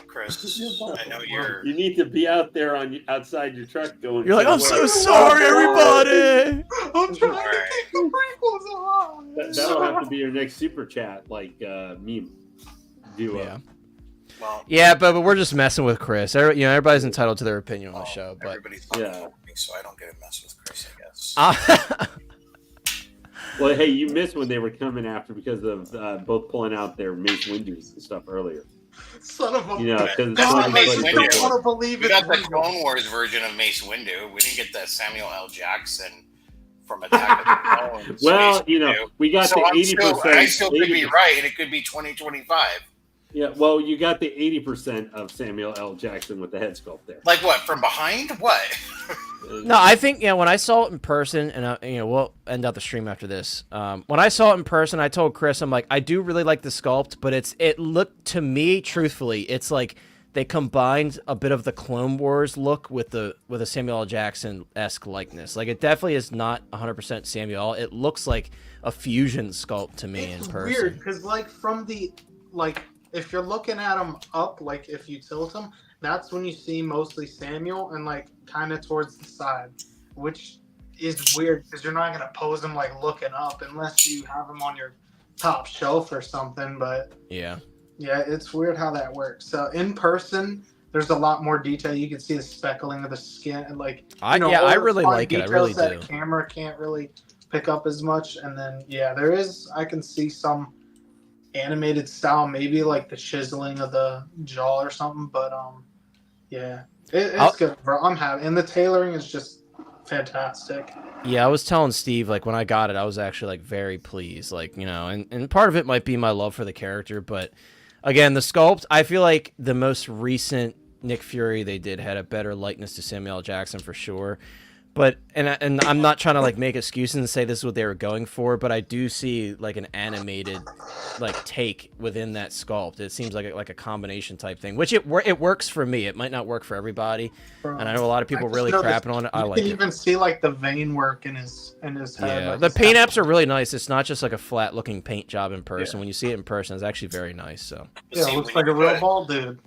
Chris, I know You need to be out there outside your truck going. You're like, I'm so sorry, everybody. I'm trying to keep the prequels alive. That'll have to be your next super chat, like meme. Yeah. Well, yeah, but we're just messing with Chris. You know, everybody's entitled to their opinion on the show. But everybody's me, so I don't get to mess with Chris, I guess. Well, hey, you missed when they were coming after because of both pulling out their Mace Windu's and stuff earlier. Son of a because I don't want to believe it. We got the Clone Wars version of Mace Windu. We didn't get the Samuel L. Jackson from Attack of the Clones. Well, we got the 80%. I still could be right, and it could be 2025. Yeah, well, you got the 80% of Samuel L. Jackson with the head sculpt there. Like what? From behind? What? No, I think when I saw it in person, and we'll end out the stream after this. When I saw it in person, I told Chris, I'm like, I do really like the sculpt, but it looked to me, truthfully, it's like they combined a bit of the Clone Wars look with a Samuel L. Jackson-esque likeness. Like, it definitely is not 100% Samuel. It looks like a fusion sculpt to me in person. It's weird because, like, from the if you're looking at him up, like if you tilt him, that's when you see mostly Samuel and like kind of towards the side, which is weird because you're not gonna pose him like looking up unless you have him on your top shelf or something. But yeah, it's weird how that works. So in person, there's a lot more detail. You can see the speckling of the skin and like I really like it. I really do. That camera can't really pick up as much, and then there is. I can see some animated style, maybe like the chiseling of the jaw or something, but it's good, bro. I'm happy, and the tailoring is just fantastic. I was telling Steve, like, when I got it, I was actually like very pleased, like, and part of it might be my love for the character, but again, the sculpt, I feel like the most recent Nick Fury they did had a better likeness to Samuel L. Jackson for sure. But and I'm not trying to like make excuses and say this is what they were going for, but I do see like an animated like take within that sculpt. It seems like a combination type thing, which it works for me. It might not work for everybody, and I know a lot of people really crapping on it. I like it. You can even see like the vein work in his head. Yeah, like the paint apps are really nice. It's not just like a flat looking paint job in person. When you see it in person, it's actually very nice. So it looks like a real bald dude.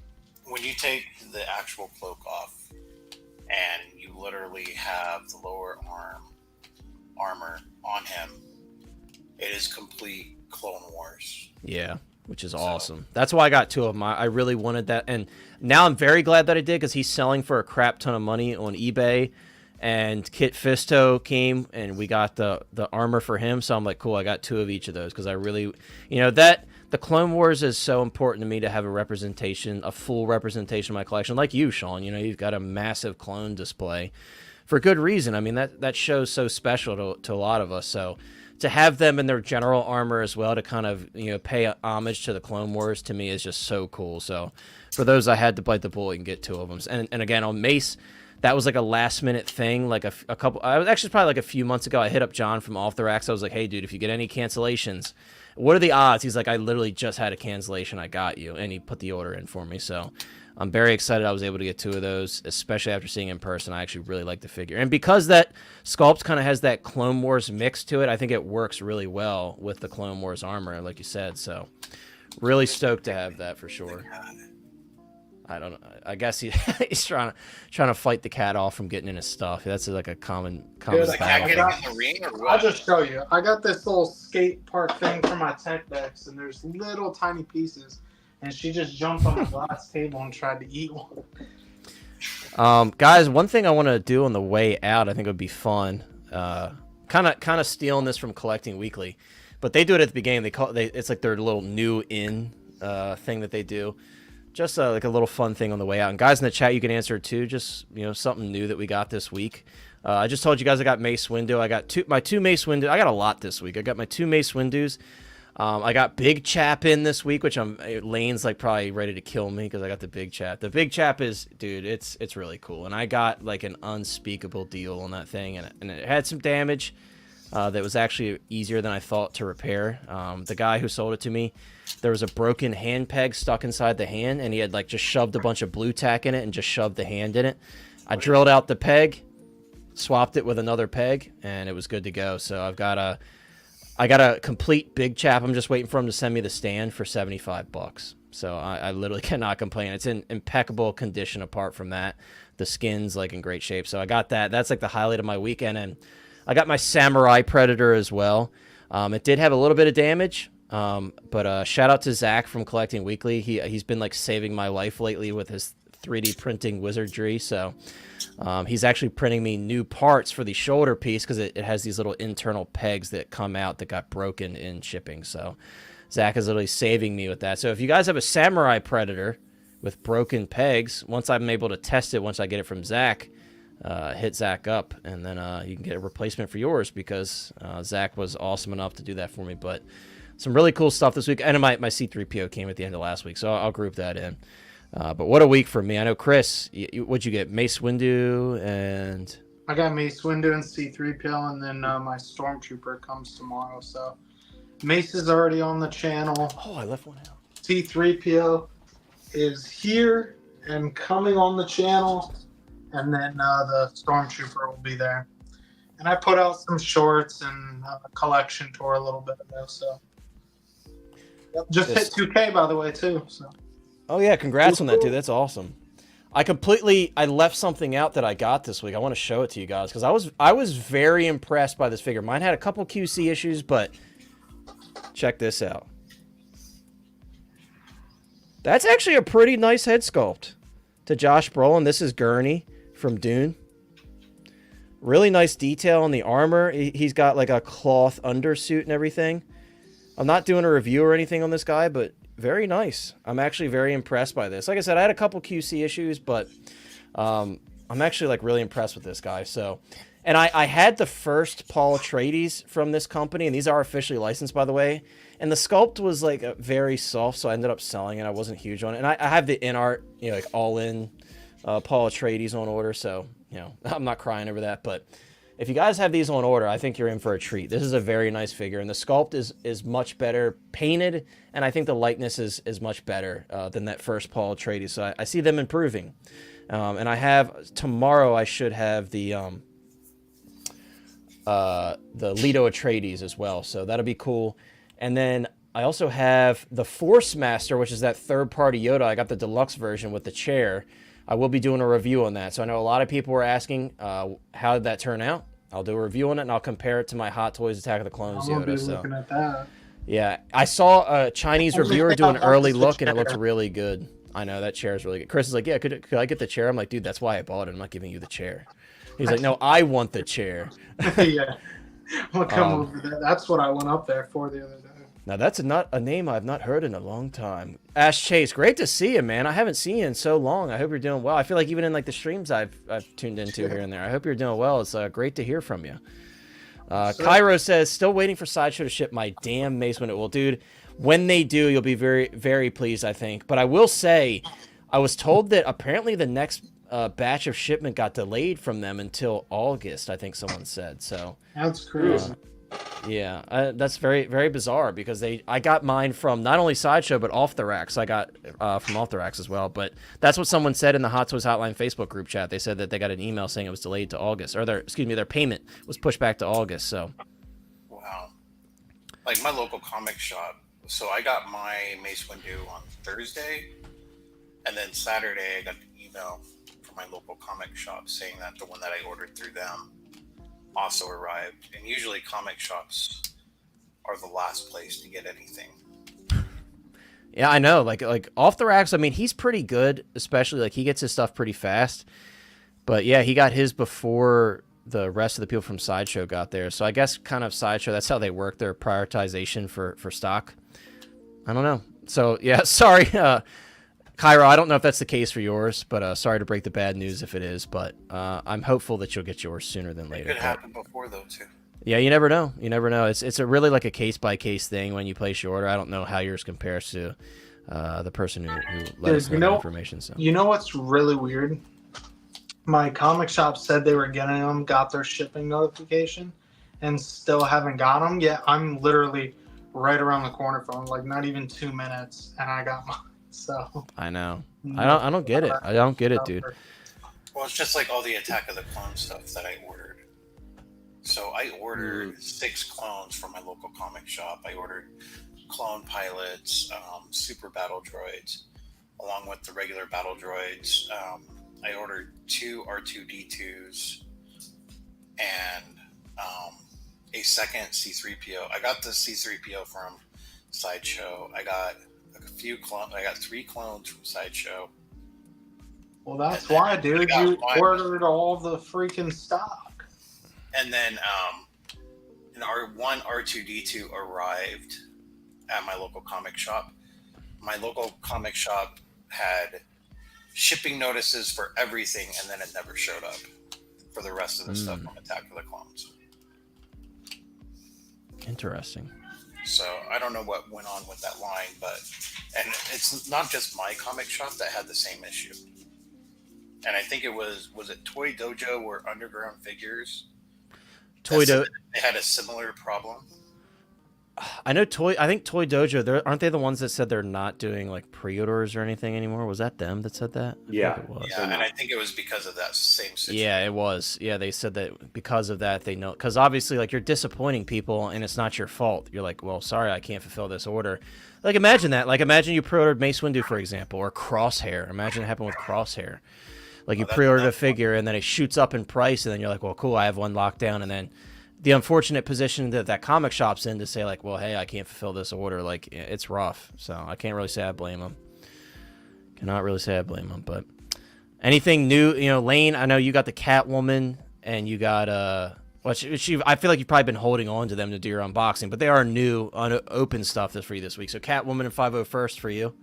When you take the actual cloak off and you literally have the lower armor on him. It is complete Clone Wars. Yeah, which is awesome. That's why I got 2 of them. I really wanted that, and now I'm very glad that I did, because he's selling for a crap ton of money on eBay. And Kit Fisto came, and we got the armor for him. So I'm like, cool, I got 2 of each of those, because I really, that the Clone Wars is so important to me to have a full representation of my collection. Like you, Sean, you've got a massive clone display for good reason. I mean, that show's so special to a lot of us. So to have them in their general armor as well, to kind of, pay homage to the Clone Wars, to me is just so cool. So for those, I had to bite the bullet and get 2 of them. And again, on Mace, that was like a last minute thing, like a couple, I was actually probably like a few months ago. I hit up John from Off the Racks. I was like, hey dude, if you get any cancellations, what are the odds? He's like, I literally just had a cancellation. I got you. And he put the order in for me. So I'm very excited I was able to get 2 of those, especially after seeing in person. I actually really like the figure. And because that sculpt kind of has that Clone Wars mix to it, I think it works really well with the Clone Wars armor, like you said. So really stoked to have that for sure. I don't know. I guess he's trying to fight the cat off from getting in his stuff. That's like a common Dude, battle. In the ring, or what? I'll just show you. I got this little skate park thing for my tech decks, and there's little tiny pieces. And she just jumped on the glass table and tried to eat one. Guys, one thing I want to do on the way out, I think would be fun. Kind of stealing this from Collecting Weekly, but they do it at the beginning. It's like their little new thing that they do. Just like a little fun thing on the way out. And guys in the chat, you can answer too. Just, something new that we got this week. I just told you guys I got Mace Windu. I got my 2 Mace Windu. I got a lot this week. I got my 2 Mace Windus. I got Big Chap in this week, which Lane's like probably ready to kill me because I got the Big Chap. The Big Chap is, dude, it's really cool. And I got like an unspeakable deal on that thing. And it had some damage that was actually easier than I thought to repair. The guy who sold it to me, there was a broken hand peg stuck inside the hand, and he had like just shoved a bunch of blue tack in it and just shoved the hand in it. I drilled out the peg, swapped it with another peg, and it was good to go. So I got a complete Big Chap. I'm just waiting for him to send me the stand for $75. So I literally cannot complain. It's in impeccable condition apart from that. The skin's like in great shape. So I got that. That's like the highlight of my weekend. And I got my Samurai Predator as well. It did have a little bit of damage. But shout out to Zach from Collecting Weekly. He's been like saving my life lately with his 3D printing wizardry. So he's actually printing me new parts for the shoulder piece because it has these little internal pegs that come out that got broken in shipping. So Zach is literally saving me with that. So if you guys have a Samurai Predator with broken pegs, once I'm able to test it, once I get it from Zach, hit Zach up, and then you can get a replacement for yours because Zach was awesome enough to do that for me. But some really cool stuff this week. And my C-3PO came at the end of last week, so I'll group that in. But what a week for me. I know, Chris, what'd you get? Mace Windu and... I got Mace Windu and C-3PO, and then my Stormtrooper comes tomorrow. So Mace is already on the channel. Oh, I left one out. C-3PO is here and coming on the channel, and then the Stormtrooper will be there. And I put out some shorts and a collection tour a little bit ago, so... Just hit 2K, by the way, too. So. Oh, yeah. Congrats on that, dude. That's awesome. I left something out that I got this week. I want to show it to you guys because I was very impressed by this figure. Mine had a couple QC issues, but check this out. That's actually a pretty nice head sculpt to Josh Brolin. This is Gurney from Dune. Really nice detail on the armor. He's got like a cloth undersuit and everything. I'm not doing a review or anything on this guy, but very nice. I'm actually very impressed by this. Like I said, I had a couple QC issues, but I'm actually like really impressed with this guy. So, and I had the first Paul Atreides from this company, and these are officially licensed, by the way. And the sculpt was like very soft, so I ended up selling it. I wasn't huge on it. And I have the InArt, like all-in Paul Atreides on order, so I'm not crying over that, but. If you guys have these on order, I think you're in for a treat. This is a very nice figure, and the sculpt is much better painted, and I think the likeness is much better than that first Paul Atreides. So I see them improving. And I have, tomorrow I should have the Leto Atreides as well, so that'll be cool. And then I also have the Force Master, which is that third-party Yoda. I got the deluxe version with the chair. I will be doing a review on that. So I know a lot of people were asking, how did that turn out? I'll do a review on it, and I'll compare it to my Hot Toys Attack of the Clones I'm gonna be Yoda. looking at that. Yeah, I saw a Chinese Only reviewer thing do an I want early is the look, and it looked chair. really good. I know that chair is really good. Chris is like, yeah, could I get the chair? I'm like, dude, that's why I bought it. I'm not giving you the chair. He's like, no, I want the chair. Yeah, we'll come over there. That's what I went up there for the other day. Now that's not a name I've not heard in a long time. Ash Chase, great to see you, man. I haven't seen you in so long. I hope you're doing well. I feel like even in like the streams I've tuned into here and there, I hope you're doing well. It's great to hear from you. Cairo says, still waiting for Sideshow to ship my damn Mace Windu. Well, dude, when they do, you'll be very, very pleased, I think. But I will say, I was told that apparently the next batch of shipment got delayed from them until August, I think someone said. So That's crazy. yeah, that's very, very bizarre because I got mine from not only Sideshow but Off the Racks. I got from Off the Racks as well. But that's what someone said in the Hot Toys Hotline Facebook group chat. They said that they got an email saying it was delayed to August, or their payment was pushed back to August. So Wow. Like my local comic shop. So I got my Mace Windu on Thursday, and then Saturday I got the email from my local comic shop saying that the one that I ordered through them also arrived. And usually comic shops are the last place to get anything. yeah, I know. Like Off the Racks. I mean, he's pretty good, especially like he gets his stuff pretty fast. But yeah, he got his before the rest of the people from Sideshow got there. So I guess kind of Sideshow, that's how they work their prioritization for stock. I don't know. So yeah, sorry, Cairo, I don't know if that's the case for yours, but sorry to break the bad news if it is. But I'm hopeful that you'll get yours sooner than It later. could happen before though too. Yeah, you never know. You never know. It's a really like a case by case thing when you place your order. I don't know how yours compares to the person who let us know the information. So You know what's really weird? My comic shop said they were getting them, got their shipping notification, and still haven't got them yet. I'm literally right around the corner from them, like not even 2 minutes, and I got mine. So I know. I don't get it. I don't get it, dude. Well, it's just like all the Attack of the Clones stuff that I ordered. So I ordered 6 clones from my local comic shop. I ordered clone pilots, super battle droids, along with the regular battle droids. I ordered 2 R2D2s and a second C3PO. I got the C3PO from Sideshow. I got a few clones. I got 3 clones from Sideshow. Well, that's why, dude. You ordered all the freaking stock. And then an R2D2 arrived at my local comic shop. My local comic shop had shipping notices for everything, and then it never showed up for the rest of the stuff on Attack of the Clones. Interesting. So I don't know what went on with that line, and it's not just my comic shop that had the same issue. And I think it was it Toy Dojo or Underground Figures? Toy Dojo. They had a similar problem. I know I think Toy Dojo, aren't they the ones that said they're not doing like pre-orders or anything anymore? Was that them that said that? Yeah. It was. Yeah, and I think it was because of that same situation. Yeah, it was. Yeah, they said that because of that, they know, because obviously like you're disappointing people and it's not your fault. You're like, well, sorry, I can't fulfill this order. Like imagine that. Like imagine you pre-ordered Mace Windu, for example, or Crosshair. Imagine it happened with Crosshair. Like you pre-ordered a figure and then it shoots up in price and then you're like, well, cool, I have one locked down, and then the unfortunate position that comic shop's in to say like, well, hey, I can't fulfill this order. Like it's rough. So I can't really say I blame them. Cannot really say I blame them. But anything new, Lane, I know you got the Catwoman and you got, I feel like you've probably been holding on to them to do your unboxing, but they are new, open stuff that's for you this week. So Catwoman and 501st for you.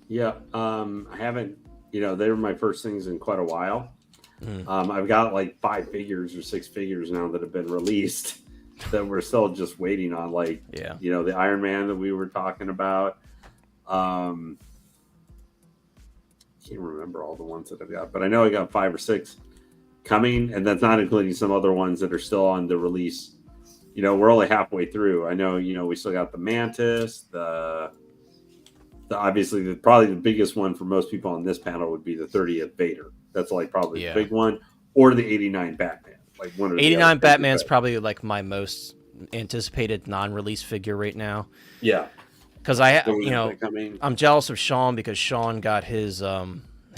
Yeah. I haven't, they were my first things in quite a while. I've got like 5 figures or 6 figures now that have been released that we're still just waiting on. Like, the Iron Man that we were talking about. Can't remember all the ones that I've got, but I know I got 5 or 6 coming, and that's not including some other ones that are still on the release. We're only halfway through. I know, we still got the Mantis, obviously probably the biggest one for most people on this panel would be the 30th Vader. That's like probably the big one, or the 89 Batman. Like one of 89 Batman's probably like my most anticipated non-release figure right now. Yeah, because I'm jealous of Sean because Sean got his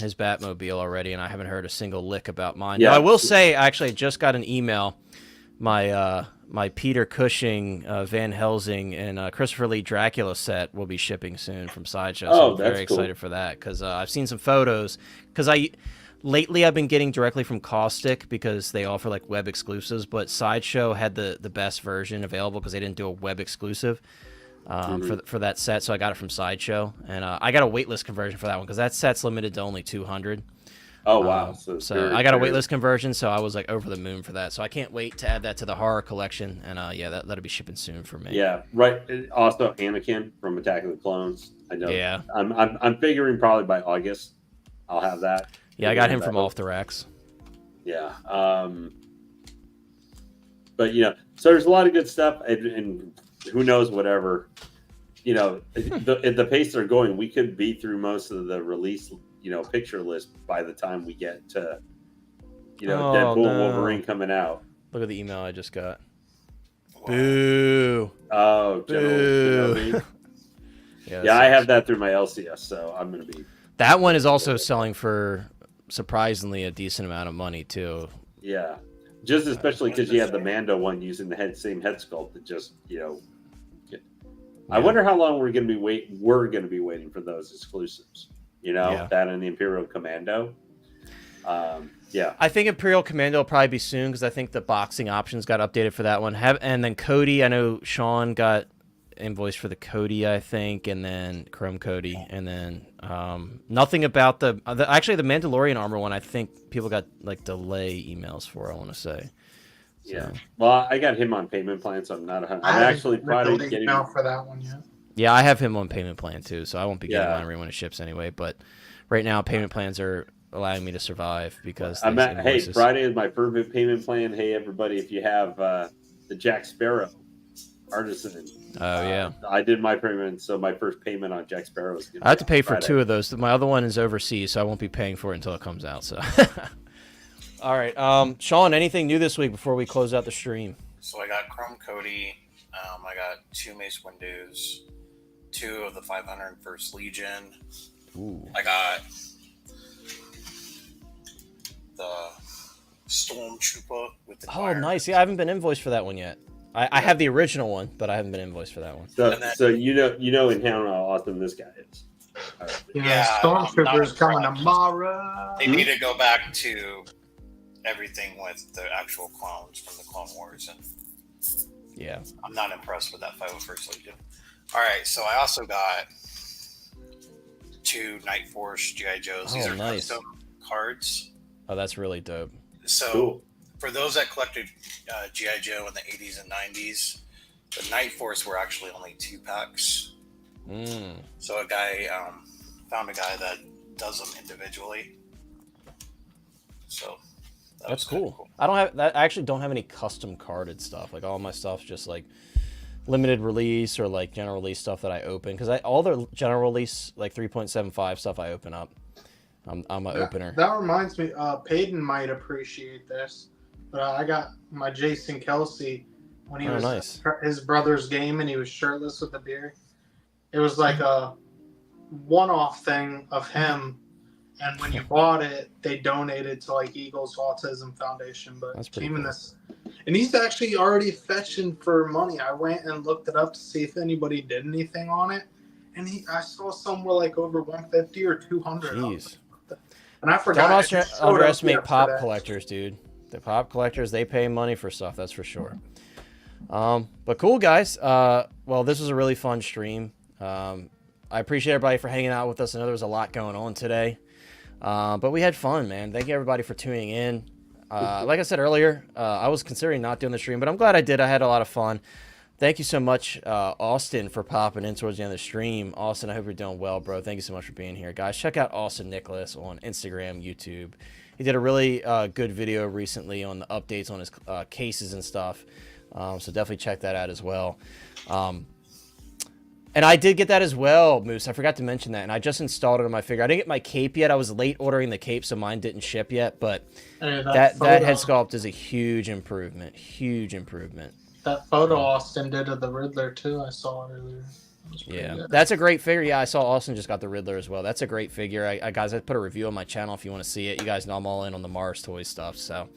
his Batmobile already, and I haven't heard a single lick about mine. Yeah. Now, I will say, actually, I just got an email. My Peter Cushing, Van Helsing, and Christopher Lee Dracula set will be shipping soon from Sideshow. So I'm that's very cool. excited for that because I've seen some photos. Because lately I've been getting directly from Caustic because they offer like web exclusives, but Sideshow had the best version available because they didn't do a web exclusive for that set. So I got it from Sideshow, and I got a waitlist conversion for that one because that set's limited to only 200. Oh wow! So I got a waitlist conversion, so I was like over the moon for that. So I can't wait to add that to the horror collection, and yeah, that'll be shipping soon for me. Yeah, right. Also, Anakin from Attack of the Clones. I know. Yeah. I'm figuring probably by August I'll have that. Yeah, I got him from Off the Racks. Yeah. But so there's a lot of good stuff, and who knows, whatever. The pace they're going, we could be through most of the release. Picture list by the time we get to, Deadpool and Wolverine coming out. Look at the email I just got. Wow. Boo. Oh, General. Yeah, I have that through my LCS, so I'm going to be. That one is also selling for surprisingly a decent amount of money, too. Yeah. Just especially because you have the Mando one using the same head sculpt that just, I wonder how long we're going to be waiting for those exclusives. That and the Imperial Commando. Yeah. I think Imperial Commando will probably be soon because I think the boxing options got updated for that one. And then Cody, I know Sean got invoiced for the Cody, I think, and then Chrome Cody. And then nothing about actually the Mandalorian armor one, I think people got like delay emails for, I want to say. Yeah. So. Well, I got him on payment plan, so I'm not. I'm actually probably getting for that one yet. Yeah, I have him on payment plan too, so I won't be getting mine when it ships anyway. But right now, payment plans are allowing me to survive because hey, Friday is my perfect payment plan. Hey, everybody, if you have the Jack Sparrow Artisan, I did my payment, so my first payment on Jack Sparrow is. I have to pay for 2 of those. My other one is overseas, so I won't be paying for it until it comes out. So, all right, Sean, anything new this week before we close out the stream? So I got Chrome Cody. I got 2 Mace Windows. 2 of the 501st Legion. Ooh. I got the Stormtrooper with the fire. Nice. Yeah, I haven't been invoiced for that one yet. I have the original one, but I haven't been invoiced for that one. So in how awesome this guy is. Stormtrooper is coming tomorrow. They need to go back to everything with the actual clones from the Clone Wars, and yeah, I'm not impressed with that 501st Legion. All right, so I also got 2 Night Force G.I. Joes. These are custom cards. Oh, that's really dope. So for those that collected G.I. Joe in the 80s and 90s, the Night Force were actually only 2 packs. So a guy found a guy that does them individually. So that's cool. I actually don't have any custom carded stuff. Like all my stuff's just like limited release or like general release stuff that I open because all the general release like 3.75 stuff I open up. I'm an opener. That reminds me, Peyton might appreciate this, but I got my Jason Kelsey when he was his brother's game and he was shirtless with a beard. It was like a one-off thing of him, and when you bought it, they donated to like Eagles Autism Foundation. But that's pretty came cool. in this, and he's actually already fetching for money. I went and looked it up to see if anybody did anything on it, and I saw somewhere like over 150 or 200. Jeez. And I forgot. Don't underestimate pop collectors, dude. The pop collectors, they pay money for stuff, that's for sure. But cool, guys. Well, this was a really fun stream. I appreciate everybody for hanging out with us. I know there was a lot going on today. But we had fun, man. Thank you, everybody, for tuning in. Like I said earlier, I was considering not doing the stream, but I'm glad I did. I had a lot of fun. Thank you so much, Austin, for popping in towards the end of the stream. Austin, I hope you're doing well, bro. Thank you so much for being here. Guys, check out Austin Nicholas on Instagram, YouTube. He did a really good video recently on the updates on his cases and stuff. So definitely check that out as well. And I did get that as well, Moose. I forgot to mention that. And I just installed it on my figure. I didn't get my cape yet. I was late ordering the cape, so mine didn't ship yet. But that head sculpt is a huge improvement. Huge improvement. That photo Austin did of the Riddler, too, I saw earlier. Yeah, that's a great figure. Yeah, I saw Austin just got the Riddler as well. That's a great figure. Guys, I put a review on my channel if you want to see it. You guys know I'm all in on the Mars toy stuff. So,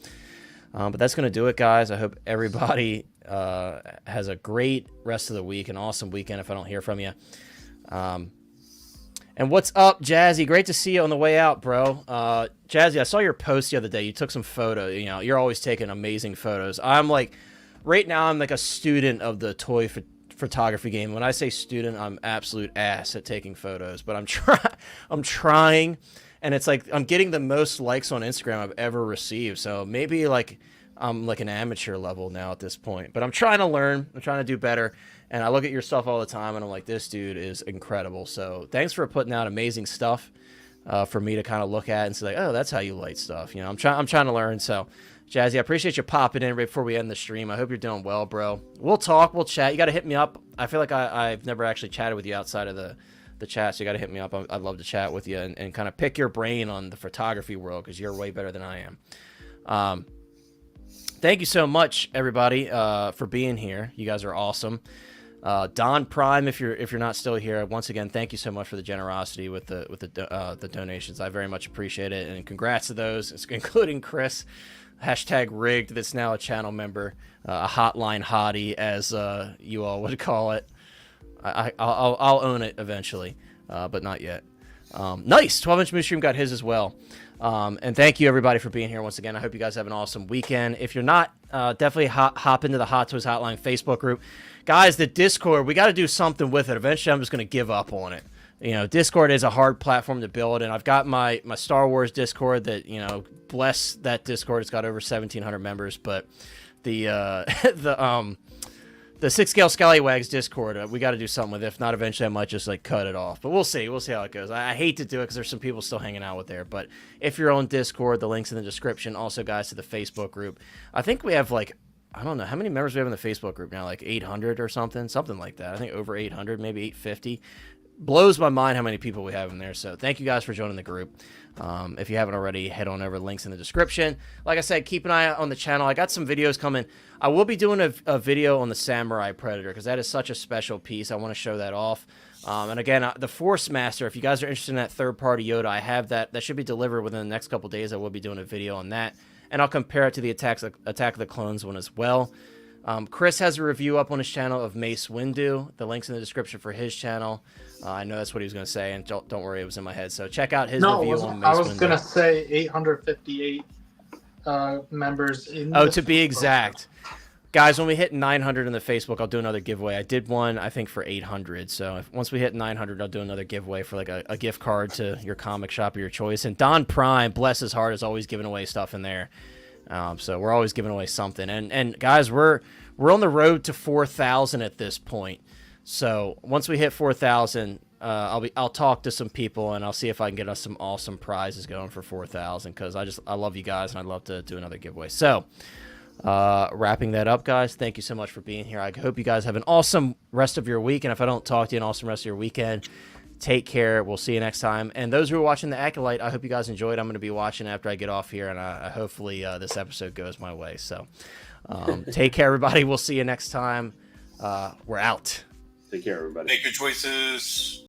but that's gonna do it, guys. I hope everybody has a great rest of the week, an awesome weekend. If I don't hear from you, and what's up, Jazzy? Great to see you on the way out, bro. Jazzy, I saw your post the other day. You took some photos. You know, you're always taking amazing photos. I'm like, right now, I'm like a student of the toy photography game. When I say student, I'm absolute ass at taking photos, but I'm trying, and it's like I'm getting the most likes on Instagram I've ever received. So maybe like I'm like an amateur level now at this point, but I'm trying to learn. I'm trying to do better. And I look at your stuff all the time, and I'm like, this dude is incredible. So thanks for putting out amazing stuff for me to kind of look at and say, like, oh, that's how you light stuff. You know, I'm trying to learn. So Jazzy, I appreciate you popping in right before we end the stream. I hope you're doing well, bro. We'll talk. We'll chat. You got to hit me up. I feel like I've never actually chatted with you outside of the chat, so you got to hit me up. I'd love to chat with you and kind of pick your brain on the photography world because you're way better than I am. Thank you so much, everybody, for being here. You guys are awesome. Don Prime, if you're not still here, once again, thank you so much for the generosity with the donations. I very much appreciate it, and congrats to those, including Chris. Hashtag rigged, that's now a channel member, a hotline hottie, as you all would call it. I'll own it eventually, but not yet. Nice, 12-inch Moonstream got his as well. And thank you everybody for being here once again. I hope you guys have an awesome weekend. If you're not, definitely hop into the Hot Toys Hotline Facebook group. Guys, the Discord, we got to do something with it. Eventually, I'm just going to give up on it. You know, Discord is a hard platform to build, and I've got my Star Wars Discord that, you know, bless that Discord. It's got over 1,700 members, but the Six Scale Scallywags Discord, we got to do something with it. If not, eventually I might just like cut it off, but we'll see. We'll see how it goes. I hate to do it because there's some people still hanging out with there, but if you're on Discord, the link's in the description. Also, guys, to the Facebook group. I think we have like, I don't know how many members we have in the Facebook group now, like 800 or something like that. I think over 800, maybe 850. Blows my mind how many people we have in there. So thank you guys for joining the group. If you haven't already, head on over, links in the description. Like I said, keep an eye out on the channel. I got some videos coming. I will be doing a video on the Samurai Predator because that is such a special piece. I want to show that off. And again, the Force Master, if you guys are interested in that third-party Yoda, I have that. That should be delivered within the next couple days. I will be doing a video on that. And I'll compare it to the Attack of the Clones one as well. Chris has a review up on his channel of Mace Windu. The link's in the description for his channel. I know that's what he was going to say, and don't worry, it was in my head. So check out his review on Mace Windu. I was going to say 858 members. To be exact. Guys, when we hit 900 in the Facebook, I'll do another giveaway. I did one, I think, for 800. So once we hit 900, I'll do another giveaway for like a gift card to your comic shop of your choice. And Don Prime, bless his heart, is always giving away stuff in there. So we're always giving away something. And guys, we're on the road to 4,000 at this point. So once we hit 4,000, I'll talk to some people and I'll see if I can get us some awesome prizes going for 4,000 because I love you guys and I'd love to do another giveaway. So wrapping that up, guys, thank you so much for being here. I hope you guys have an awesome rest of your week. And if I don't talk to you, an awesome rest of your weekend. Take care. We'll see you next time. And those who are watching the Acolyte, I hope you guys enjoyed. I'm going to be watching after I get off here, and hopefully this episode goes my way. So take care, everybody. We'll see you next time. We're out. Take care, everybody. Make your choices.